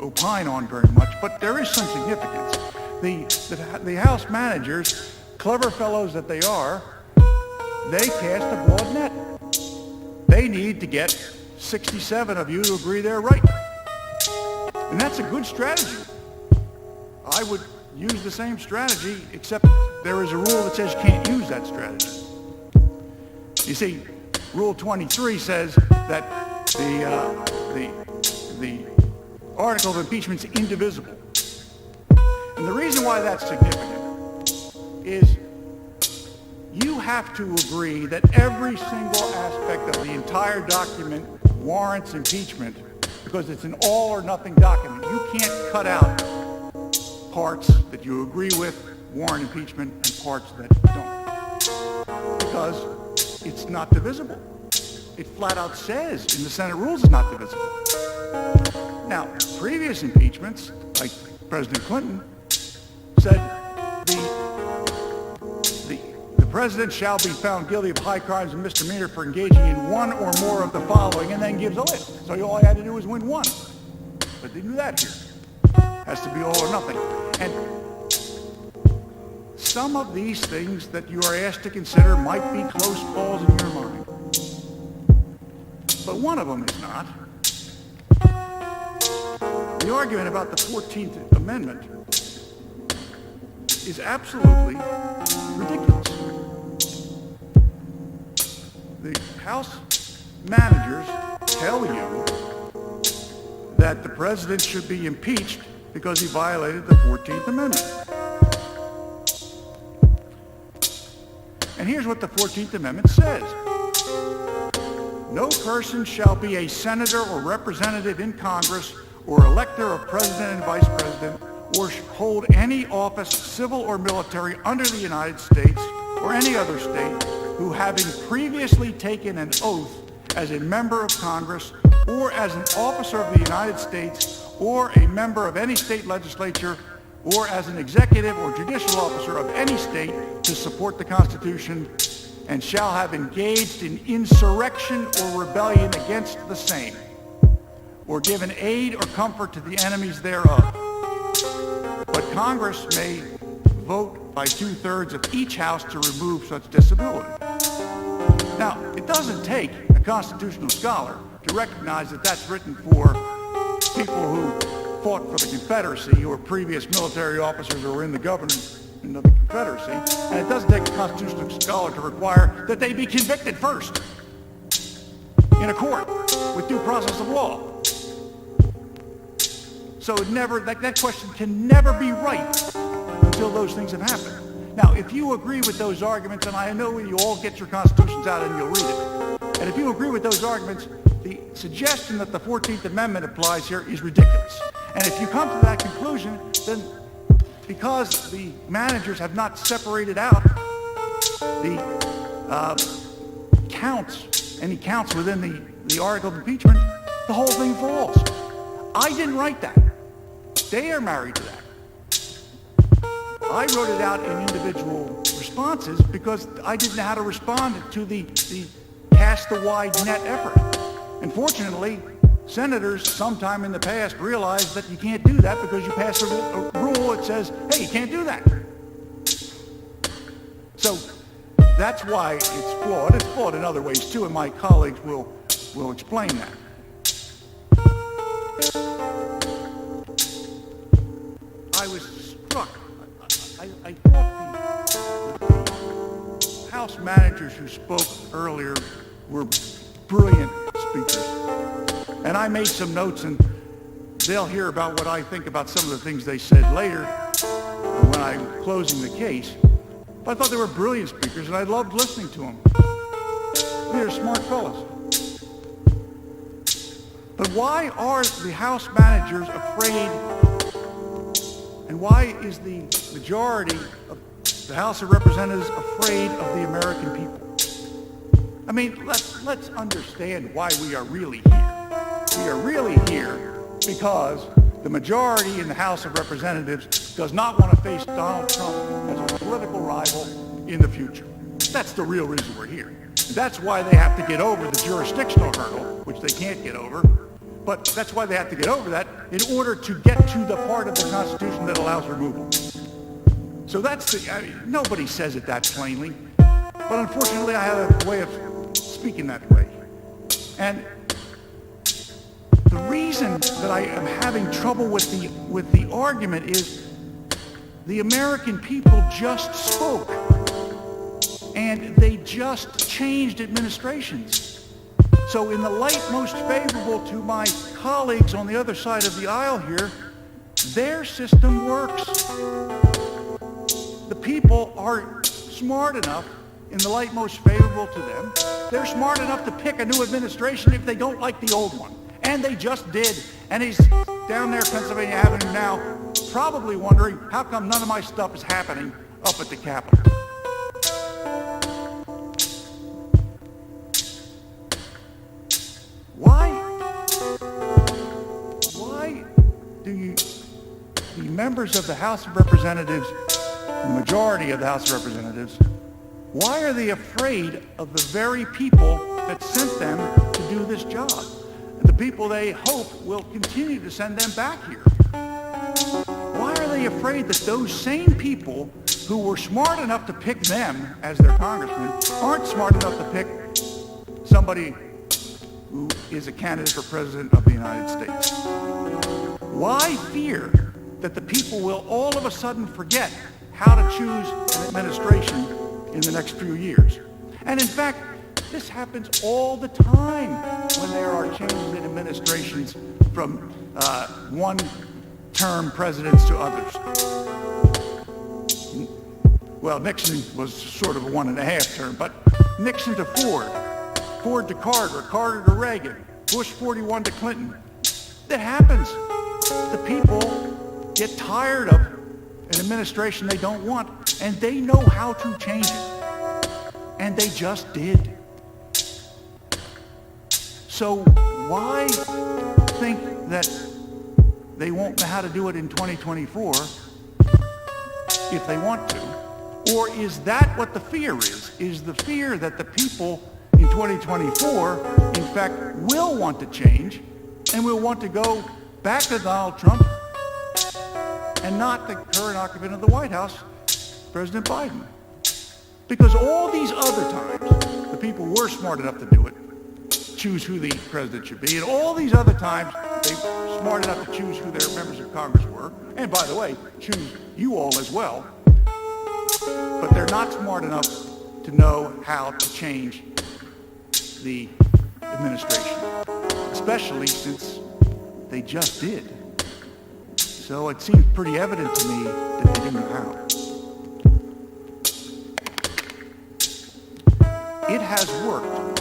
opine on very much, but there is some significance. The House managers, clever fellows that they are, they cast a broad net. They need to get 67 of you to agree they're right. And that's a good strategy. I would use the same strategy, except there is a rule that says you can't use that strategy. You see, Rule 23 says that the article of impeachment is indivisible. And the reason why that's significant is you have to agree that every single aspect of the entire document warrants impeachment because it's an all or nothing document. You can't cut out parts that you agree with warrant impeachment and parts that don't. because it's not divisible. It flat out says in the Senate rules it's not divisible. Now, previous impeachments, like President Clinton, said the president shall be found guilty of high crimes and misdemeanor for engaging in one or more of the following, and then gives a list. So all you had to do was win one. But they do that here. Has to be all or nothing. And some of these things that you are asked to consider might be close calls in your mind. But one of them is not. The argument about the 14th Amendment is absolutely ridiculous. The House managers tell you that the president should be impeached because he violated the 14th Amendment. And here's what the 14th Amendment says. No person shall be a senator or representative in Congress or elector of president and vice president or hold any office, civil or military, under the United States or any other state who, having previously taken an oath as a member of Congress or as an officer of the United States or a member of any state legislature or as an executive or judicial officer of any state to support the Constitution and shall have engaged in insurrection or rebellion against the same, or given aid or comfort to the enemies thereof. But Congress may vote by 2/3 of each house to remove such disability. Now, it doesn't take a constitutional scholar to recognize that that's written for people who fought for the Confederacy or previous military officers who were in the government of the Confederacy, and it doesn't take a constitutional scholar to require that they be convicted first in a court with due process of law. So that question can never be right until those things have happened. Now, if you agree with those arguments, and I know you all get your constitutions out and you'll read it, and if you agree with those arguments, the suggestion that the 14th Amendment applies here is ridiculous. And if you come to that conclusion, then because the managers have not separated out the any counts within the article of impeachment, the whole thing falls. I didn't write that. They are married to that. I wrote it out in individual responses because I didn't know how to respond to the cast the wide net effort. And fortunately, senators sometime in the past realized that you can't do that because you pass a rule that says, hey, you can't do that. So that's why it's flawed. It's flawed in other ways too, and my colleagues will explain that. I was struck. I thought the House managers who spoke earlier were brilliant speakers. And I made some notes, and they'll hear about what I think about some of the things they said later when I'm closing the case. But I thought they were brilliant speakers, and I loved listening to them. They're smart fellows. But why are the House managers afraid, and why is the majority of the House of Representatives afraid of the American people? I mean, let's understand why we are really here. We are really here because the majority in the House of Representatives does not want to face Donald Trump as a political rival in the future. That's the real reason we're here. That's why they have to get over the jurisdictional hurdle, which they can't get over. But that's why they have to get over that in order to get to the part of the Constitution that allows removal. So nobody says it that plainly. But unfortunately, I have a way of speaking that way. And the reason that I am having trouble with the argument is the American people just spoke, and they just changed administrations. So in the light most favorable to my colleagues on the other side of the aisle here, their system works. The people are smart enough, in the light most favorable to them, they're smart enough to pick a new administration if they don't like the old one. And they just did. And he's down there, Pennsylvania Avenue now, probably wondering, how come none of my stuff is happening up at the Capitol? members of the House of Representatives, the majority of the House of Representatives, why are they afraid of the very people that sent them to do this job? The people they hope will continue to send them back here. Why are they afraid that those same people who were smart enough to pick them as their congressman aren't smart enough to pick somebody who is a candidate for president of the United States? Why fear that the people will all of a sudden forget how to choose an administration in the next few years? And in fact, this happens all the time when there are changes in administrations from one-term presidents to others. Well, Nixon was sort of a 1.5 term, but Nixon to Ford, Ford to Carter, Carter to Reagan, Bush 41 to Clinton. That happens. The people get tired of an administration they don't want, and they know how to change it. And they just did. So why think that they won't know how to do it in 2024 if they want to? Or is that what the fear is? Is the fear that the people in 2024, in fact, will want to change and will want to go back to Donald Trump and not the current occupant of the White House, President Biden? Because all these other times, the people were smart enough to do it, choose who the president should be, and all these other times, they were smart enough to choose who their members of Congress were, and by the way, choose you all as well. But they're not smart enough to know how to change the administration, especially since they just did. So it seems pretty evident to me that they didn't know how. It has worked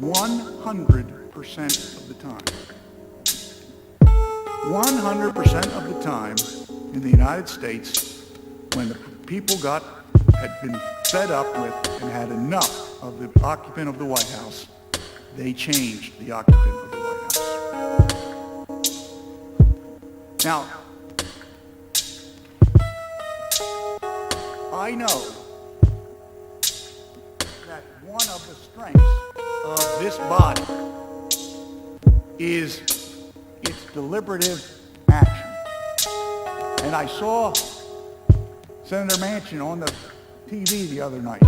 100% of the time. 100% of the time in the United States, when the people had been fed up with and had enough of the occupant of the White House, they changed the occupant of the White House. Now, I know that one of the strengths of this body is its deliberative action. And I saw Senator Manchin on the TV the other night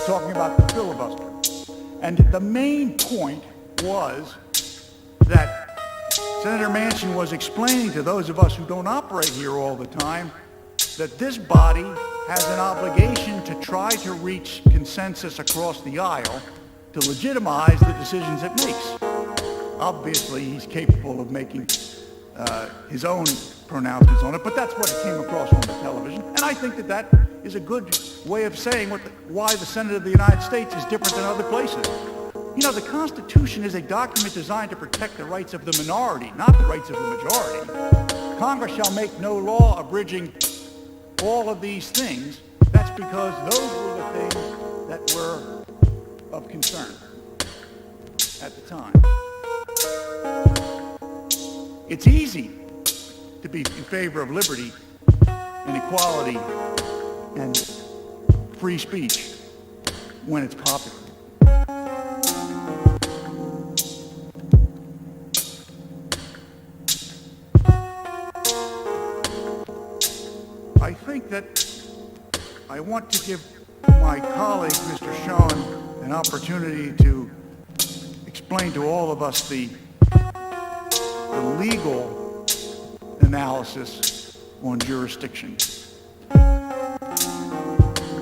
talking about the filibuster. And the main point was that Senator Manchin was explaining to those of us who don't operate here all the time that this body has an obligation to try to reach consensus across the aisle to legitimize the decisions it makes. Obviously, he's capable of making his own pronouncements on it, but that's what it came across on the television. And I think that that is a good way of saying why the Senate of the United States is different than other places. You know, the Constitution is a document designed to protect the rights of the minority, not the rights of the majority. Congress shall make no law abridging all of these things. That's because those were the things that were of concern at the time. It's easy to be in favor of liberty and equality and free speech when it's popular. I think that I want to give my colleague, Mr. Schoen, an opportunity to explain to all of us the legal analysis on jurisdiction.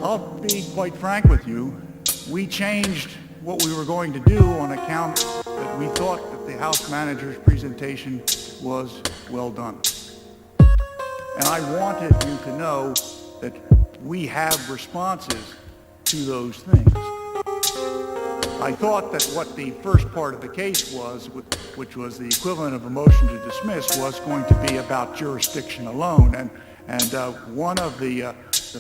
I'll be quite frank with you. We changed what we were going to do on account that we thought that the House manager's presentation was well done. And I wanted you to know that we have responses to those things. I thought that what the first part of the case was, which was the equivalent of a motion to dismiss, was going to be about jurisdiction alone. And one of the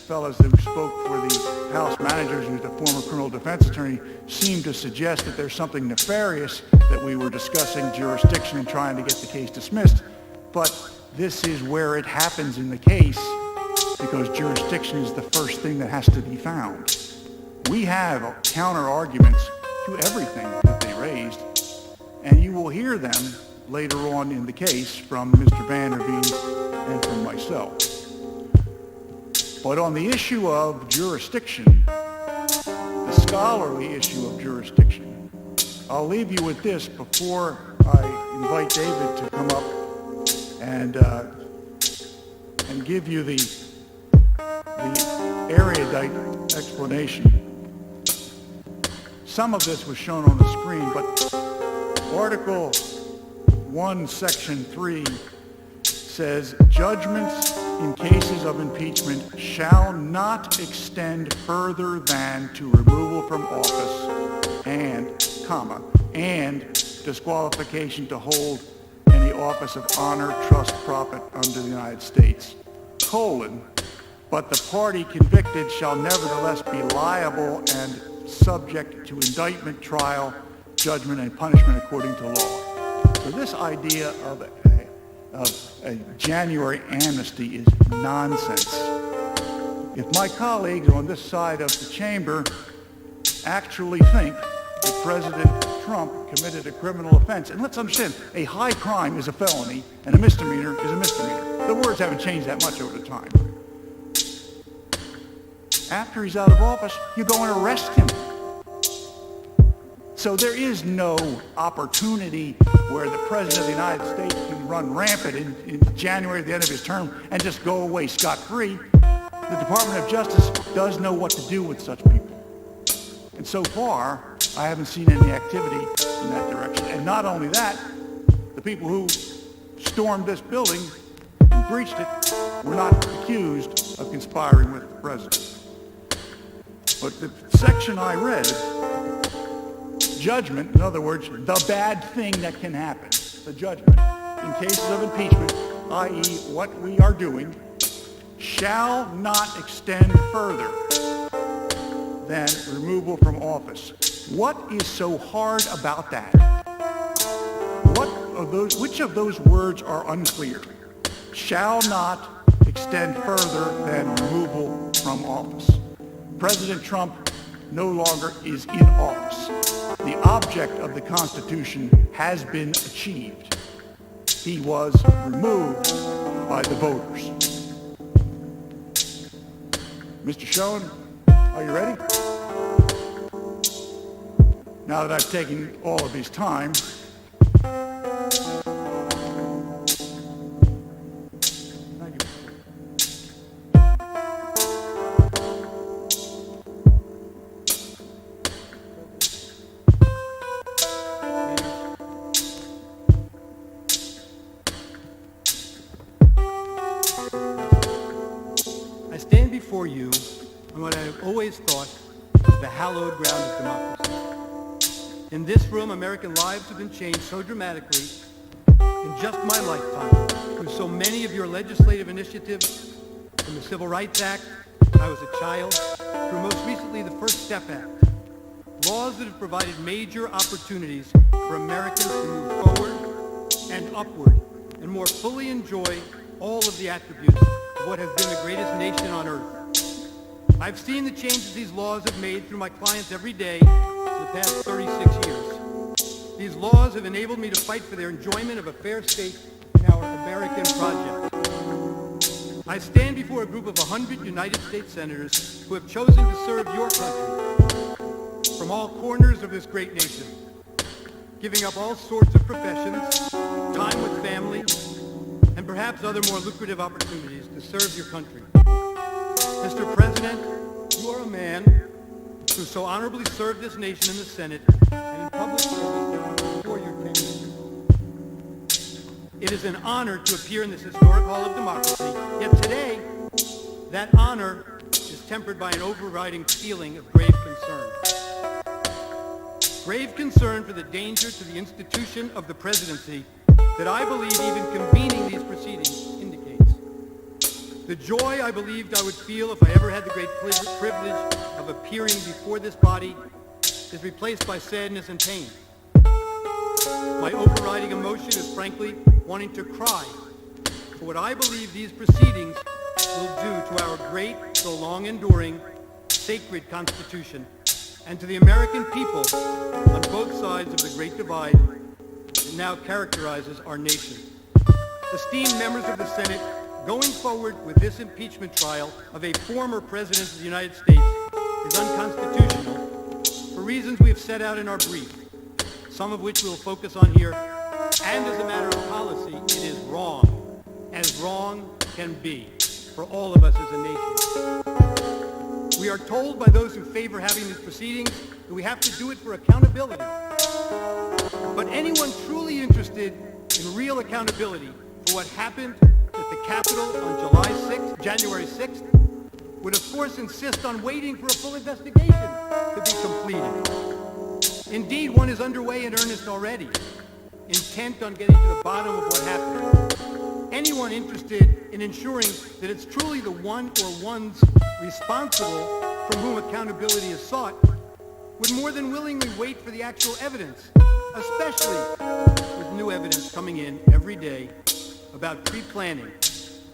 fellows who spoke for the House managers, who's a former criminal defense attorney, seemed to suggest that there's something nefarious that we were discussing jurisdiction and trying to get the case dismissed. But this is where it happens in the case because jurisdiction is the first thing that has to be found. We have counter-arguments to everything that they raised, and you will hear them later on in the case from Mr. Vanderveen and from myself. But on the issue of jurisdiction, the scholarly issue of jurisdiction, I'll leave you with this before I invite David to come up and give you the erudite explanation. Some of this was shown on the screen, but Article 1, Section 3 says, judgments in cases of impeachment shall not extend further than to removal from office and disqualification to hold any office of honor, trust, profit under the United States, but the party convicted shall nevertheless be liable and subject to indictment, trial, judgment, and punishment according to law. So this idea of a January amnesty is nonsense. If my colleagues on this side of the chamber actually think that President Trump committed a criminal offense, and let's understand, a high crime is a felony and a misdemeanor is a misdemeanor. The words haven't changed that much over the time. After he's out of office, you go and arrest him. So there is no opportunity where the President of the United States can run rampant in January at the end of his term and just go away scot-free. The Department of Justice does know what to do with such people. And so far, I haven't seen any activity in that direction. And not only that, the people who stormed this building and breached it were not accused of conspiring with the President. But the section I read, judgment, in other words, the bad thing that can happen, the judgment, in cases of impeachment, i.e. what we are doing, shall not extend further than removal from office. What is so hard about that? Which of those words are unclear? Shall not extend further than removal from office. President Trump no longer is in office. The object of the Constitution has been achieved. He was removed by the voters. Mr. Schoen, are you ready? Now that I've taken all of his time, before you on what I have always thought is the hallowed ground of democracy. In this room, American lives have been changed so dramatically in just my lifetime through so many of your legislative initiatives, from the Civil Rights Act when I was a child, through most recently the First Step Act, laws that have provided major opportunities for Americans to move forward and upward and more fully enjoy all of the attributes of what has been the greatest nation on earth. I've seen the changes these laws have made through my clients every day for the past 36 years. These laws have enabled me to fight for their enjoyment of a fair stake in our American project. I stand before a group of 100 United States senators who have chosen to serve your country from all corners of this great nation, giving up all sorts of professions, time with family, and perhaps other more lucrative opportunities to serve your country. Mr. President, you are a man who so honorably served this nation in the Senate and in public service before your tenure. It is an honor to appear in this historic hall of democracy, yet today, that honor is tempered by an overriding feeling of grave concern. Grave concern for the danger to the institution of the presidency that I believe even convening these proceedings indicates. The joy I believed I would feel if I ever had the great privilege of appearing before this body is replaced by sadness and pain. My overriding emotion is frankly wanting to cry, for what I believe these proceedings will do to our great, so long enduring, sacred Constitution, and to the American people on both sides of the great divide that now characterizes our nation. Esteemed members of the Senate, going forward with this impeachment trial of a former President of the United States is unconstitutional for reasons we have set out in our brief, some of which we'll focus on here, and as a matter of policy, it is wrong, as wrong can be for all of us as a nation. We are told by those who favor having these proceedings that we have to do it for accountability. But anyone truly interested in real accountability for what happened at the Capitol on January 6th, would of course insist on waiting for a full investigation to be completed. Indeed, one is underway in earnest already, intent on getting to the bottom of what happened. Anyone interested in ensuring that it's truly the one or ones responsible from whom accountability is sought would more than willingly wait for the actual evidence, especially with new evidence coming in every day about pre-planning,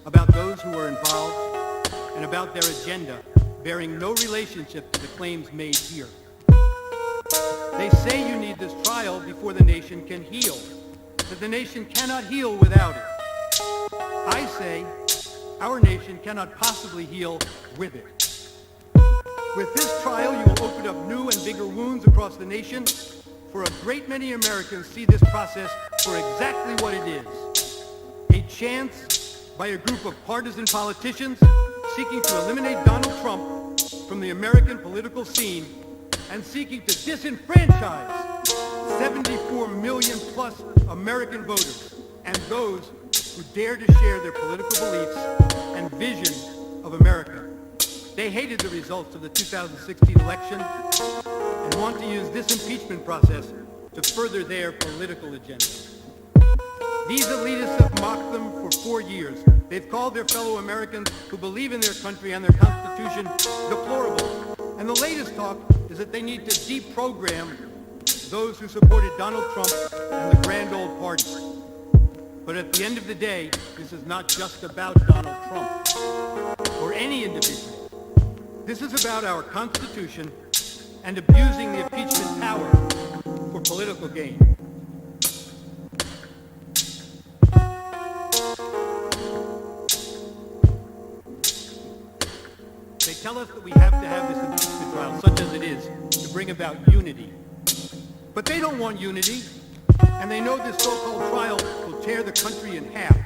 about those who are involved, and about their agenda bearing no relationship to the claims made here. They say you need this trial before the nation can heal, that the nation cannot heal without it. I say our nation cannot possibly heal with it. With this trial, you will open up new and bigger wounds across the nation, for a great many Americans see this process for exactly what it is: a chance by a group of partisan politicians seeking to eliminate Donald Trump from the American political scene and seeking to disenfranchise 74 million plus American voters and those who dare to share their political beliefs and vision of America. They hated the results of the 2016 election and want to use this impeachment process to further their political agenda. These elitists have mocked them for 4 years. They've called their fellow Americans who believe in their country and their Constitution deplorable. And the latest talk is that they need to deprogram those who supported Donald Trump and the grand old party. But at the end of the day, this is not just about Donald Trump or any individual. This is about our Constitution and abusing the impeachment power for political gain. They tell us that we have to have this impeachment trial, such as it is, to bring about unity. But they don't want unity, and they know this so-called trial will tear the country in half,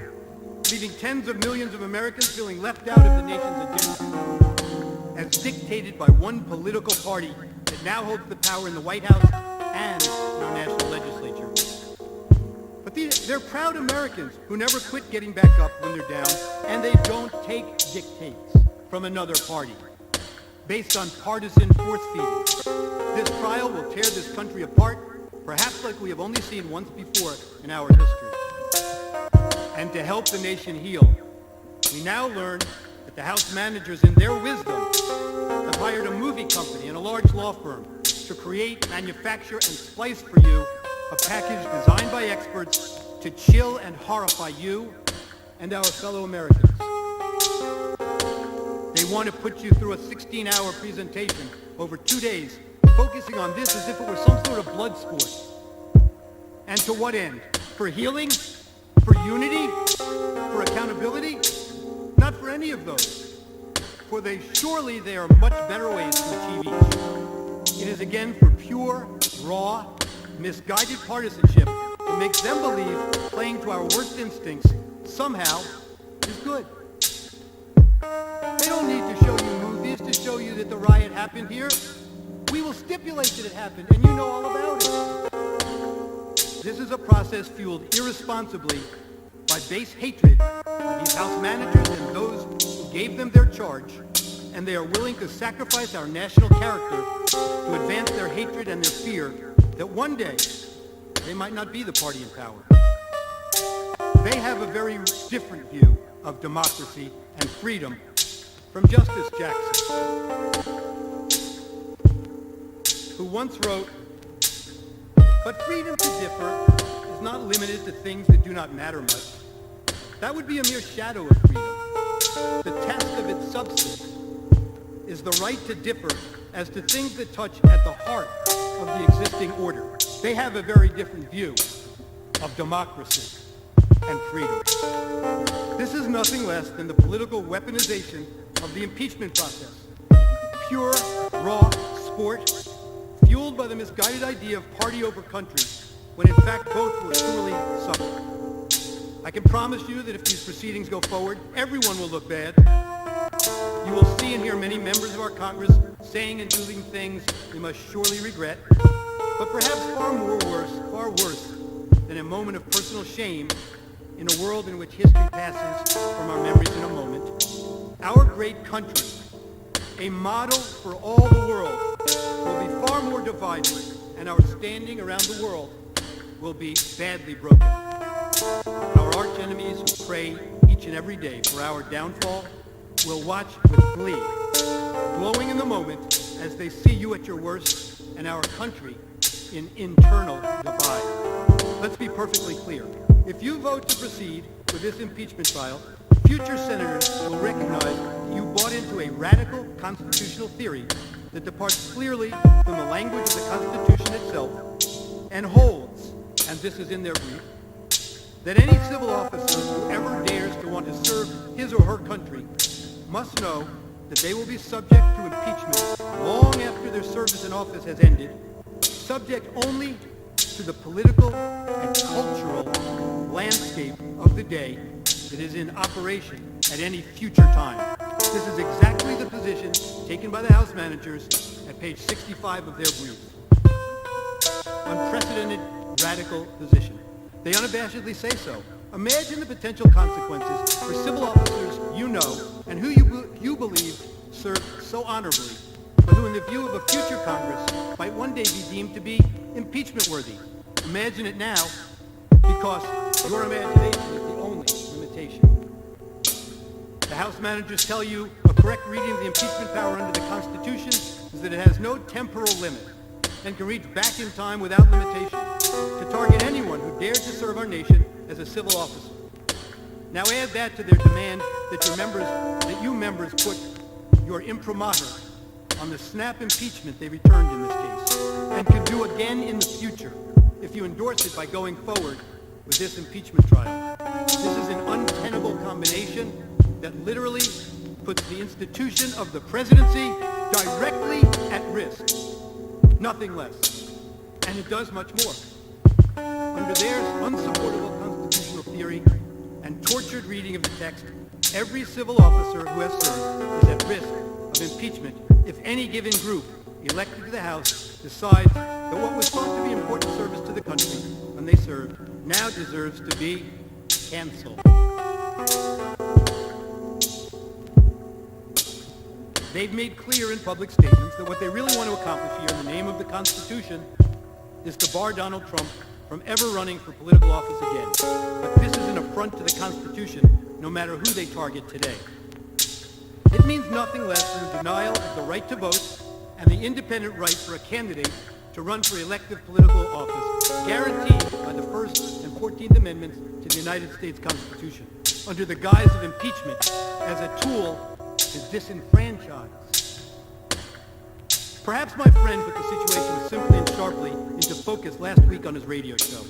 leaving tens of millions of Americans feeling left out of the nation's agenda, as dictated by one political party that now holds the power in the White House and in our national legislature. But they're proud Americans who never quit getting back up when they're down, and they don't take dictates from another party based on partisan force-feeding. This trial will tear this country apart, perhaps like we have only seen once before in our history. And to help the nation heal, we now learn that the House managers, in their wisdom, have hired a movie company and a large law firm to create, manufacture, and splice for you a package designed by experts to chill and horrify you and our fellow Americans. They want to put you through a 16-hour presentation over 2 days, focusing on this as if it were some sort of blood sport. And to what end? For healing? For unity? For accountability? Not for any of those. For surely there are much better ways to achieve each. It is again for pure, raw, misguided partisanship that makes them believe playing to our worst instincts somehow is good. They don't need to show you movies to show you that the riot happened here. We will stipulate that it happened, and you know all about it. This is a process fueled irresponsibly by base hatred by these House managers and those who gave them their charge, and they are willing to sacrifice our national character to advance their hatred and their fear that one day they might not be the party in power. They have a very different view of democracy and freedom from Justice Jackson, who once wrote, "But freedom to differ is not limited to things that do not matter much. That would be a mere shadow of freedom. The test of its substance is the right to differ as to things that touch at the heart of the existing order. They have a very different view of democracy and freedom. This is nothing less than the political weaponization of the impeachment process. Pure, raw sport, fueled by the misguided idea of party over country, when in fact both will surely suffer. I can promise you that if these proceedings go forward, everyone will look bad. You will see and hear many members of our Congress saying and doing things we must surely regret, but perhaps far worse than a moment of personal shame in a world in which history passes from our memories in a moment. Our great country, a model for all the world, will be far more divided, and our standing around the world will be badly broken. Our arch enemies who pray each and every day for our downfall will watch with glee, glowing in the moment as they see you at your worst and our country in internal divide. Let's be perfectly clear. If you vote to proceed with this impeachment trial, future senators will recognize you bought into a radical constitutional theory that departs clearly from the language of the Constitution itself and holds, and this is in their brief, that any civil officer who ever dares to want to serve his or her country must know that they will be subject to impeachment long after their service in office has ended, subject only to the political and cultural landscape of the day that is in operation at any future time. This is exactly the position taken by the House managers at page 65 of their brief. Unprecedented, radical position. They unabashedly say so. Imagine the potential consequences for civil officers you know and who you believe served so honorably, but who in the view of a future Congress might one day be deemed to be impeachment worthy. Imagine it now, because your imagination is the only limitation. The House managers tell you a correct reading of the impeachment power under the Constitution is that it has no temporal limit and can reach back in time without limitation to target anyone who dares to serve our nation as a civil officer. Now add that to their demand that you members put your imprimatur on the snap impeachment they returned in this case, and can do again in the future if you endorse it by going forward with this impeachment trial. This is an untenable combination that literally puts the institution of the presidency directly at risk. Nothing less. And it does much more. Under their unsupportable constitutional theory and tortured reading of the text, every civil officer who has served is at risk of impeachment if any given group elected to the House decides that what was thought to be important service to the country when they served now deserves to be canceled. They've made clear in public statements that what they really want to accomplish here in the name of the Constitution is to bar Donald Trump from ever running for political office again. But this is an affront to the Constitution, no matter who they target today. It means nothing less than a denial of the right to vote and the independent right for a candidate to run for elective political office, guaranteed by the First and 14th Amendments to the United States Constitution, under the guise of impeachment as a tool to disenfranchise. Perhaps my friend put the situation simply and sharply into focus last week on his radio show.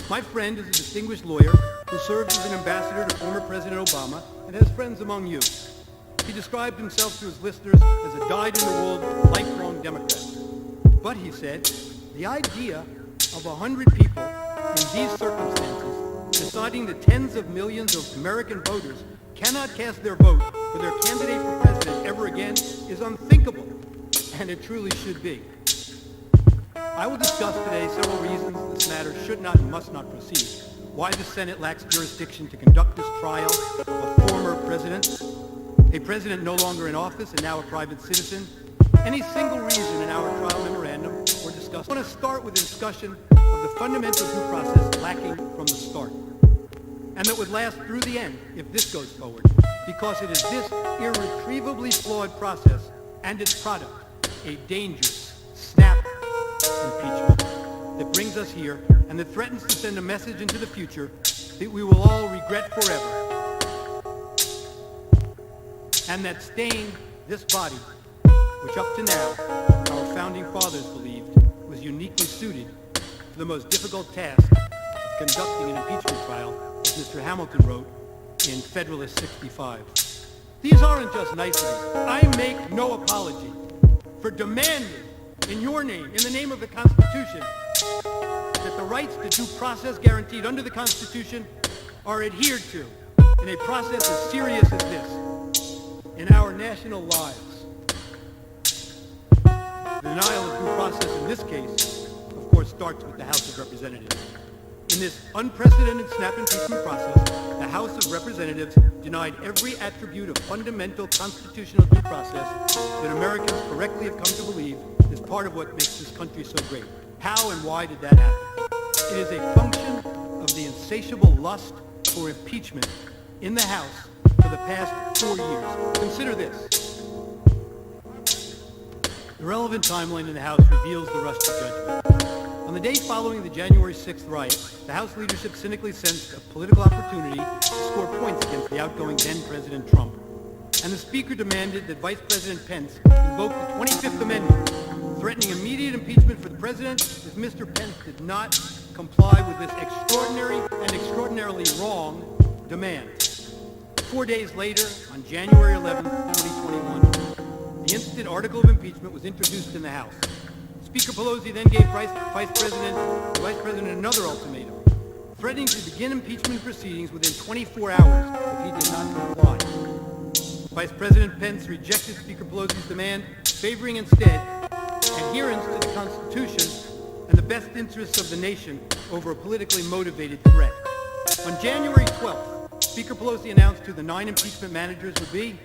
My friend is a distinguished lawyer who served as an ambassador to former President Obama and has friends among you. He described himself to his listeners as a dyed-in-the-wool, lifelong Democrat. But, he said, the idea of 100 people in these circumstances deciding that tens of millions of American voters cannot cast their vote for their candidate for president ever again is unthinkable, and it truly should be. I will discuss today several reasons this matter should not and must not proceed, why the Senate lacks jurisdiction to conduct this trial of a former president, a president no longer in office and now a private citizen, any single reason in our trial memorandum or discussion. I want to start with a discussion of the fundamental due process lacking from the start, and that would last through the end if this goes forward, because it is this irretrievably flawed process and its product, a dangerous, snap impeachment, that brings us here and that threatens to send a message into the future that we will all regret forever, and that staying this body, which up to now our founding fathers believed was uniquely suited for the most difficult task of conducting an impeachment trial, as Mr. Hamilton wrote in Federalist 65. These aren't just niceties. I make no apology for demanding in your name, in the name of the Constitution, that the rights to due process guaranteed under the Constitution are adhered to in a process as serious as this in our national lives. The denial of due process in this case, of course, starts with the House of Representatives. In this unprecedented snap impeachment process, the House of Representatives denied every attribute of fundamental constitutional due process that Americans correctly have come to believe is part of what makes this country so great. How and why did that happen? It is a function of the insatiable lust for impeachment in the House for the past 4 years. Consider this. The relevant timeline in the House reveals the rush to judgment. On the day following the January 6th riot, the House leadership cynically sensed a political opportunity to score points against the outgoing then-President Trump. And the Speaker demanded that Vice President Pence invoke the 25th Amendment, threatening immediate impeachment for the President if Mr. Pence did not comply with this extraordinary and extraordinarily wrong demand. 4 days later, on January 11, 2021, the instant article of impeachment was introduced in the House. Speaker Pelosi then gave Vice President another ultimatum, threatening to begin impeachment proceedings within 24 hours if he did not comply. Vice President Pence rejected Speaker Pelosi's demand, favoring instead adherence to the Constitution and the best interests of the nation over a politically motivated threat. On January 12th, Speaker Pelosi announced who the 9 impeachment managers would be,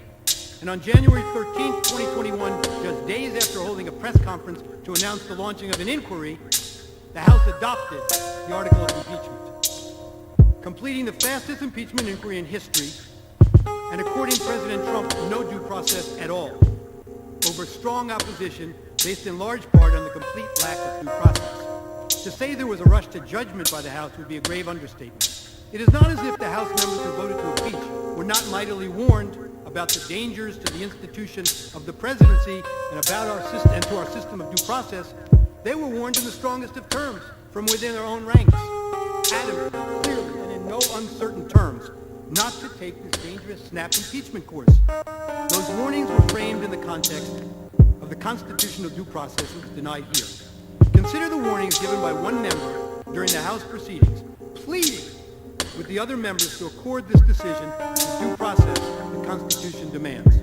and on January 13th, 2021, just days after holding a press conference to announce the launching of an inquiry, the House adopted the article of impeachment, completing the fastest impeachment inquiry in history and according President Trump no due process at all, over strong opposition based in large part on the complete lack of due process. To say there was a rush to judgment by the House would be a grave understatement. It is not as if the House members who voted to impeach were not mightily warned about the dangers to the institution of the presidency and about our system and to our system of due process. They were warned in the strongest of terms from within their own ranks, adamantly, clearly, and in no uncertain terms, not to take this dangerous snap impeachment course. Those warnings were framed in the context of the constitutional due process that was denied here. Consider the warnings given by one member during the House proceedings, pleading with the other members to accord this decision the due process the Constitution demands.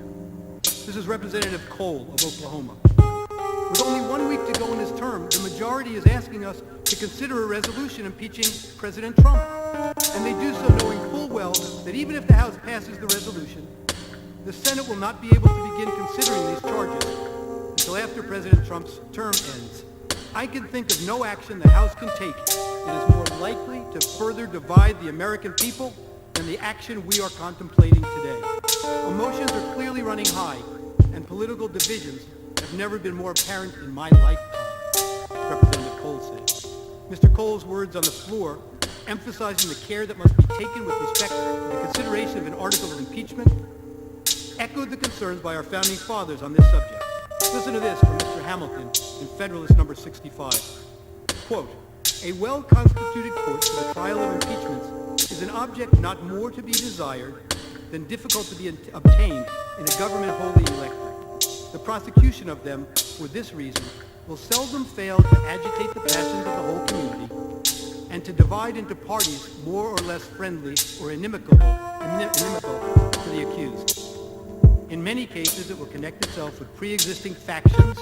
This is Representative Cole of Oklahoma. With only 1 week to go in his term, the majority is asking us to consider a resolution impeaching President Trump. And they do so knowing full well that even if the House passes the resolution, the Senate will not be able to begin considering these charges until after President Trump's term ends. I can think of no action the House can take that is more likely to further divide the American people than the action we are contemplating today. Emotions are clearly running high, and political divisions have never been more apparent in my lifetime, Representative Cole said. Mr. Cole's words on the floor, emphasizing the care that must be taken with respect to the consideration of an article of impeachment, echoed the concerns by our founding fathers on this subject. Listen to this from Mr. Hamilton in Federalist number 65. Quote, "A well-constituted court for the trial of impeachments is an object not more to be desired than difficult to be obtained in a government wholly elected. The prosecution of them, for this reason, will seldom fail to agitate the passions of the whole community and to divide into parties more or less friendly or inimical to the accused. In many cases, it will connect itself with pre-existing factions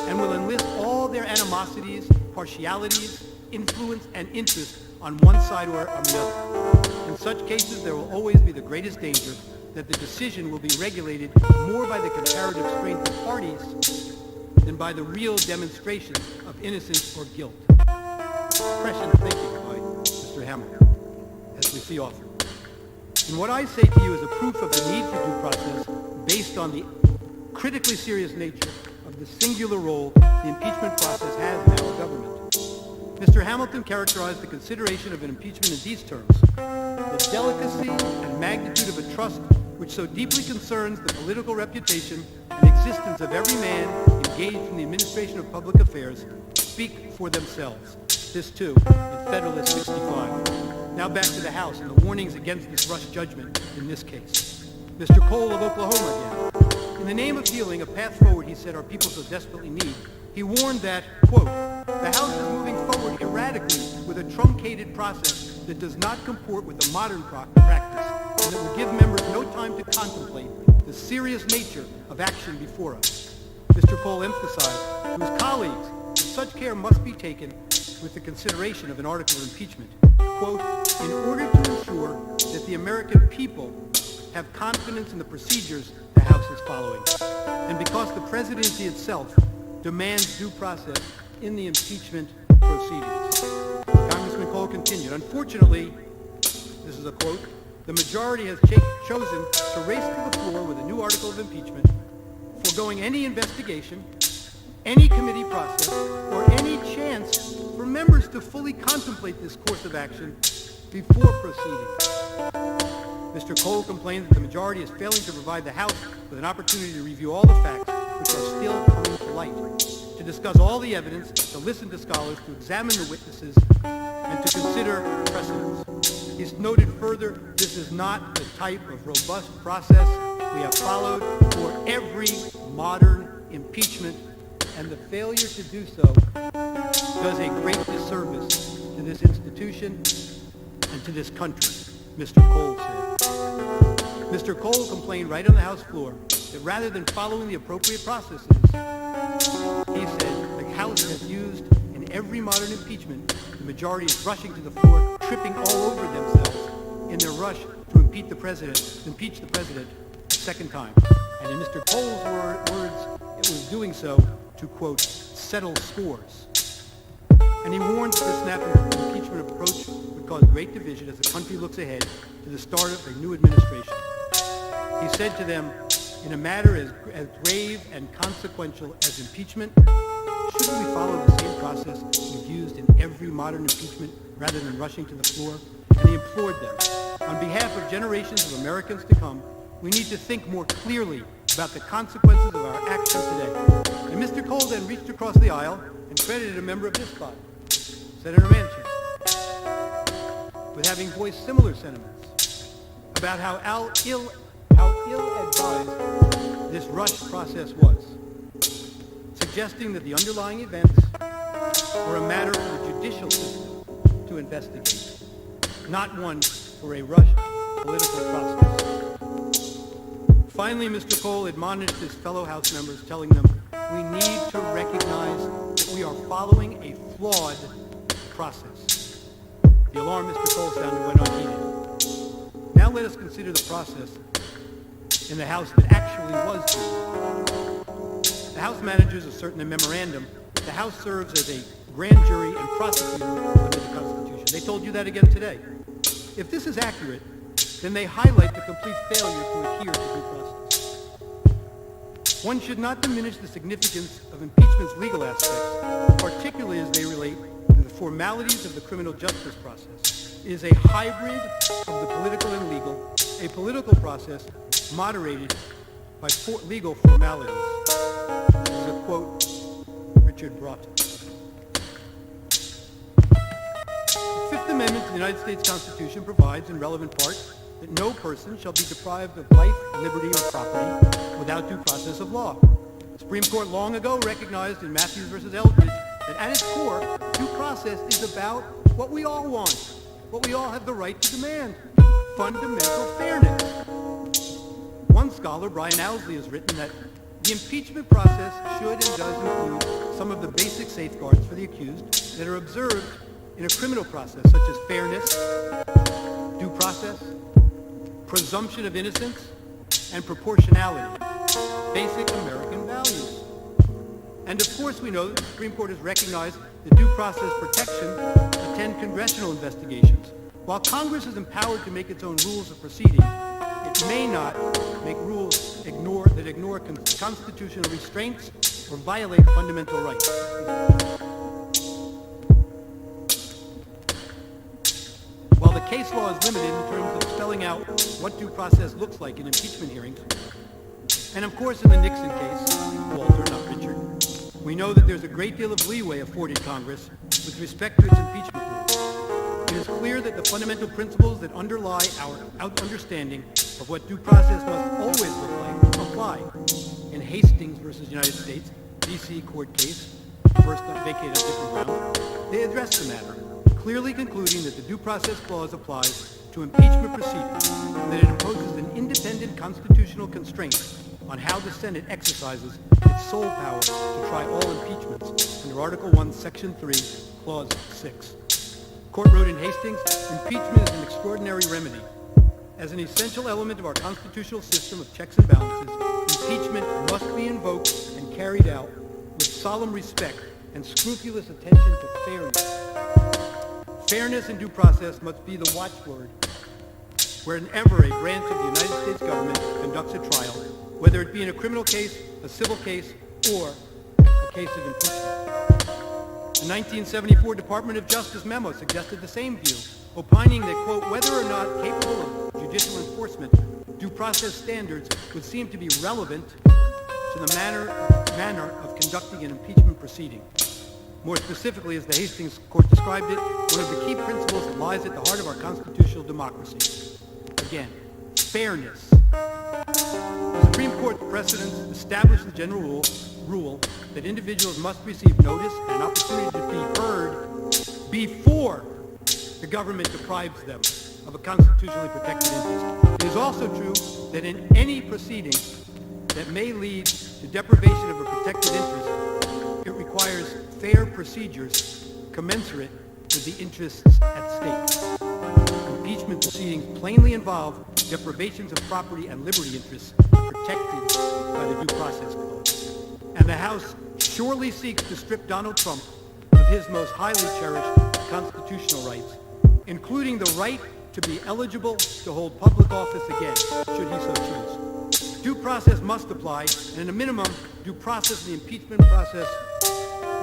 and will enlist all their animosities, partialities, influence, and interest on one side or on the other. In such cases, there will always be the greatest danger that the decision will be regulated more by the comparative strength of parties than by the real demonstration of innocence or guilt." Prescient thinking by Mr. Hamilton, as we see often. And what I say to you is a proof of the need for due process based on the critically serious nature of the singular role the impeachment process has in our government. Mr. Hamilton characterized the consideration of an impeachment in these terms: the delicacy and magnitude of a trust which so deeply concerns the political reputation and existence of every man engaged in the administration of public affairs speak for themselves. This too in Federalist 65. Now back to the House and the warnings against this rush judgment in this case. Mr. Cole of Oklahoma again. In the name of healing, a path forward, he said, our people so desperately need, he warned that, quote, the House is moving forward erratically with a truncated process that does not comport with the modern practice and that will give members no time to contemplate the serious nature of action before us. Mr. Cole emphasized to his colleagues that such care must be taken with the consideration of an article of impeachment, quote, in order to ensure that the American people have confidence in the procedures the House is following, and because the presidency itself demands due process in the impeachment proceedings. Congressman Cole continued, unfortunately, this is a quote, the majority has chosen to race to the floor with a new article of impeachment, foregoing any investigation, any committee process, or any chance for members to fully contemplate this course of action before proceeding. Mr. Cole complained that the majority is failing to provide the House with an opportunity to review all the facts which are still coming to light, to discuss all the evidence, to listen to scholars, to examine the witnesses, and to consider precedents. He's noted further, this is not the type of robust process we have followed for every modern impeachment, and the failure to do so does a great disservice to this institution and to this country, Mr. Cole said. Mr. Cole complained right on the House floor that rather than following the appropriate processes, he said the House has used in every modern impeachment, the majority is rushing to the floor, tripping all over themselves in their rush to impeach the president a second time. And in Mr. Cole's words, it was doing so to, quote, settle scores. And he warned that this snap impeachment approach would cause great division as the country looks ahead to the start of a new administration. He said to them, in a matter as grave and consequential as impeachment, shouldn't we follow the same process we've used in every modern impeachment rather than rushing to the floor? And he implored them, on behalf of generations of Americans to come, we need to think more clearly about the consequences of our action today. And Mr. Cole then reached across the aisle and credited a member of this body, Senator Manchin, with having voiced similar sentiments about how ill-advised this rush process was, suggesting that the underlying events were a matter for the judicial system to investigate, not one for a rushed political process. Finally, Mr. Cole admonished his fellow House members, telling them, we need to recognize that we are following a flawed process. The alarm Mr. Cole sounded went unheeded. Now let us consider the process in the House that actually was due. The House managers assert in a memorandum the House serves as a grand jury and prosecutor under the Constitution. They told you that again today. If this is accurate, then they highlight the complete failure to adhere to due process. One should not diminish the significance of impeachment's legal aspects, particularly as they relate to the formalities of the criminal justice process. It is a hybrid of the political and legal, a political process moderated by legal formalities. This is a quote, Richard Broughton. The Fifth Amendment to the United States Constitution provides, in relevant part, that no person shall be deprived of life, liberty, or property without due process of law. The Supreme Court long ago recognized in Matthews versus Eldridge that at its core, due process is about what we all want, what we all have the right to demand, fundamental fairness. One scholar, Brian Owsley, has written that the impeachment process should and does include some of the basic safeguards for the accused that are observed in a criminal process, such as fairness, due process, presumption of innocence, and proportionality, basic American values. And of course we know that the Supreme Court has recognized the due process protection attend congressional investigations. While Congress is empowered to make its own rules of proceeding, it may not make rules that ignore constitutional restraints or violate fundamental rights. case law is limited in terms of spelling out what due process looks like in impeachment hearings. And of course, in the Nixon case, Walter, not Richard, we know that there's a great deal of leeway afforded Congress with respect to its impeachment rules. It is clear that the fundamental principles that underlie our understanding of what due process must always look like apply. In Hastings versus United States, D.C. court case, first vacated on different grounds, they address the matter, clearly concluding that the due process clause applies to impeachment proceedings and that it imposes an independent constitutional constraint on how the Senate exercises its sole power to try all impeachments under Article 1, Section 3, Clause 6. The court wrote in Hastings, impeachment is an extraordinary remedy. As an essential element of our constitutional system of checks and balances, impeachment must be invoked and carried out with solemn respect and scrupulous attention to fairness. Fairness and due process must be the watchword whenever a branch of the United States government conducts a trial, whether it be in a criminal case, a civil case, or a case of impeachment. The 1974 Department of Justice memo suggested the same view, opining that, quote, whether or not capable of judicial enforcement, due process standards would seem to be relevant to the manner of conducting an impeachment proceeding. More specifically, as the Hastings court described it, one of the key principles that lies at the heart of our constitutional democracy. Again, fairness. The Supreme Court precedents establish the general rule that individuals must receive notice and an opportunity to be heard before the government deprives them of a constitutionally protected interest. It is also true that in any proceeding that may lead to deprivation of a protected interest, it requires fair procedures commensurate with the interests at stake. Impeachment proceedings plainly involve deprivations of property and liberty interests protected by the Due Process Clause. And the House surely seeks to strip Donald Trump of his most highly cherished constitutional rights, including the right to be eligible to hold public office again, should he so choose. Due process must apply, and in a minimum, due process in the impeachment process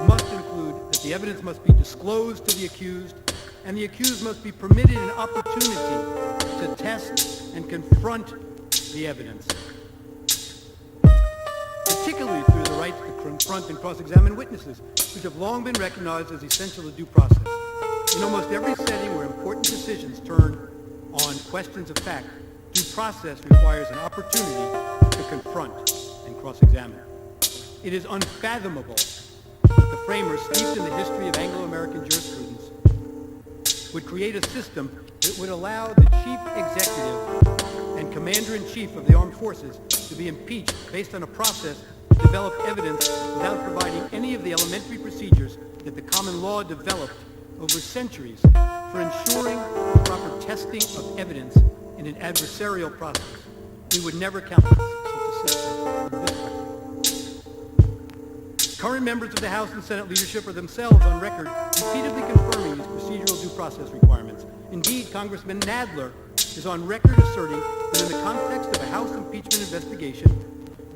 must include that the evidence must be disclosed to the accused, and the accused must be permitted an opportunity to test and confront the evidence, particularly through the right to confront and cross-examine witnesses, which have long been recognized as essential to due process. In almost every setting where important decisions turn on questions of fact, due process requires an opportunity to confront and cross-examine. It is unfathomable that the framers, steeped in the history of Anglo-American jurisprudence, would create a system that would allow the chief executive and commander-in-chief of the armed forces to be impeached based on a process to develop evidence without providing any of the elementary procedures that the common law developed over centuries for ensuring the proper testing of evidence in an adversarial process. We would never countenance such a system in this country. Current members of the House and Senate leadership are themselves on record repeatedly confirming these procedural due process requirements. Indeed, Congressman Nadler is on record asserting that in the context of a House impeachment investigation,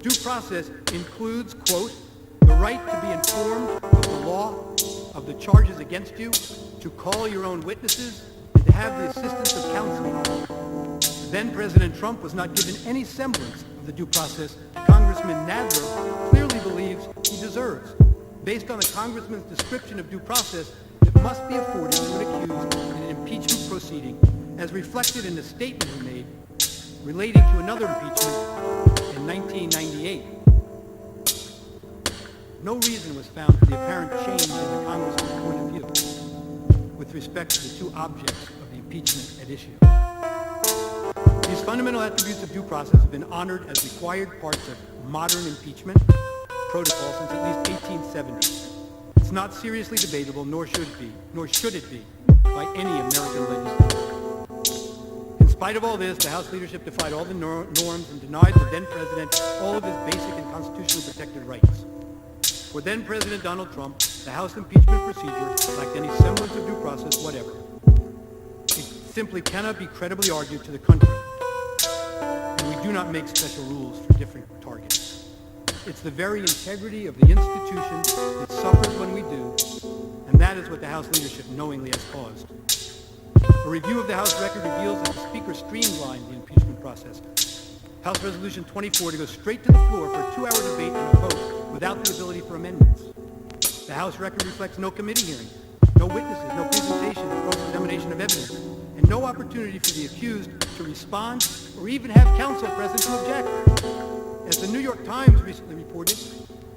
due process includes, quote, the right to be informed of the law, of the charges against you, to call your own witnesses, and to have the assistance of counsel. Then President Trump was not given any semblance of the due process Congressman Nadler clearly believes he deserves, based on the congressman's description of due process that must be afforded to an accused in an impeachment proceeding, as reflected in the statement he made relating to another impeachment in 1998. No reason was found for the apparent change in the Congressman's point of view with respect to the two objects of the impeachment at issue. These fundamental attributes of due process have been honored as required parts of modern impeachment protocol since at least 1870. It's not seriously debatable, nor should it be, by any American legislator. In spite of all this, the House leadership defied all the norms and denied the then president all of his basic and constitutionally protected rights. For then President Donald Trump, the House impeachment procedure lacked any semblance of due process whatever. It simply cannot be credibly argued to the country, and we do not make special rules for different targets. It's the very integrity of the institution that suffers when we do, and that is what the House leadership knowingly has caused. A review of the House record reveals that the Speaker streamlined the impeachment process. House Resolution 24 to go straight to the floor for a 2-hour debate and a vote without the ability for amendments. The House record reflects no committee hearing, no witnesses, no presentation or cross-examination of evidence, and no opportunity for the accused to respond or even have counsel present to object. As the New York Times recently reported,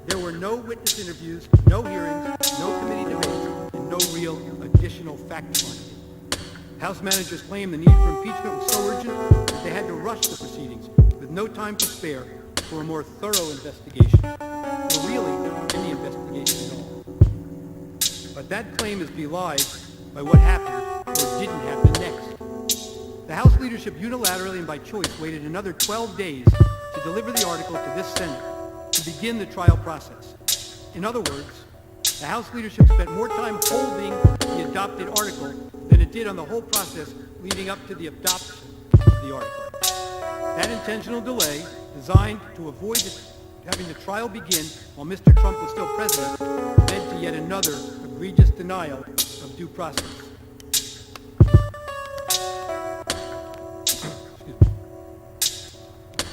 there were no witness interviews, no hearings, no committee debates, and no real additional fact-finding. House managers claim the need for impeachment was so urgent that they had to rush the proceedings with no time to spare for a more thorough investigation, or really any investigation at all. But that claim is belied by what happened or didn't happen next. The House leadership unilaterally and by choice waited another 12 days to deliver the article to this Senate to begin the trial process. In other words, the House leadership spent more time holding the adopted article than it did on the whole process leading up to the adoption of the article. That intentional delay, designed to avoid having the trial begin while Mr. Trump was still president, led to yet another egregious denial of due process.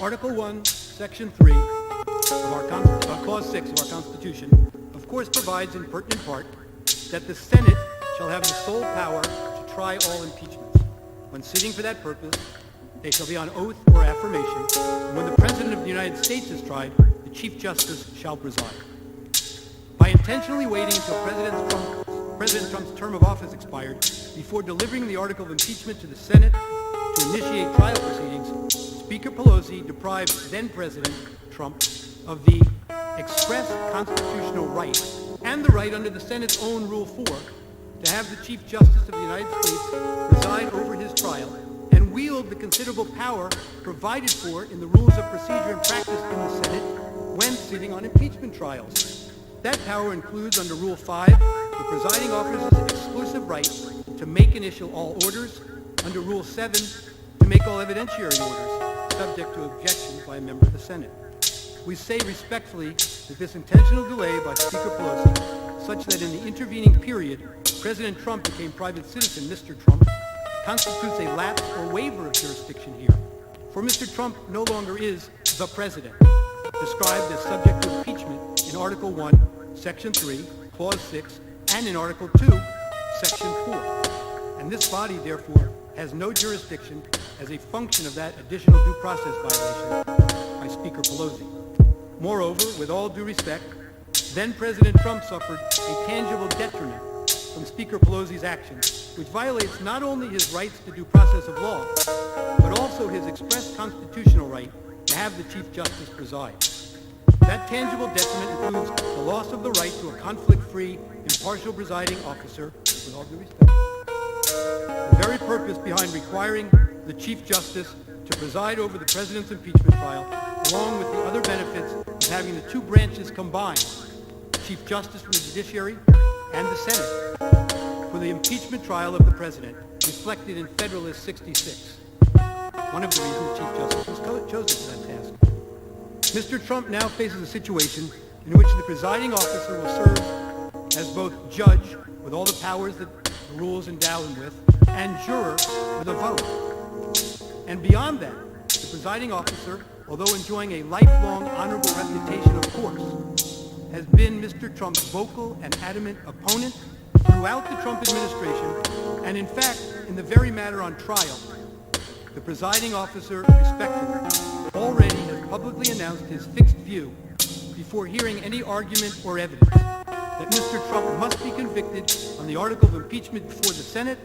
Article 1, Section 3 of our Clause 6 of our Constitution, of course, provides in pertinent part that the Senate shall have the sole power to try all impeachments. When sitting for that purpose, they shall be on oath or affirmation, and when the President of the United States is tried, the Chief Justice shall preside. By intentionally waiting until President Trump's term of office expired before delivering the article of impeachment to the Senate to initiate trial proceedings, Speaker Pelosi deprived then-President Trump of the express constitutional right and the right under the Senate's own Rule 4 to have the Chief Justice of the United States preside over his trial and wield the considerable power provided for in the rules of procedure and practice in the Senate when sitting on impeachment trials. That power includes, under Rule 5, the presiding officer's exclusive right to make and issue all orders, under Rule 7, to make all evidentiary orders, subject to objection by a member of the Senate. We say respectfully that this intentional delay by Speaker Pelosi, such that in the intervening period, President Trump became private citizen, Mr. Trump, constitutes a lapse or waiver of jurisdiction here. For Mr. Trump no longer is the President, described as subject to impeachment in Article 1, Section 3, Clause 6, and in Article 2, Section 4. And this body, therefore, has no jurisdiction as a function of that additional due process violation by Speaker Pelosi. Moreover, with all due respect, then President Trump suffered a tangible detriment from Speaker Pelosi's actions, which violates not only his rights to due process of law, but also his express constitutional right to have the Chief Justice preside. That tangible detriment includes the loss of the right to a conflict-free, impartial presiding officer, with all due respect. The very purpose behind requiring the Chief Justice to preside over the President's impeachment trial, along with the other benefits of having the two branches combined, Chief Justice from the judiciary and the Senate, for the impeachment trial of the President, reflected in Federalist 66. One of the reasons Chief Justice was chosen for that task. Mr. Trump now faces a situation in which the presiding officer will serve as both judge, with all the powers that the rules endow him with, and juror with a vote. And beyond that, the presiding officer, although enjoying a lifelong honorable reputation, of course, has been Mr. Trump's vocal and adamant opponent throughout the Trump administration, and in fact, in the very matter on trial. The presiding officer, respectfully, already has publicly announced his fixed view, before hearing any argument or evidence, that Mr. Trump must be convicted on the article of impeachment before the Senate,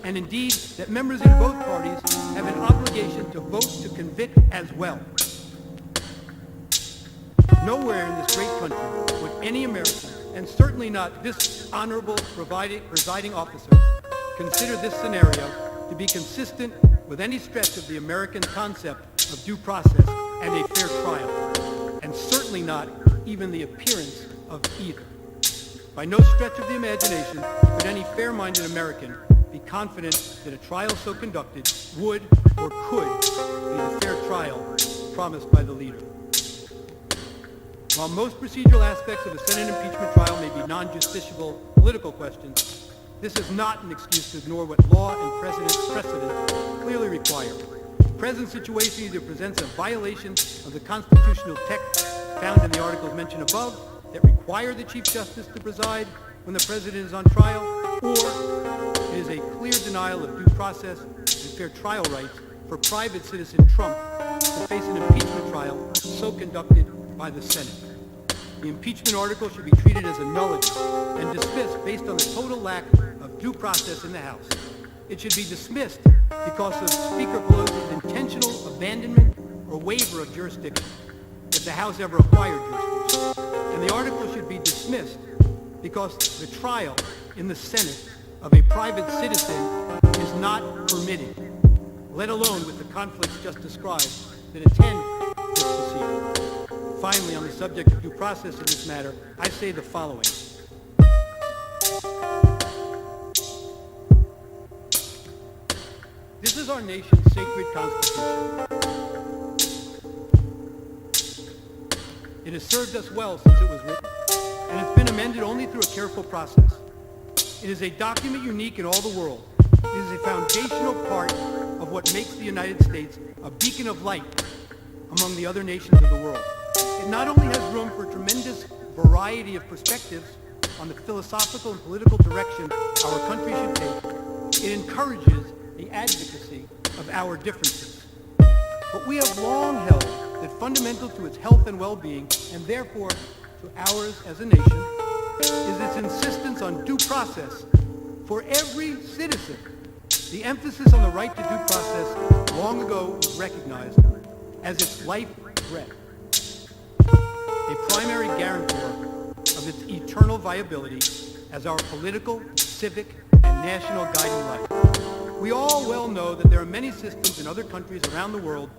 and indeed that members in both parties have an obligation to vote to convict as well. Nowhere in this great country would any American, and certainly not this honorable presiding officer, consider this scenario to be consistent with any stretch of the American concept of due process and a fair trial, and certainly not even the appearance of either. By no stretch of the imagination could any fair-minded American be confident that a trial so conducted would or could be the fair trial promised by the leader. While most procedural aspects of a Senate impeachment trial may be non-justiciable political questions, This is not an excuse to ignore what law and precedent clearly require. The present situation either presents a violation of the constitutional text found in the articles mentioned above that require the Chief Justice to preside when the President is on trial, or it is a clear denial of due process and fair trial rights for private citizen Trump to face an impeachment trial so conducted by the Senate. The impeachment article should be treated as a nullity and dismissed based on the total lack of due process in the House. It should be dismissed because of Speaker Pelosi's intentional abandonment or waiver of jurisdiction, if the House ever acquired jurisdiction. And the article should be dismissed because the trial in the Senate of a private citizen is not permitted, let alone with the conflicts just described that attend this proceeding. Finally, on the subject of due process in this matter, I say the following. This is our nation's sacred Constitution. It has served us well since it was written, and it's been amended only through a careful process. It is a document unique in all the world. It is a foundational part of what makes the United States a beacon of light among the other nations of the world. It not only has room for a tremendous variety of perspectives on the philosophical and political direction our country should take, it encourages the advocacy of our differences. But we have long held that fundamental to its health and well-being, and therefore to ours as a nation, is its insistence on due process for every citizen. The emphasis on the right to due process long ago was recognized as its life breath, a primary guarantor of its eternal viability as our political, civic, and national guiding light. We all well know that there are many systems in other countries around the world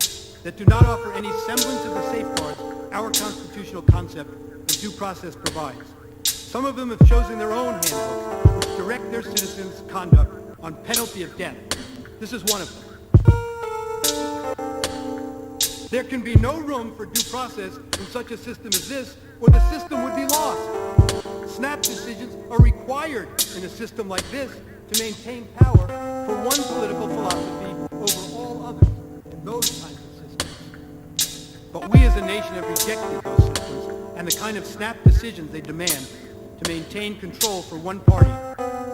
that do not offer any semblance of the safeguards our constitutional concept of due process provides. Some of them have chosen their own handbooks which direct their citizens' conduct on penalty of death. This is one of them. There can be no room for due process in such a system as this, or the system would be lost. Snap decisions are required in a system like this to maintain power for one political philosophy over all others in those kinds of systems. But we as a nation have rejected those systems and the kind of snap decisions they demand to maintain control for one party,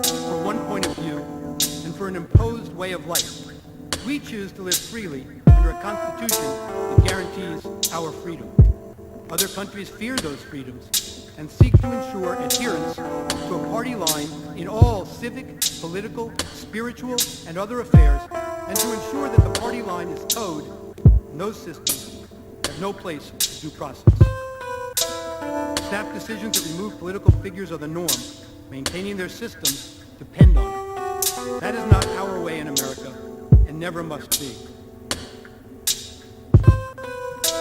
for one point of view, and for an imposed way of life. We choose to live freely under a constitution that guarantees our freedom. Other countries fear those freedoms and seek to ensure adherence to a party line in all civic, political, spiritual, and other affairs, and to ensure that the party line is towed, and those systems have no place for due process. Snap decisions that remove political figures are the norm. Maintaining their systems depend on it. That is not our way in America, and never must be.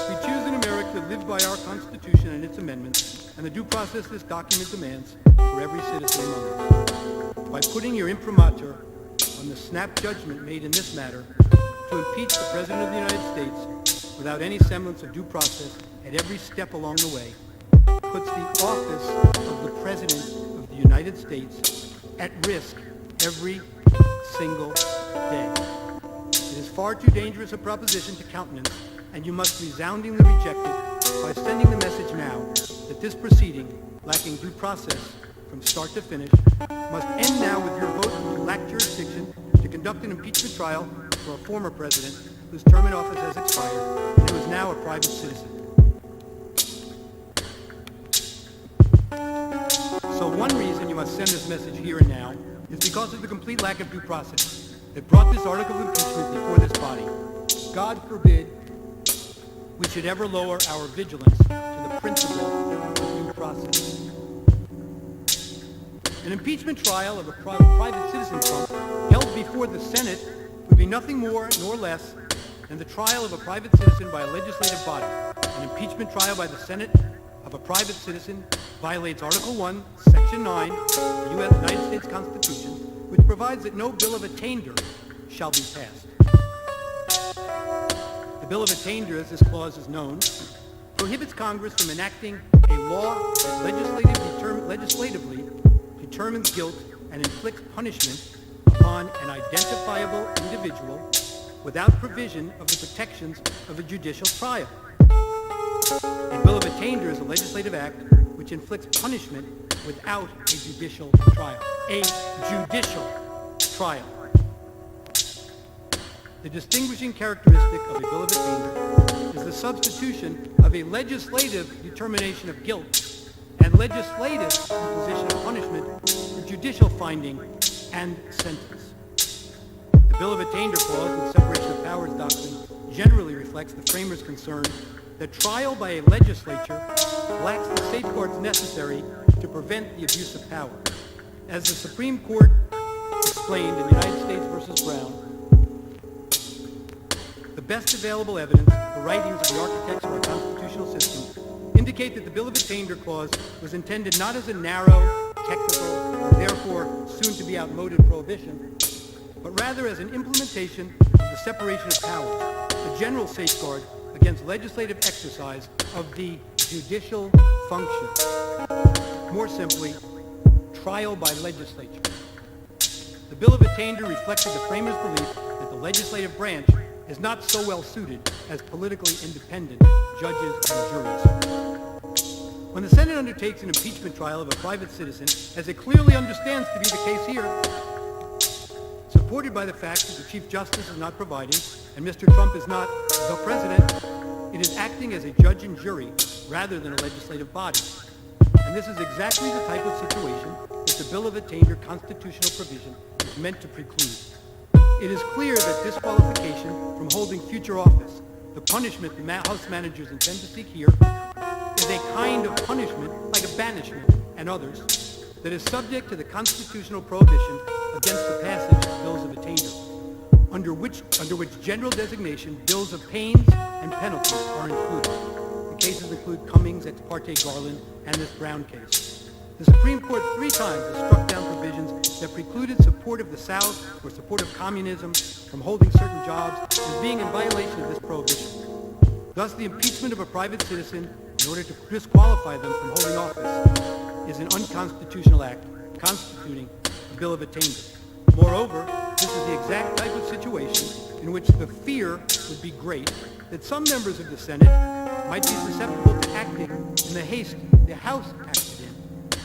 We choose in America to live by our Constitution and its amendments, and the due process this document demands for every citizen among us. By putting your imprimatur on the snap judgment made in this matter to impeach the President of the United States without any semblance of due process at every step along the way, puts the office of the President of the United States at risk every single day. It is far too dangerous a proposition to countenance, and you must resoundingly reject it by sending the message now that this proceeding, lacking due process from start to finish, must end now with your vote to lack jurisdiction to conduct an impeachment trial for a former president whose term in office has expired and who is now a private citizen. So one reason you must send this message here and now is because of the complete lack of due process that brought this article of impeachment before this body. God forbid we should ever lower our vigilance to the principle of due process. An impeachment trial of a private citizen Trump held before the Senate would be nothing more nor less than the trial of a private citizen by a legislative body. An impeachment trial by the Senate of a private citizen violates Article 1, Section 9 of the United States Constitution, which provides that no bill of attainder shall be passed. The bill of attainder, as this clause is known, prohibits Congress from enacting a law that legislatively determines guilt and inflicts punishment upon an identifiable individual without provision of the protections of a judicial trial. A bill of attainder is a legislative act which inflicts punishment without a judicial trial. A judicial trial. The distinguishing characteristic of a bill of attainder is the substitution of a legislative determination of guilt and legislative imposition of punishment for judicial finding and sentence. The bill of attainder clause in the separation of powers doctrine generally reflects the framers' concern that trial by a legislature lacks the safeguards necessary to prevent the abuse of power. As the Supreme Court explained in United States v. Brown, the best available evidence, the writings of the architects of our constitutional system, indicate that the Bill of Attainder clause was intended not as a narrow, technical, and therefore soon-to-be outmoded prohibition, but rather as an implementation of the separation of powers, a general safeguard against legislative exercise of the judicial function. More simply, trial by legislature. The Bill of Attainder reflected the framers' belief that the legislative branch is not so well suited as politically independent judges and juries. When the Senate undertakes an impeachment trial of a private citizen, as it clearly understands to be the case here, supported by the fact that the Chief Justice is not providing and Mr. Trump is not the president, it is acting as a judge and jury rather than a legislative body. And this is exactly the type of situation that the Bill of Attainder constitutional provision is meant to preclude. It is clear that disqualification from holding future office, the punishment the House managers intend to seek here, is a kind of punishment, like a banishment and others, that is subject to the constitutional prohibition against the passage of bills of attainder, under which general designation bills of pains and penalties are included. The cases include Cummings, Ex parte Garland, and this Brown case. The Supreme Court 3 times has struck down provisions that precluded support of the South or support of communism from holding certain jobs as being in violation of this prohibition. Thus, the impeachment of a private citizen in order to disqualify them from holding office is an unconstitutional act constituting a bill of attainder. Moreover, this is the exact type of situation in which the fear would be great that some members of the Senate might be susceptible to acting in the haste the House acted in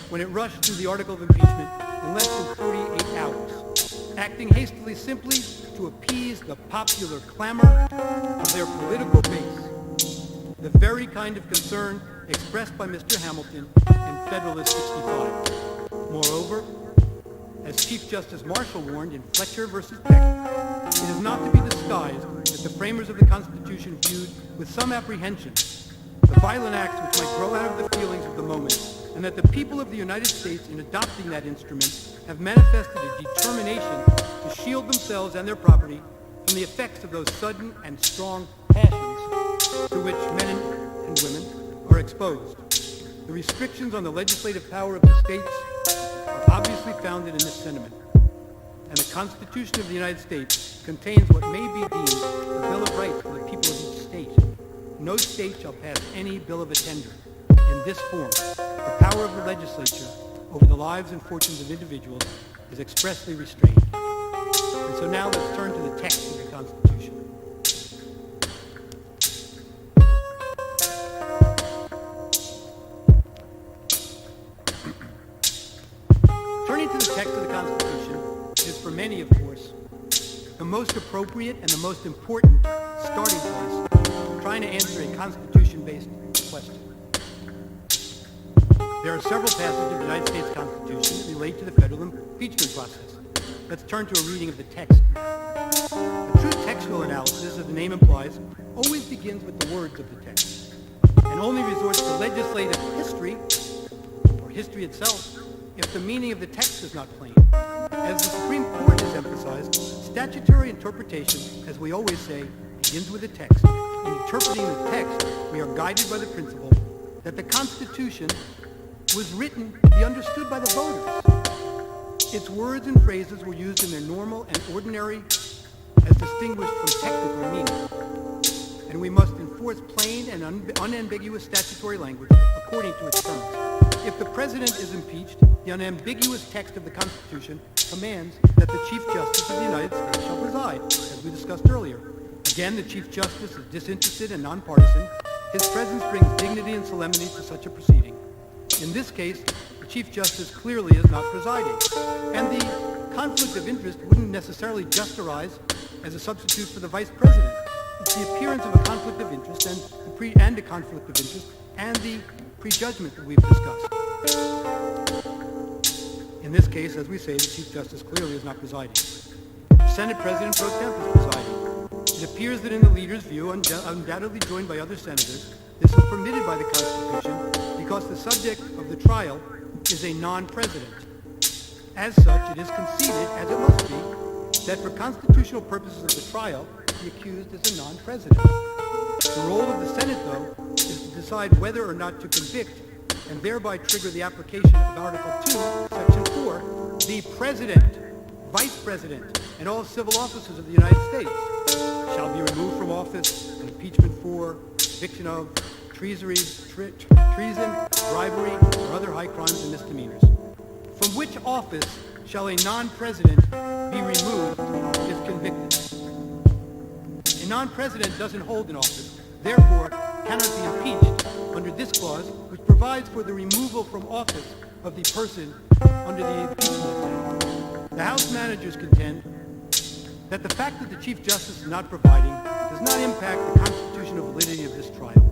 when it rushed through the article of impeachment in less than 48 hours, acting hastily simply to appease the popular clamor of their political base, the very kind of concern expressed by Mr. Hamilton in Federalist 65. Moreover, as Chief Justice Marshall warned in Fletcher v. Peck, it is not to be disguised that the framers of the Constitution viewed with some apprehension the violent acts which might grow out of the feelings of the moment, and that the people of the United States, in adopting that instrument, have manifested a determination to shield themselves and their property from the effects of those sudden and strong passions to which men and women are exposed. The restrictions on the legislative power of the states are obviously founded in this sentiment, and the Constitution of the United States contains what may be deemed the Bill of Rights for the people of each state. No state shall pass any bill of attainder in this form. The power of the legislature over the lives and fortunes of individuals is expressly restrained. And so now let's turn to the text of the Constitution. Turning to the text of the Constitution is for many, of course, the most appropriate and the most important starting place for trying to answer a Constitution-based question. There are several passages of the United States Constitution that relate to the federal impeachment process. Let's turn to a reading of the text. A true textual analysis, as the name implies, always begins with the words of the text, and only resorts to legislative history, or history itself, if the meaning of the text is not plain. As the Supreme Court has emphasized, statutory interpretation, as we always say, begins with the text. In interpreting the text, we are guided by the principle that the Constitution was written to be understood by the voters. Its words and phrases were used in their normal and ordinary as distinguished from technical meaning. And we must enforce plain and unambiguous statutory language according to its terms. If the president is impeached, the unambiguous text of the Constitution commands that the Chief Justice of the United States shall preside, as we discussed earlier. Again, the Chief Justice is disinterested and nonpartisan. His presence brings dignity and solemnity to such a proceeding. In this case, the Chief Justice clearly is not presiding, and the conflict of interest wouldn't necessarily just arise as a substitute for the Vice President. It's the appearance of a conflict of interest and a conflict of interest and the prejudgment that we've discussed. In this case, as we say, the Chief Justice clearly is not presiding. The Senate President pro temp is presiding. It appears that in the leader's view, undoubtedly joined by other senators, this is permitted by the Constitution because the subject of the trial is a non-president. As such, it is conceded, as it must be, that for constitutional purposes of the trial, the accused is a non-president. The role of the Senate, though, is to decide whether or not to convict and thereby trigger the application of Article 2, Section 4, the President, Vice President, and all civil officers of the United States shall be removed from office on impeachment for, conviction of, treason, bribery, or other high crimes and misdemeanors. From which office shall a non-president be removed if convicted? A non-president doesn't hold an office, therefore cannot be impeached under this clause, which provides for the removal from office of the person under the impeachment act. The House managers contend that the fact that the Chief Justice is not providing does not impact the constitutional validity of this trial.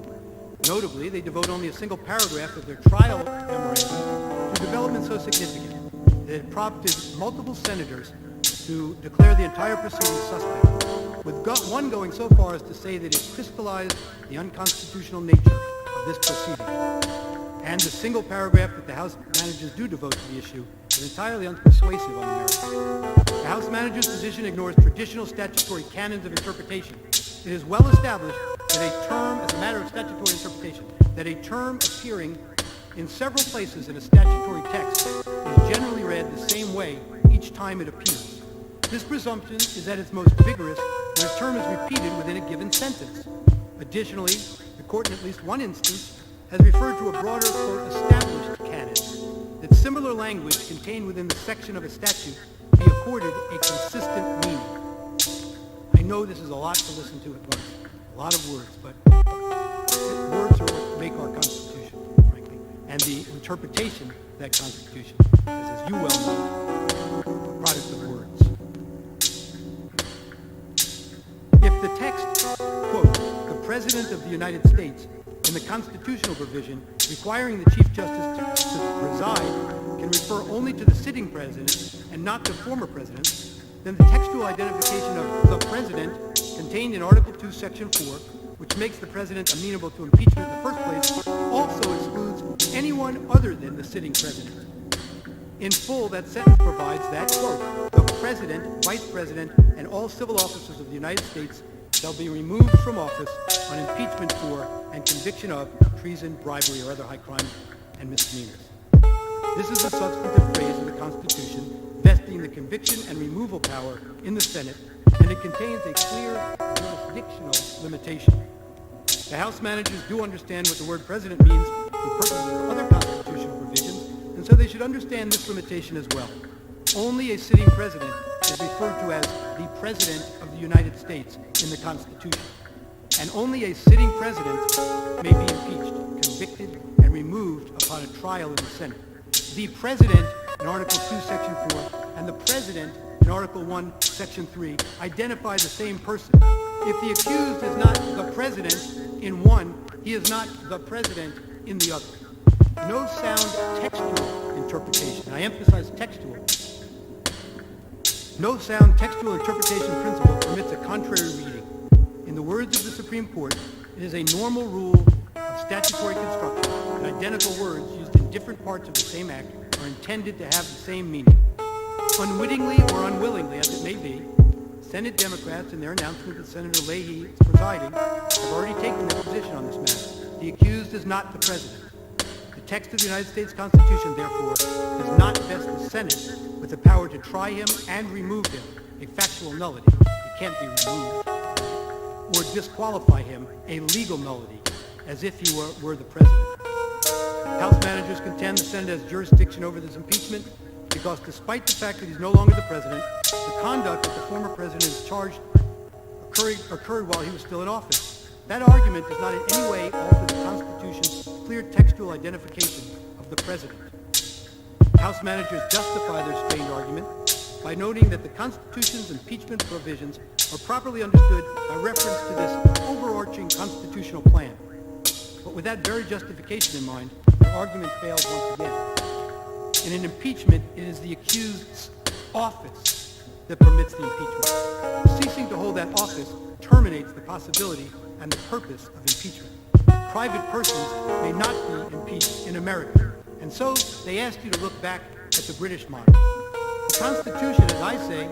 Notably, they devote only a single paragraph of their trial memorandum to development so significant that it prompted multiple senators to declare the entire proceeding suspect, with one going so far as to say that it crystallized the unconstitutional nature of this proceeding. And the single paragraph that the House managers do devote to the issue is entirely unpersuasive on the merits. The House manager's position ignores traditional statutory canons of interpretation. It is well established that a term, as a matter of statutory interpretation, that a term appearing in several places in a statutory text is generally read the same way each time it appears. This presumption is at its most vigorous when a term is repeated within a given sentence. Additionally, the court in at least one instance has referred to a broader, quote, established canon, that similar language contained within the section of a statute be accorded a consistent meaning. I know this is a lot to listen to at once, a lot of words, but words are what make our Constitution, frankly, and the interpretation of that Constitution is, as you well know, a product of words. If the text, quote, the President of the United States, in the constitutional provision requiring the Chief Justice to preside can refer only to the sitting president and not to former presidents, then the textual identification of the President contained in Article 2, Section 4, which makes the President amenable to impeachment in the first place, also excludes anyone other than the sitting President. In full, that sentence provides that, quote, the President, Vice President, and all civil officers of the United States shall be removed from office on impeachment for and conviction of treason, bribery, or other high crimes and misdemeanors. This is the substantive phrase of the Constitution vesting the conviction and removal power in the Senate, and it contains a clear jurisdictional limitation. The House managers do understand what the word president means for purposes of other constitutional provisions, and so they should understand this limitation as well. Only a sitting president is referred to as the President of the United States in the Constitution. And only a sitting president may be impeached, convicted, and removed upon a trial in the Senate. The President in Article 2, Section 4, and the President in Article 1, Section 3 identify the same person. If the accused is not the President in one, he is not the President in the other. No sound textual interpretation, and I emphasize textual, no sound textual interpretation principle permits a contrary reading. In the words of the Supreme Court, it is a normal rule of statutory construction that identical words used in different parts of the same act are intended to have the same meaning. Unwittingly or unwillingly, as it may be, Senate Democrats, in their announcement that Senator Leahy is presiding, have already taken their position on this matter. The accused is not the President. The text of the United States Constitution, therefore, does not vest the Senate with the power to try him and remove him, a factual nullity. He can't be removed. Or disqualify him, a legal nullity, as if he were the President. House managers contend the Senate has jurisdiction over this impeachment because despite the fact that he's no longer the president, the conduct that the former president is charged occurred while he was still in office. That argument does not in any way alter the Constitution's clear textual identification of the president. House managers justify their strained argument by noting that the Constitution's impeachment provisions are properly understood by reference to this overarching constitutional plan. But with that very justification in mind, their argument fails once again. In an impeachment, it is the accused's office that permits the impeachment. Ceasing to hold that office terminates the possibility and the purpose of impeachment. Private persons may not be impeached in America, and so they ask you to look back at the British model. The Constitution, as I say,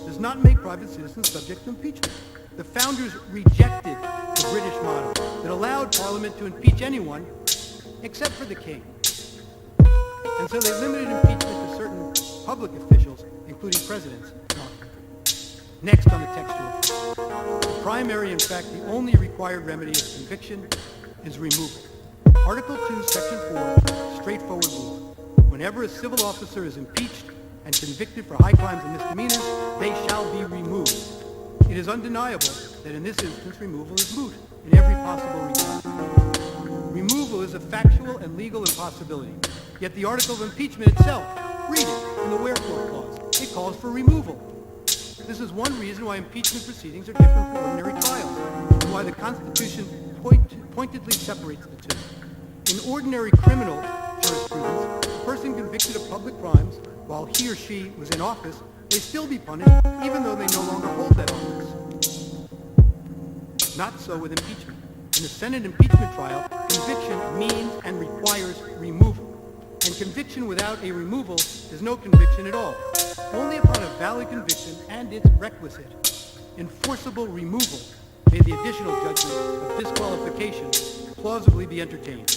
does not make private citizens subject to impeachment. The founders rejected the British model that allowed Parliament to impeach anyone except for the king. And so they limited impeachment to certain public officials, including presidents. Next on the textual front. The primary, in fact, the only required remedy of conviction is removal. Article 2, Section 4, straightforward rule. Whenever a civil officer is impeached and convicted for high crimes and misdemeanors, they shall be removed. It is undeniable that in this instance removal is moot in every possible regard. Removal is a factual and legal impossibility. Yet the article of impeachment itself, read it in the wherefore clause, it calls for removal. This is one reason why impeachment proceedings are different from ordinary trials, and why the Constitution pointedly separates the two. In ordinary criminal jurisprudence, a person convicted of public crimes while he or she was in office may still be punished even though they no longer hold that office. Not so with impeachment. In a Senate impeachment trial, conviction means and requires removal. And conviction without a removal is no conviction at all. Only upon a valid conviction and its requisite enforceable removal may the additional judgment of disqualification plausibly be entertained.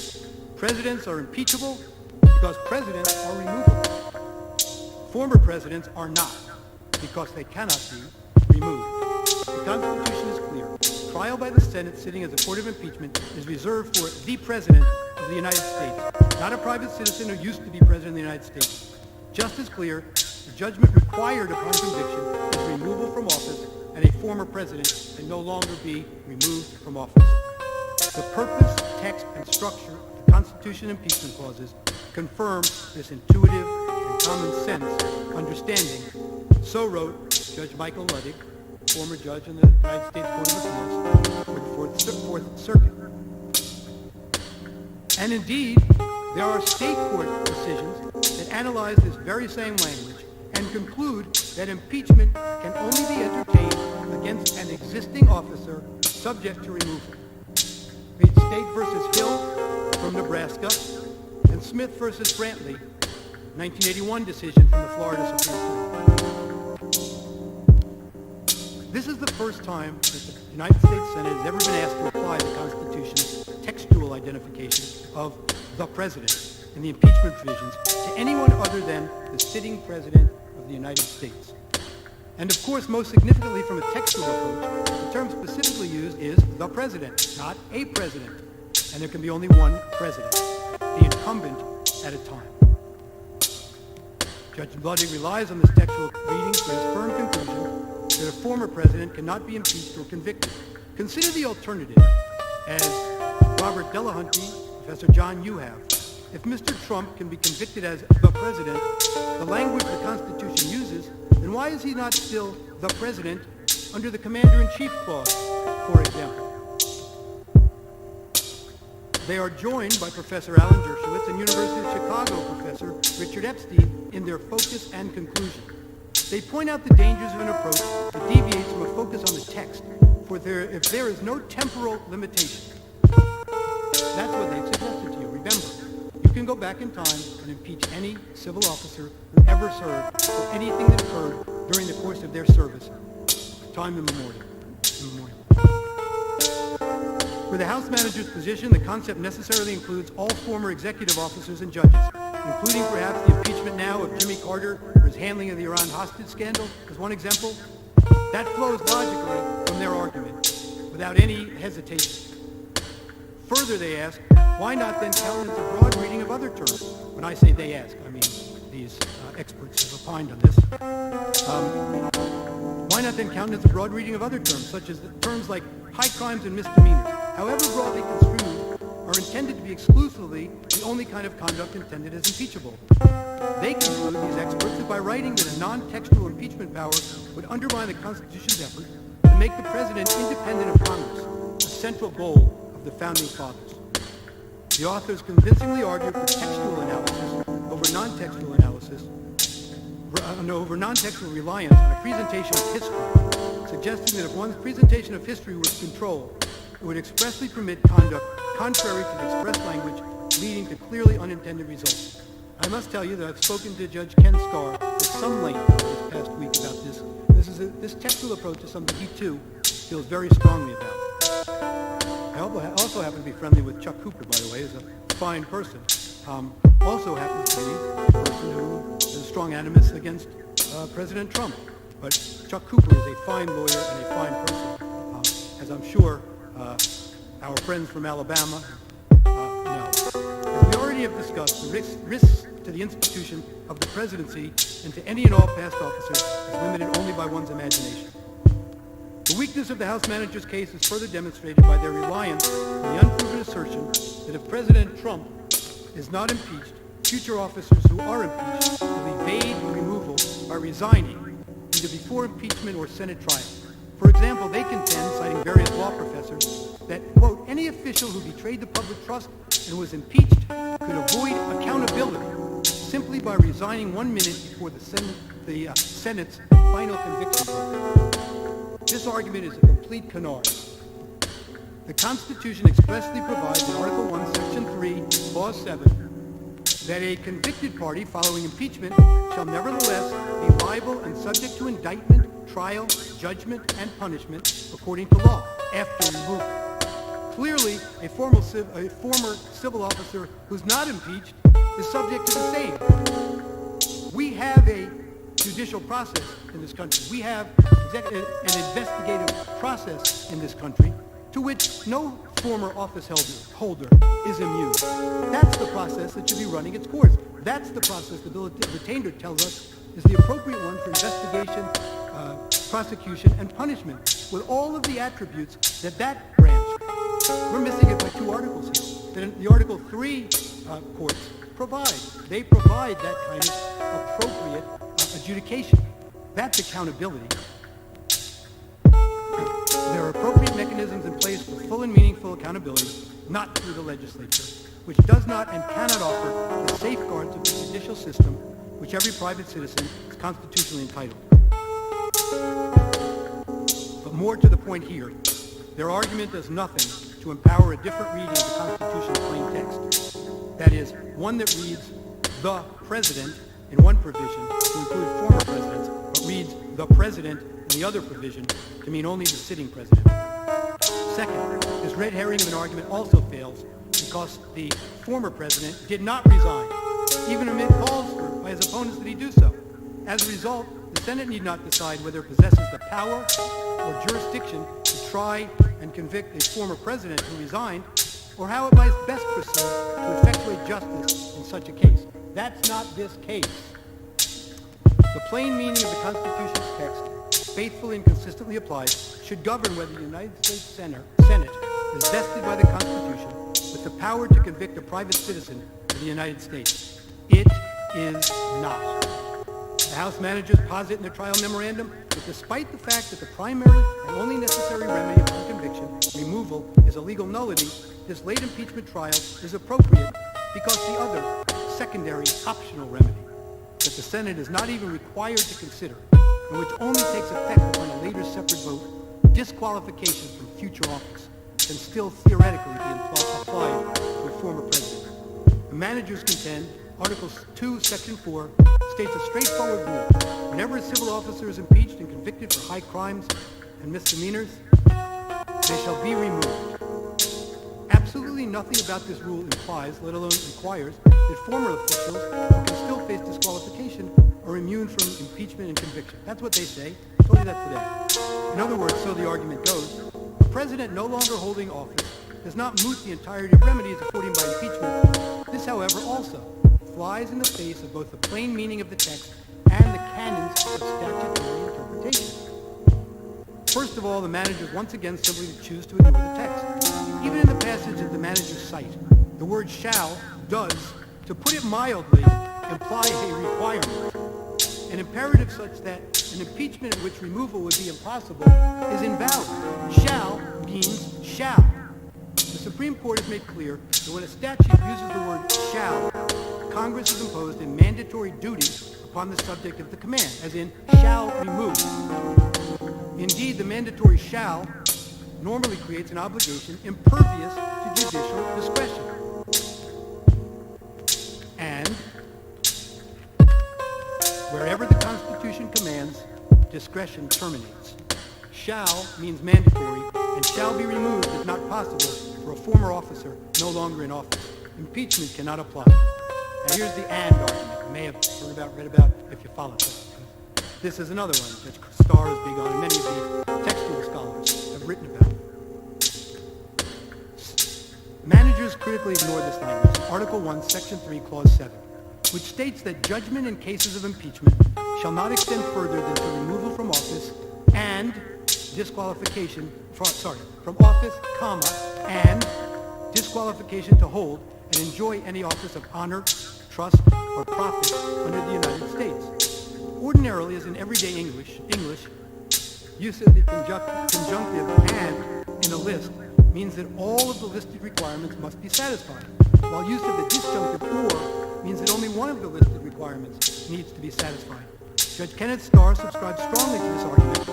Presidents are impeachable because presidents are removable. Former presidents are not because they cannot be removed. The Constitution is clear. Trial by the Senate sitting as a court of impeachment is reserved for the President of the United States, not a private citizen who used to be President of the United States. Just as clear, the judgment required upon conviction is removal from office, and a former president can no longer be removed from office. The purpose, text, and structure of the Constitution impeachment clauses confirm this intuitive and common sense understanding. So wrote Judge Michael Ludwig, former judge in the United States Court of Appeals for the Fourth Circuit. And indeed, there are state court decisions that analyze this very same language and conclude that impeachment can only be entertained against an existing officer subject to removal. Read State versus Hill from Nebraska and Smith versus Brantley, 1981 decision from the Florida Supreme Court. This is the first time that the United States Senate has ever been asked to apply the Constitution's textual identification of the president in the impeachment provisions to anyone other than the sitting president of the United States. And of course, most significantly from a textual approach, the term specifically used is the president, not a president. And there can be only one president, the incumbent at a time. Judge Ludwig relies on this textual reading for his firm conclusion that a former president cannot be impeached or convicted. Consider the alternative, as Robert Delahunty, Professor John Yu have. If Mr. Trump can be convicted as the president, the language the Constitution uses, then why is he not still the president under the Commander-in-Chief Clause, for example? They are joined by Professor Alan Dershowitz and University of Chicago Professor Richard Epstein in their focus and conclusion. They point out the dangers of an approach that deviates from a focus on the text, if there is no temporal limitation. That's what they've suggested to you. Remember, you can go back in time and impeach any civil officer who ever served for anything that occurred during the course of their service, time immemorial. For the House manager's position, the concept necessarily includes all former executive officers and judges, including perhaps the impeachment now of Jimmy Carter for his handling of the Iran hostage scandal, as one example. That flows logically from their argument, without any hesitation. Further, they ask, why not then countenance a broad reading of other terms? When I say they ask, I mean these experts have opined on this. Why not then countenance a broad reading of other terms, such as terms like high crimes and misdemeanors, however broadly construed, are intended to be exclusively the only kind of conduct intended as impeachable. They conclude, these experts, that by writing that a non-textual impeachment power would undermine the Constitution's effort to make the president independent of Congress, a central goal of the Founding Fathers. The authors convincingly argue for textual analysis over non-textual analysis, over non-textual reliance on a presentation of history, suggesting that if one's presentation of history was controlled, it would expressly permit conduct contrary to the express language, leading to clearly unintended results. I must tell you that I've spoken to Judge Ken Starr at some length this past week about this. This textual approach is something he too feels very strongly about. I also happen to be friendly with Chuck Cooper, by the way, who's a fine person. Also happens to be a person who has a strong animus against President Trump. But Chuck Cooper is a fine lawyer and a fine person, as I'm sure our friends from Alabama know. As we already have discussed, the risks to the institution of the presidency and to any and all past officers is limited only by one's imagination. The weakness of the House manager's case is further demonstrated by their reliance on the unproven assertion that if President Trump is not impeached, future officers who are impeached will evade removal by resigning either before impeachment or Senate trial. For example, they contend, citing various law professors, that, quote, any official who betrayed the public trust and was impeached could avoid accountability simply by resigning 1 minute before the Senate's final conviction vote. This argument is a complete canard. The Constitution expressly provides in Article 1, Section 3, Clause 7, that a convicted party following impeachment shall nevertheless be liable and subject to indictment, trial, judgment, and punishment according to law after removal. Clearly, a former civil officer who's not impeached is subject to the same. We have a judicial process in this country. We have an investigative process in this country to which no former office holder is immune. That's the process that should be running its course. That's the process the Bill of Attainder tells us is the appropriate one for investigation, prosecution, and punishment, with all of the attributes that branch. We're missing it by 2 articles here. The Article 3 courts provide. They provide that kind of appropriate adjudication. That's accountability. There are appropriate mechanisms in place for full and meaningful accountability, not through the legislature, which does not and cannot offer the safeguards of the judicial system which every private citizen is constitutionally entitled. But more to the point here, their argument does nothing to empower a different reading of the Constitution's plain text. That is, one that reads the president in one provision to include former presidents, but reads the president in the other provision to mean only the sitting president. Second, this red herring of an argument also fails because the former president did not resign, even amid calls by his opponents that he do so. As a result, the Senate need not decide whether it possesses the power or jurisdiction to try and convict a former president who resigned, or how it might best proceed to effectuate justice in such a case. That's not this case. The plain meaning of the Constitution's text, faithfully and consistently applied, should govern whether the United States Senate is vested by the Constitution with the power to convict a private citizen of the United States. It is not. The House managers posit in their trial memorandum that despite the fact that the primary and only necessary remedy upon conviction, removal, is a legal nullity, this late impeachment trial is appropriate because the other, secondary, optional remedy that the Senate is not even required to consider, and which only takes effect upon a later separate vote, disqualification from future office, can still theoretically be applied to a former president. The managers contend Article 2, Section 4 states a straightforward rule. Whenever a civil officer is impeached and convicted for high crimes and misdemeanors, they shall be removed. Absolutely nothing about this rule implies, let alone requires, that former officials who can still face disqualification are immune from impeachment and conviction. That's what they say. I told you that today. In other words, so the argument goes, a president no longer holding office does not moot the entirety of remedies afforded by impeachment. This, however, also flies in the face of both the plain meaning of the text and the canons of statutory interpretation. First of all, the managers once again simply choose to ignore the text. Even in the passage that the managers cite, the word shall does, to put it mildly, imply a requirement. An imperative such that an impeachment in which removal would be impossible is invalid. Shall means shall. The Supreme Court has made clear that when a statute uses the word shall, Congress has imposed a mandatory duty upon the subject of the command, as in shall remove. Indeed, the mandatory shall normally creates an obligation impervious to judicial discretion. And wherever the Constitution commands, discretion terminates. Shall means mandatory, and shall be removed if not possible for a former officer no longer in office. Impeachment cannot apply. Now here's the and argument. You may have read about if you followed it. This is another one that Starr is big on, and many of the textual scholars have written about. Managers critically ignore this language, Article 1, Section 3, Clause 7, which states that judgment in cases of impeachment shall not extend further than to removal from office and disqualification, from office, and disqualification to hold and enjoy any office of honor, trust, or profit under the United States. Ordinarily, as in everyday English, use of the conjunctive and in a list means that all of the listed requirements must be satisfied, while use of the disjunctive or means that only one of the listed requirements needs to be satisfied. Judge Kenneth Starr subscribes strongly to this argument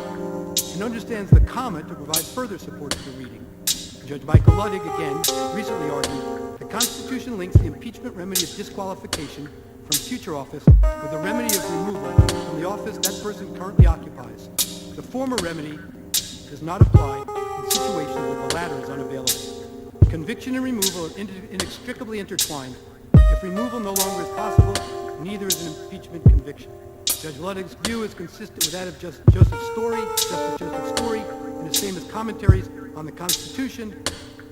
and understands the comma to provide further support to the reading. Judge Michael Ludwig, again, recently argued, the Constitution links the impeachment remedy of disqualification from future office with the remedy of removal from the office that person currently occupies. The former remedy does not apply in situations where the latter is unavailable. Conviction and removal are inextricably intertwined. If removal no longer is possible, neither is an impeachment conviction. Judge Ludwig's view is consistent with that of Justice Joseph Story, and the same as commentaries on the Constitution,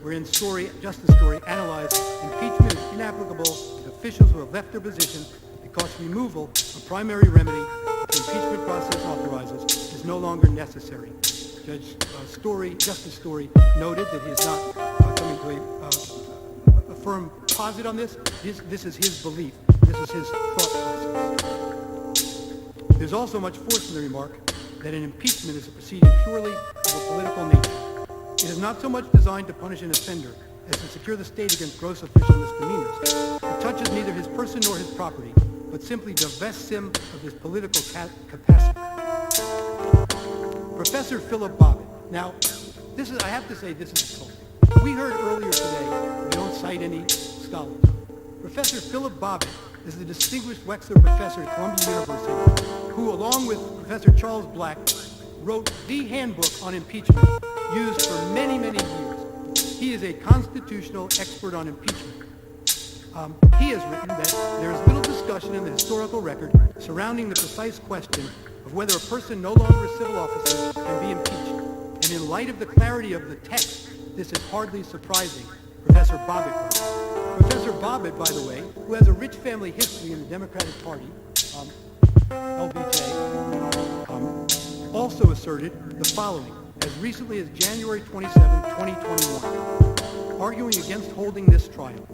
wherein Justice Story analyzed impeachment is inapplicable to officials who have left their position because removal, a primary remedy that the impeachment process authorizes, is no longer necessary. Justice Story noted that he is not coming to a firm posit on this. This is his belief. This is his thought process. There's also much force in the remark that an impeachment is a proceeding purely of a political nature. It is not so much designed to punish an offender as to secure the state against gross official misdemeanors. It touches neither his person nor his property, but simply divests him of his political capacity. Professor Philip Bobbitt. Now, I have to say this is insulting. We heard earlier today, we don't cite any scholars. Professor Philip Bobbitt is the distinguished Wexler professor at Columbia University, who, along with Professor Charles Black, wrote the handbook on impeachment, used for many, many years. He is a constitutional expert on impeachment. He has written that there is little discussion in the historical record surrounding the precise question of whether a person no longer a civil officer can be impeached. And in light of the clarity of the text, this is hardly surprising, Professor Bobbitt wrote. Professor Bobbitt, by the way, who has a rich family history in the Democratic Party, LBJ, also asserted the following as recently as January 27, 2021, arguing against holding this trial.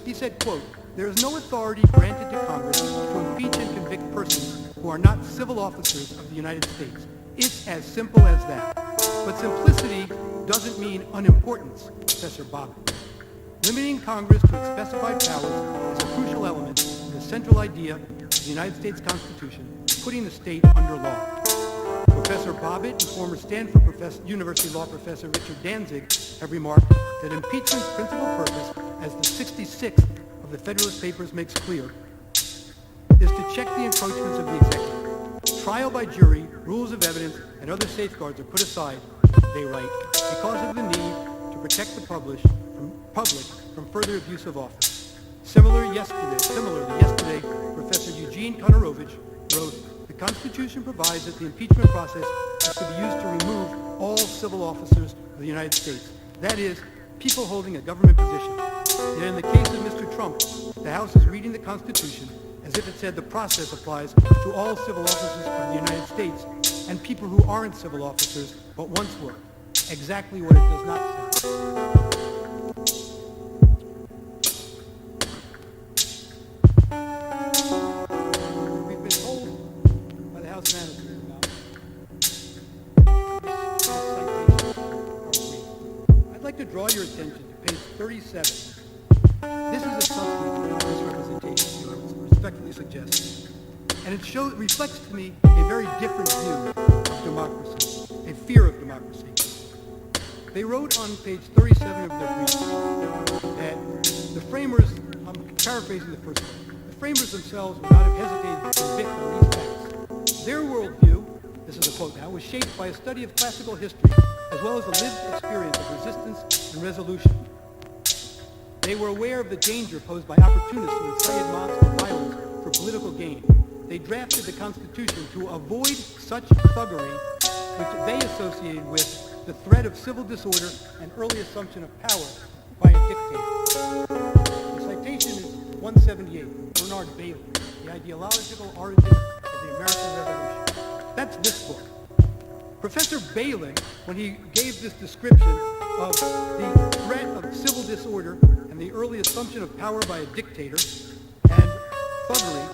He said, quote, "There is no authority granted to Congress to impeach and convict persons who are not civil officers of the United States. It's as simple as that. But simplicity doesn't mean unimportance," Professor Bobbitt. Limiting Congress to its specified powers is a crucial element in the central idea of the United States Constitution, putting the state under law. Professor Bobbitt and former Stanford University law professor Richard Danzig have remarked that impeachment's principal purpose, as the 66th of the Federalist Papers makes clear, is to check the encroachments of the executive. Trial by jury, rules of evidence, and other safeguards are put aside, they write, because of the need to protect the public from further abuse of office. Similarly, yesterday, Professor Eugene Konorovich wrote, "The Constitution provides that the impeachment process is to be used to remove all civil officers of the United States. That is, people holding a government position. Yet in the case of Mr. Trump, the House is reading the Constitution as if it said the process applies to all civil officers of the United States and people who aren't civil officers but once were. Exactly what it does not say. We've been told by the House manager about this citation. I'd like to draw your attention to page 37. This is a substantive misrepresentation, I would respectfully suggest. And it reflects to me a very different view of democracy, a fear of democracy. They wrote on page 37 of their brief that the framers, I'm paraphrasing the first one, the framers themselves would not have hesitated to convict on these facts. Their worldview, this is a quote now, was shaped by a study of classical history as well as the lived experience of resistance and resolution. They were aware of the danger posed by opportunists who incited mobs to violence for political gain. They drafted the Constitution to avoid such thuggery which they associated with the threat of civil disorder and early assumption of power by a dictator. The citation is 178, Bernard Bailey, The Ideological Origin of the American Revolution. That's this book. Professor Bailey, when he gave this description of the threat of civil disorder and the early assumption of power by a dictator and thuggery,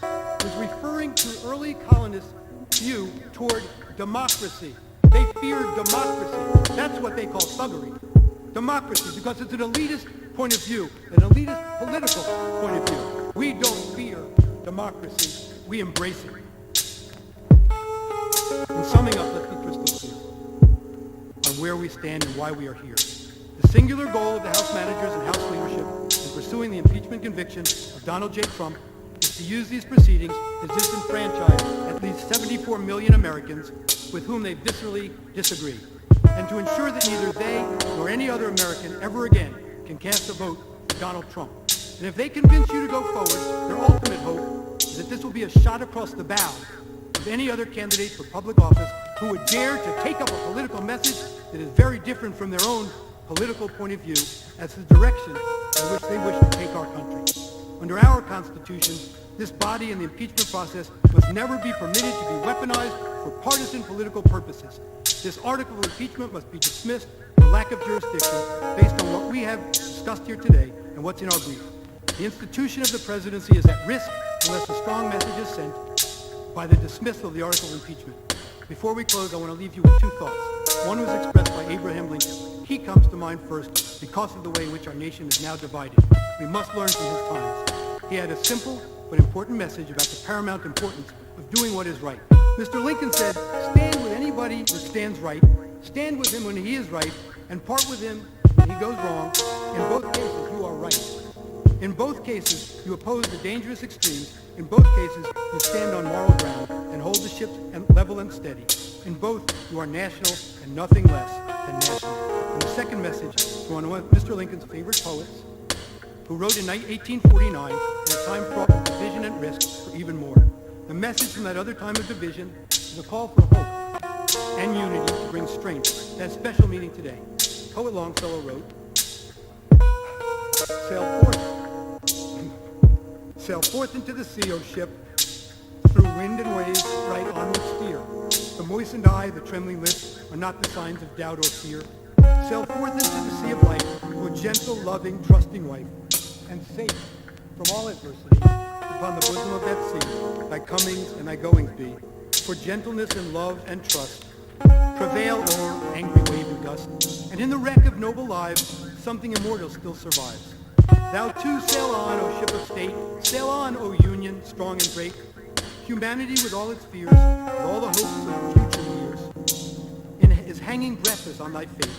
was referring to early colonists' view toward democracy. They feared democracy. That's what they call thuggery. Democracy, because it's an elitist point of view, an elitist political point of view. We don't fear democracy. We embrace it. In summing up, let's be crystal clear on where we stand and why we are here. The singular goal of the House managers and House leadership in pursuing the impeachment conviction of Donald J. Trump is to use these proceedings to disenfranchise at least 74 million Americans with whom they viscerally disagree, and to ensure that neither they nor any other American ever again can cast a vote for Donald Trump. And if they convince you to go forward, their ultimate hope is that this will be a shot across the bow of any other candidate for public office who would dare to take up a political message that is very different from their own political point of view as the direction in which they wish to take our country. Under our Constitution, this body and the impeachment process must never be permitted to be weaponized for partisan political purposes. This article of impeachment must be dismissed for lack of jurisdiction based on what we have discussed here today and what's in our brief. The institution of the presidency is at risk unless a strong message is sent by the dismissal of the article of impeachment. Before we close, I want to leave you with two thoughts. One was expressed by Abraham Lincoln. He comes to mind first because of the way in which our nation is now divided. We must learn from his times. He had a simple but important message about the paramount importance of doing what is right. Mr. Lincoln said, stand with anybody that stands right, stand with him when he is right, and part with him when he goes wrong. In both cases, you are right. In both cases, you oppose the dangerous extremes. In both cases, you stand on moral ground and hold the ship level and steady. In both, you are national and nothing less than national. And the second message is one of Mr. Lincoln's favorite poets, who wrote in 1849 in a time fraught with division and risk for even more. The message from that other time of division is a call for hope and unity to bring strength. That has special meaning today. Poet Longfellow wrote, Sail forth into the sea, O ship, through wind and waves, right onward steer. The moistened eye, the trembling lips, are not the signs of doubt or fear. Sail forth into the sea of life, O gentle, loving, trusting wife, and safe from all adversity, upon the bosom of that sea, thy comings and thy goings be. For gentleness and love and trust prevail o'er angry wave and gust, and in the wreck of noble lives, something immortal still survives. Thou too sail on, O ship of state, sail on, O Union, strong and great. Humanity with all its fears, with all the hopes of future years, is hanging breathless on thy fate.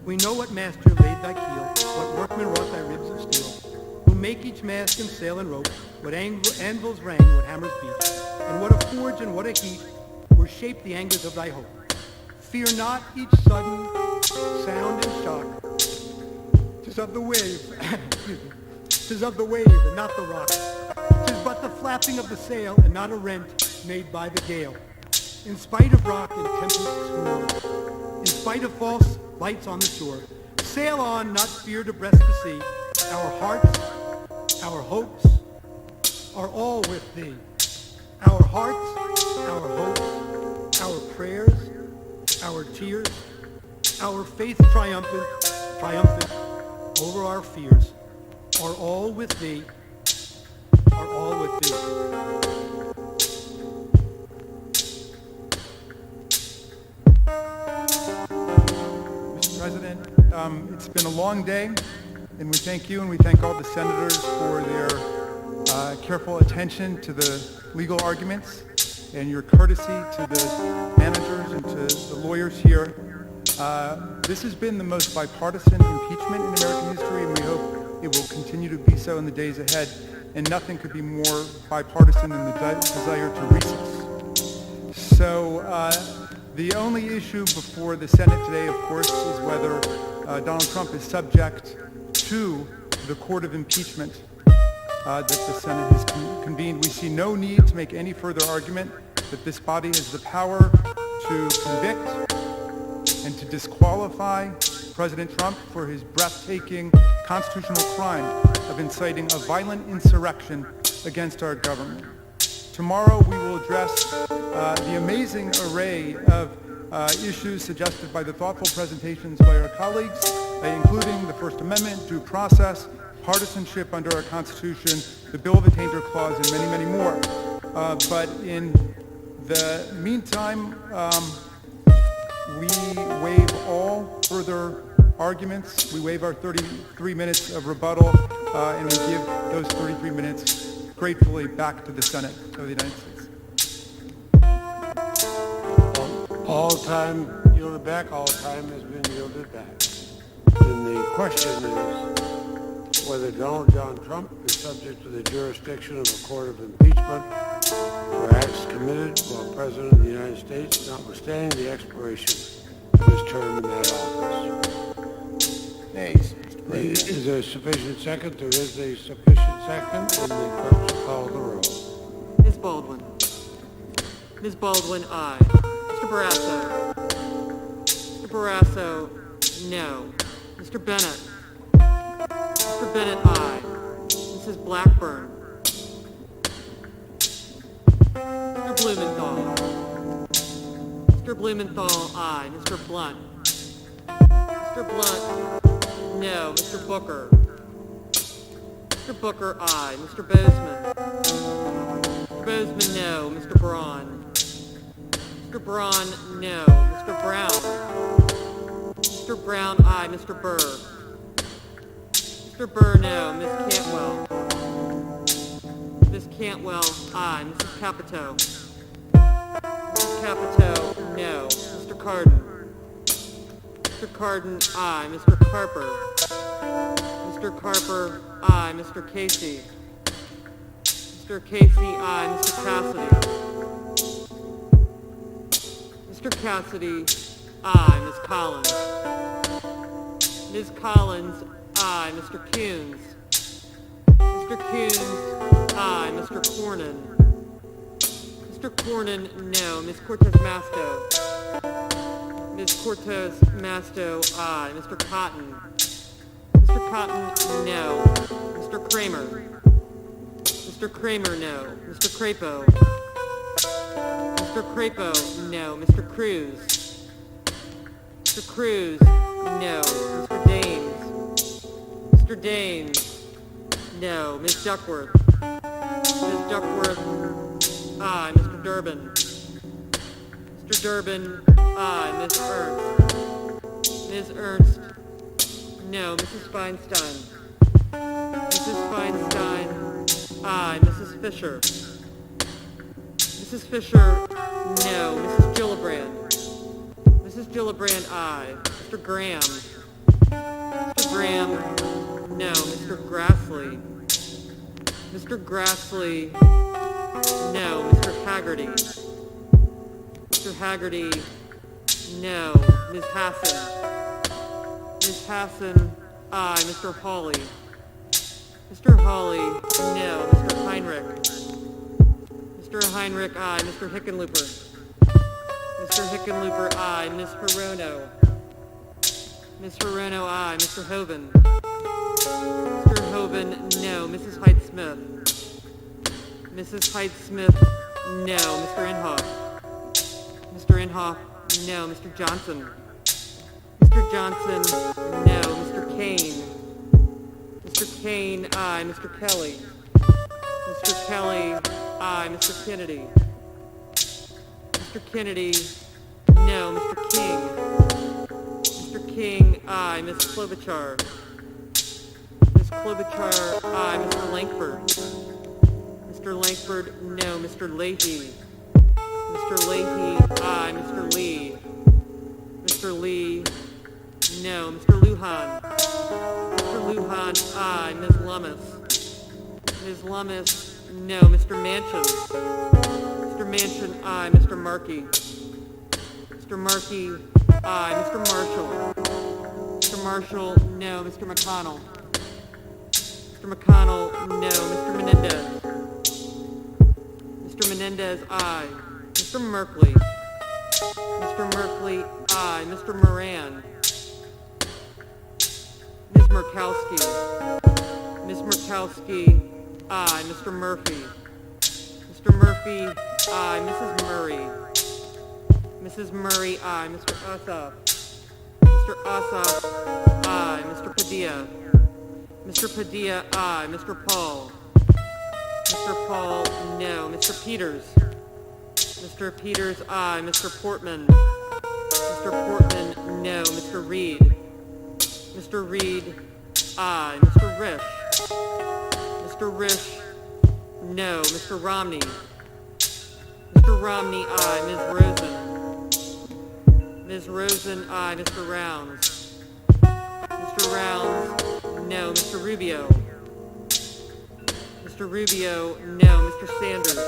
We know what master laid thy keel, what workman wrought thy ribs of steel, who make each mast and sail and rope, what anvils rang, what hammers beat, and what a forge and what a heat were shaped the angles of thy hope. Fear not each sudden sound and shock, 'tis of the wave, excuse me, 'tis of the wave and not the rock. 'Tis but the flapping of the sail and not a rent made by the gale. In spite of rock and tempest swirl, in spite of false lights on the shore, sail on, not fear to breast the sea. Our hearts, our hopes are all with thee. Our hearts, our hopes, our prayers, our tears, our faith triumphant over our fears, are all with thee, are all with thee. Mr. President, it's been a long day, and we thank you and we thank all the senators for their careful attention to the legal arguments and your courtesy to the managers and to the lawyers here. This has been the most bipartisan impeachment in American history, and we hope it will continue to be so in the days ahead. And nothing could be more bipartisan than the desire to recess. So the only issue before the Senate today, of course, is whether Donald Trump is subject to the court of impeachment that the Senate has convened. We see no need to make any further argument that this body has the power to convict and to disqualify President Trump for his breathtaking constitutional crime of inciting a violent insurrection against our government. Tomorrow we will address the amazing array of issues suggested by the thoughtful presentations by our colleagues, including the First Amendment, due process, partisanship under our Constitution, the Bill of Attainder Clause, and many, many more. But in the meantime, we waive all further arguments. We waive our 33 minutes of rebuttal, and we give those 33 minutes gratefully back to the Senate of the United States. All time yielded back, all time has been yielded back. And the question is whether Donald John Trump is subject to the jurisdiction of a court of impeachment for acts committed while President of the United States, notwithstanding the expiration of his term in that office. Nays, Mr. President. Is there a sufficient second? There is a sufficient second, and the clerk will call the roll. Ms. Baldwin. Ms. Baldwin, aye. Mr. Barrasso. Mr. Barrasso, no. Mr. Bennett. Mr. Bennett, aye. Mrs. Blackburn. Mr. Blumenthal. Mr. Blumenthal, aye. Mr. Blunt. Mr. Blunt, no. Mr. Booker. Mr. Booker, aye. Mr. Bozeman. Mr. Bozeman, no. Mr. Braun. Mr. Braun, no. Mr. Brown. Mr. Brown, aye. Mr. Burr. Mr. Burr, no. Ms. Cantwell. Ms. Cantwell, aye. Mrs. Capito. Mrs. Capito, no. Mr. Cardin. Mr. Cardin, aye. Mr. Carper. Mr. Carper, aye. Mr. Casey. Mr. Casey, aye. Mr. Cassidy. Mr. Cassidy, aye. Ms. Collins. Ms. Collins, aye. Mr. Coons. Mr. Coons, aye. Mr. Cornyn. Mr. Cornyn, no. Ms. Cortez Masto. Ms. Cortez Masto, aye. Mr. Cotton. Mr. Cotton, no. Mr. Kramer. Mr. Kramer, no. Mr. Crapo. Mr. Crapo, no. Mr. Cruz. Mr. Cruz, no. Mr. Daines. Mr. Daines, no. Ms. Duckworth. Ms. Duckworth, aye. Mr. Durbin. Mr. Durbin, aye. Ms. Ernst. Ms. Ernst, no. Mrs. Feinstein. Mrs. Feinstein, aye. Mrs. Fisher. Mrs. Fisher, no. Mrs. Gillibrand. Mrs. Gillibrand, aye. Mr. Graham. Mr. Graham, no. Mr. Grassley. Mr. Grassley, no. Mr. Haggerty. Mr. Haggerty, no. Ms. Hassan. Ms. Hassan, aye. Mr. Hawley. Mr. Hawley, no. Mr. Heinrich. Mr. Heinrich, aye. Mr. Hickenlooper. Mr. Hickenlooper, aye. Ms. Hirono. Ms. Hirono, aye. Mr. Hoven. Mr. Hoven, no. Mrs. Hyde-Smith. Mrs. Hyde-Smith, no. Mr. Inhofe. Mr. Inhofe, no. Mr. Johnson. Mr. Johnson, no. Mr. Kane. Mr. Kane, aye. Mr. Kelly. Mr. Kelly, aye. Mr. Kennedy. Mr. Kennedy, no. Mr. King. Mr. King, aye. Ms. Klobuchar. Ms. Klobuchar, aye. Mr. Langford. Mr. Langford, no. Mr. Leahy. Mr. Leahy, aye. Mr. Lee. Mr. Lee, no. Mr. Lujan. Mr. Lujan, aye. Ms. Lummis. Ms. Lummis, no. Mr. Manchin. Mr. Manchin, aye. Mr. Markey. Mr. Markey, aye. Mr. Marshall. Mr. Marshall, no. Mr. McConnell. Mr. McConnell, no. Mr. Menendez. Mr. Menendez, aye. Mr. Merkley. Mr. Merkley, aye. Mr. Moran. Ms. Murkowski. Ms. Murkowski, aye. Mr. Murphy. Mr. Murphy, aye. Mrs. Murray. Mrs. Murray, aye. Mr. Ossoff. Mr. Ossoff, aye. Mr. Padilla. Mr. Padilla, aye. Mr. Paul. Mr. Paul, no. Mr. Peters. Mr. Peters, aye. Mr. Portman. Mr. Portman, no. Mr. Reed. Mr. Reed, aye. Mr. Risch. Mr. Risch, no. Mr. Romney. Mr. Romney, aye. Ms. Rosen. Ms. Rosen, aye. Mr. Rounds. Mr. Rounds, no. Mr. Rubio. Mr. Rubio, no. Mr. Sanders.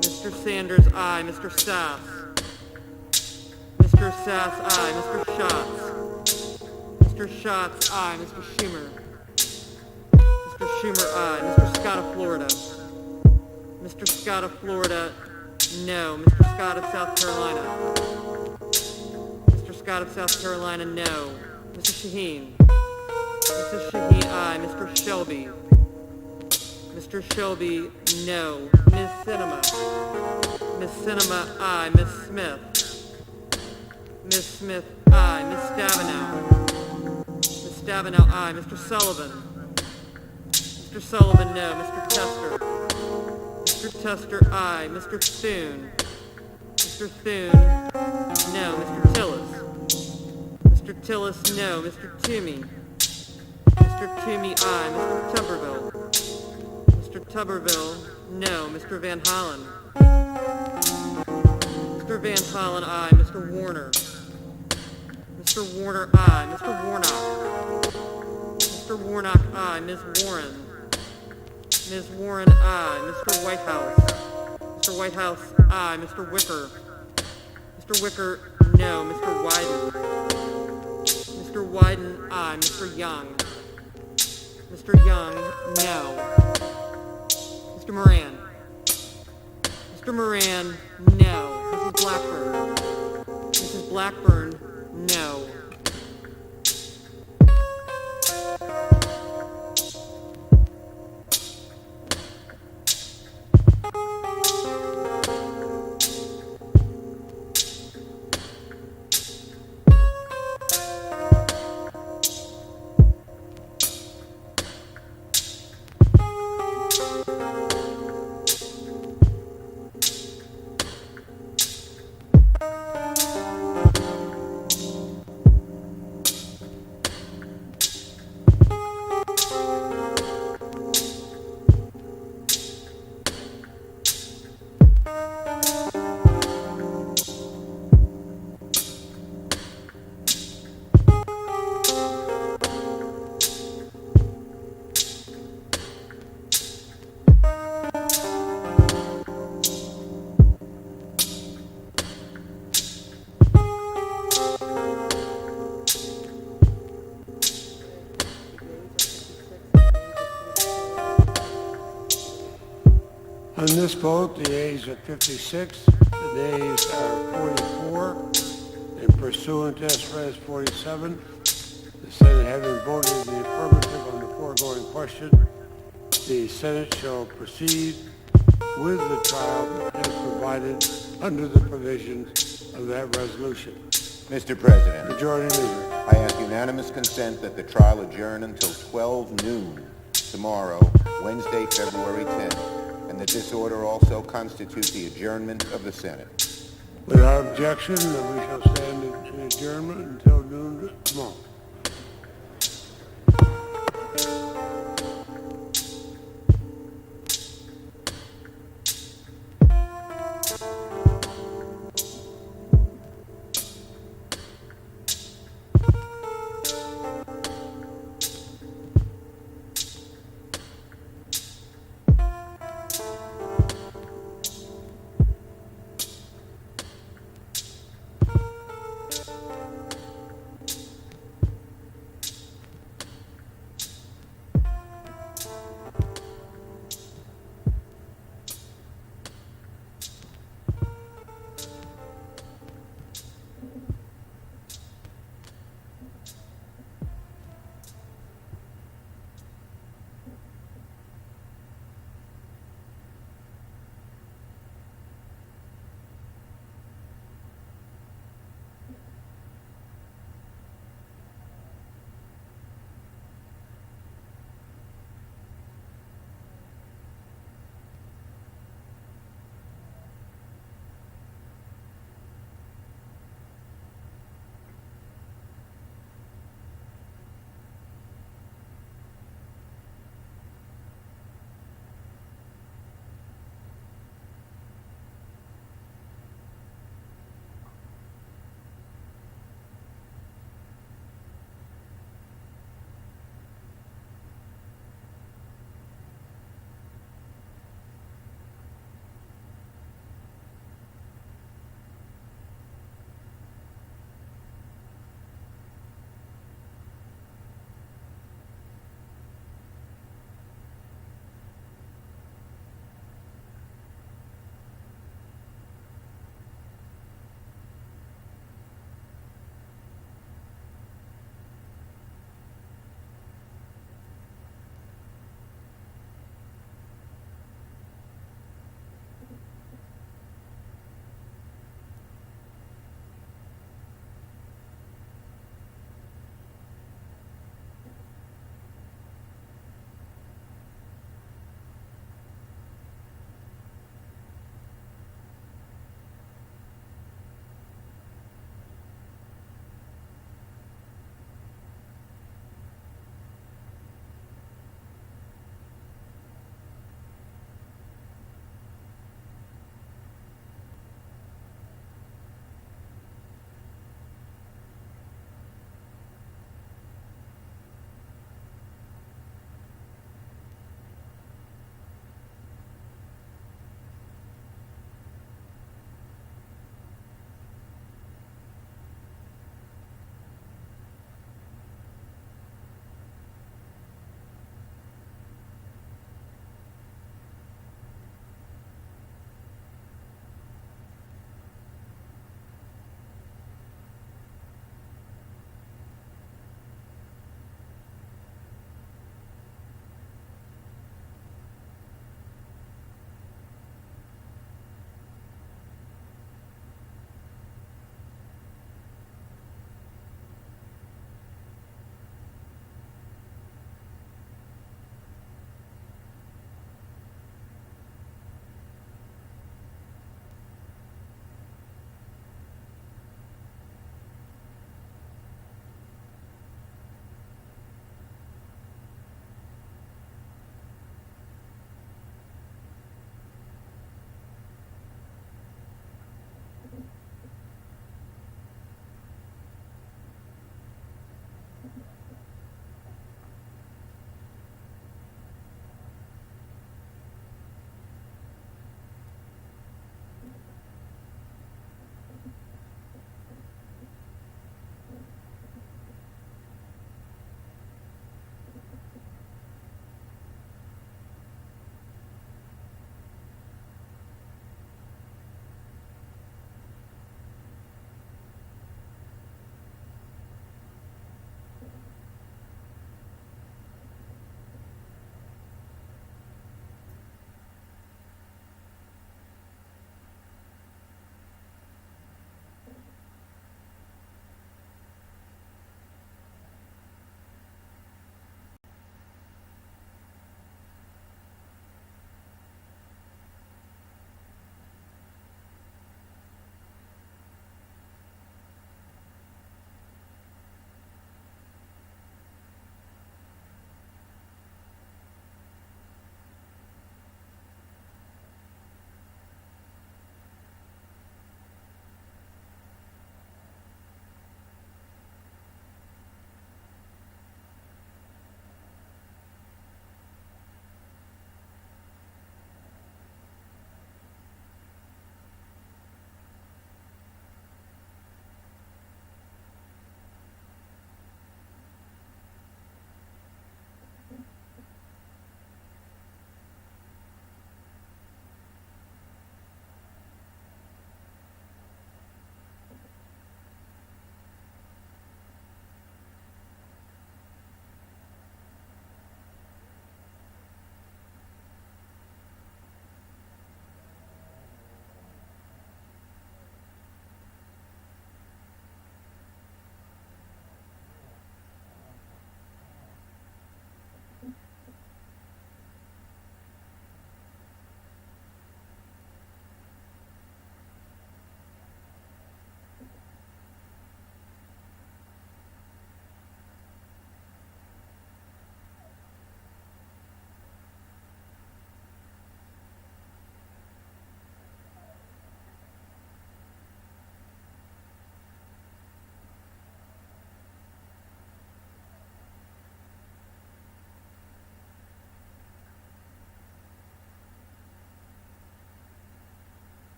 Mr. Sanders, aye. Mr. Sass. Mr. Sass, aye. Mr. Schatz. Mr. Schatz, aye. Mr. Schumer. Mr. Schumer, aye. Mr. Scott of Florida. Mr. Scott of Florida, no. Mr. Scott of South Carolina. Mr. Scott of South Carolina, no. Mr. Shaheen. Mr. Shaheen, aye. Mr. Shelby. Mr. Shelby, no. Ms. Sinema. Ms. Sinema, aye. Ms. Smith. Ms. Smith, aye. Ms. Stabenow. Ms. Stabenow, aye. Mr. Sullivan. Mr. Sullivan, no. Mr. Tester. Mr. Tester, aye. Mr. Thune. Mr. Thune, no. Mr. Tillis. Mr. Tillis, no. Mr. Toomey. Mr. Toomey, aye. Mr. Tuberville. Mr. Tuberville, no. Mr. Van Hollen. Mr. Van Hollen, aye. Mr. Warner. Mr. Warner, aye. Mr. Warnock. Mr. Warnock, aye. Ms. Warren. Ms. Warren, aye. Mr. Whitehouse. Mr. Whitehouse, aye. Mr. Wicker. Mr. Wicker, no. Mr. Wyden. Mr. Wyden, aye. Mr. Young. Mr. Young, no. Mr. Moran. Mr. Moran, no. Mrs. Blackburn. Mrs. Blackburn, no. On this vote, the ayes are 56, the nays are 44, and pursuant to S. 47, the Senate having voted in the affirmative on the foregoing question, the Senate shall proceed with the trial as provided under the provisions of that resolution. Mr. President, Majority Leader. I ask unanimous consent that the trial adjourn until 12 noon tomorrow, Wednesday, February 10th, and that this order also constitute the adjournment of the Senate. Without objection, then we shall stand in adjournment until noon tomorrow.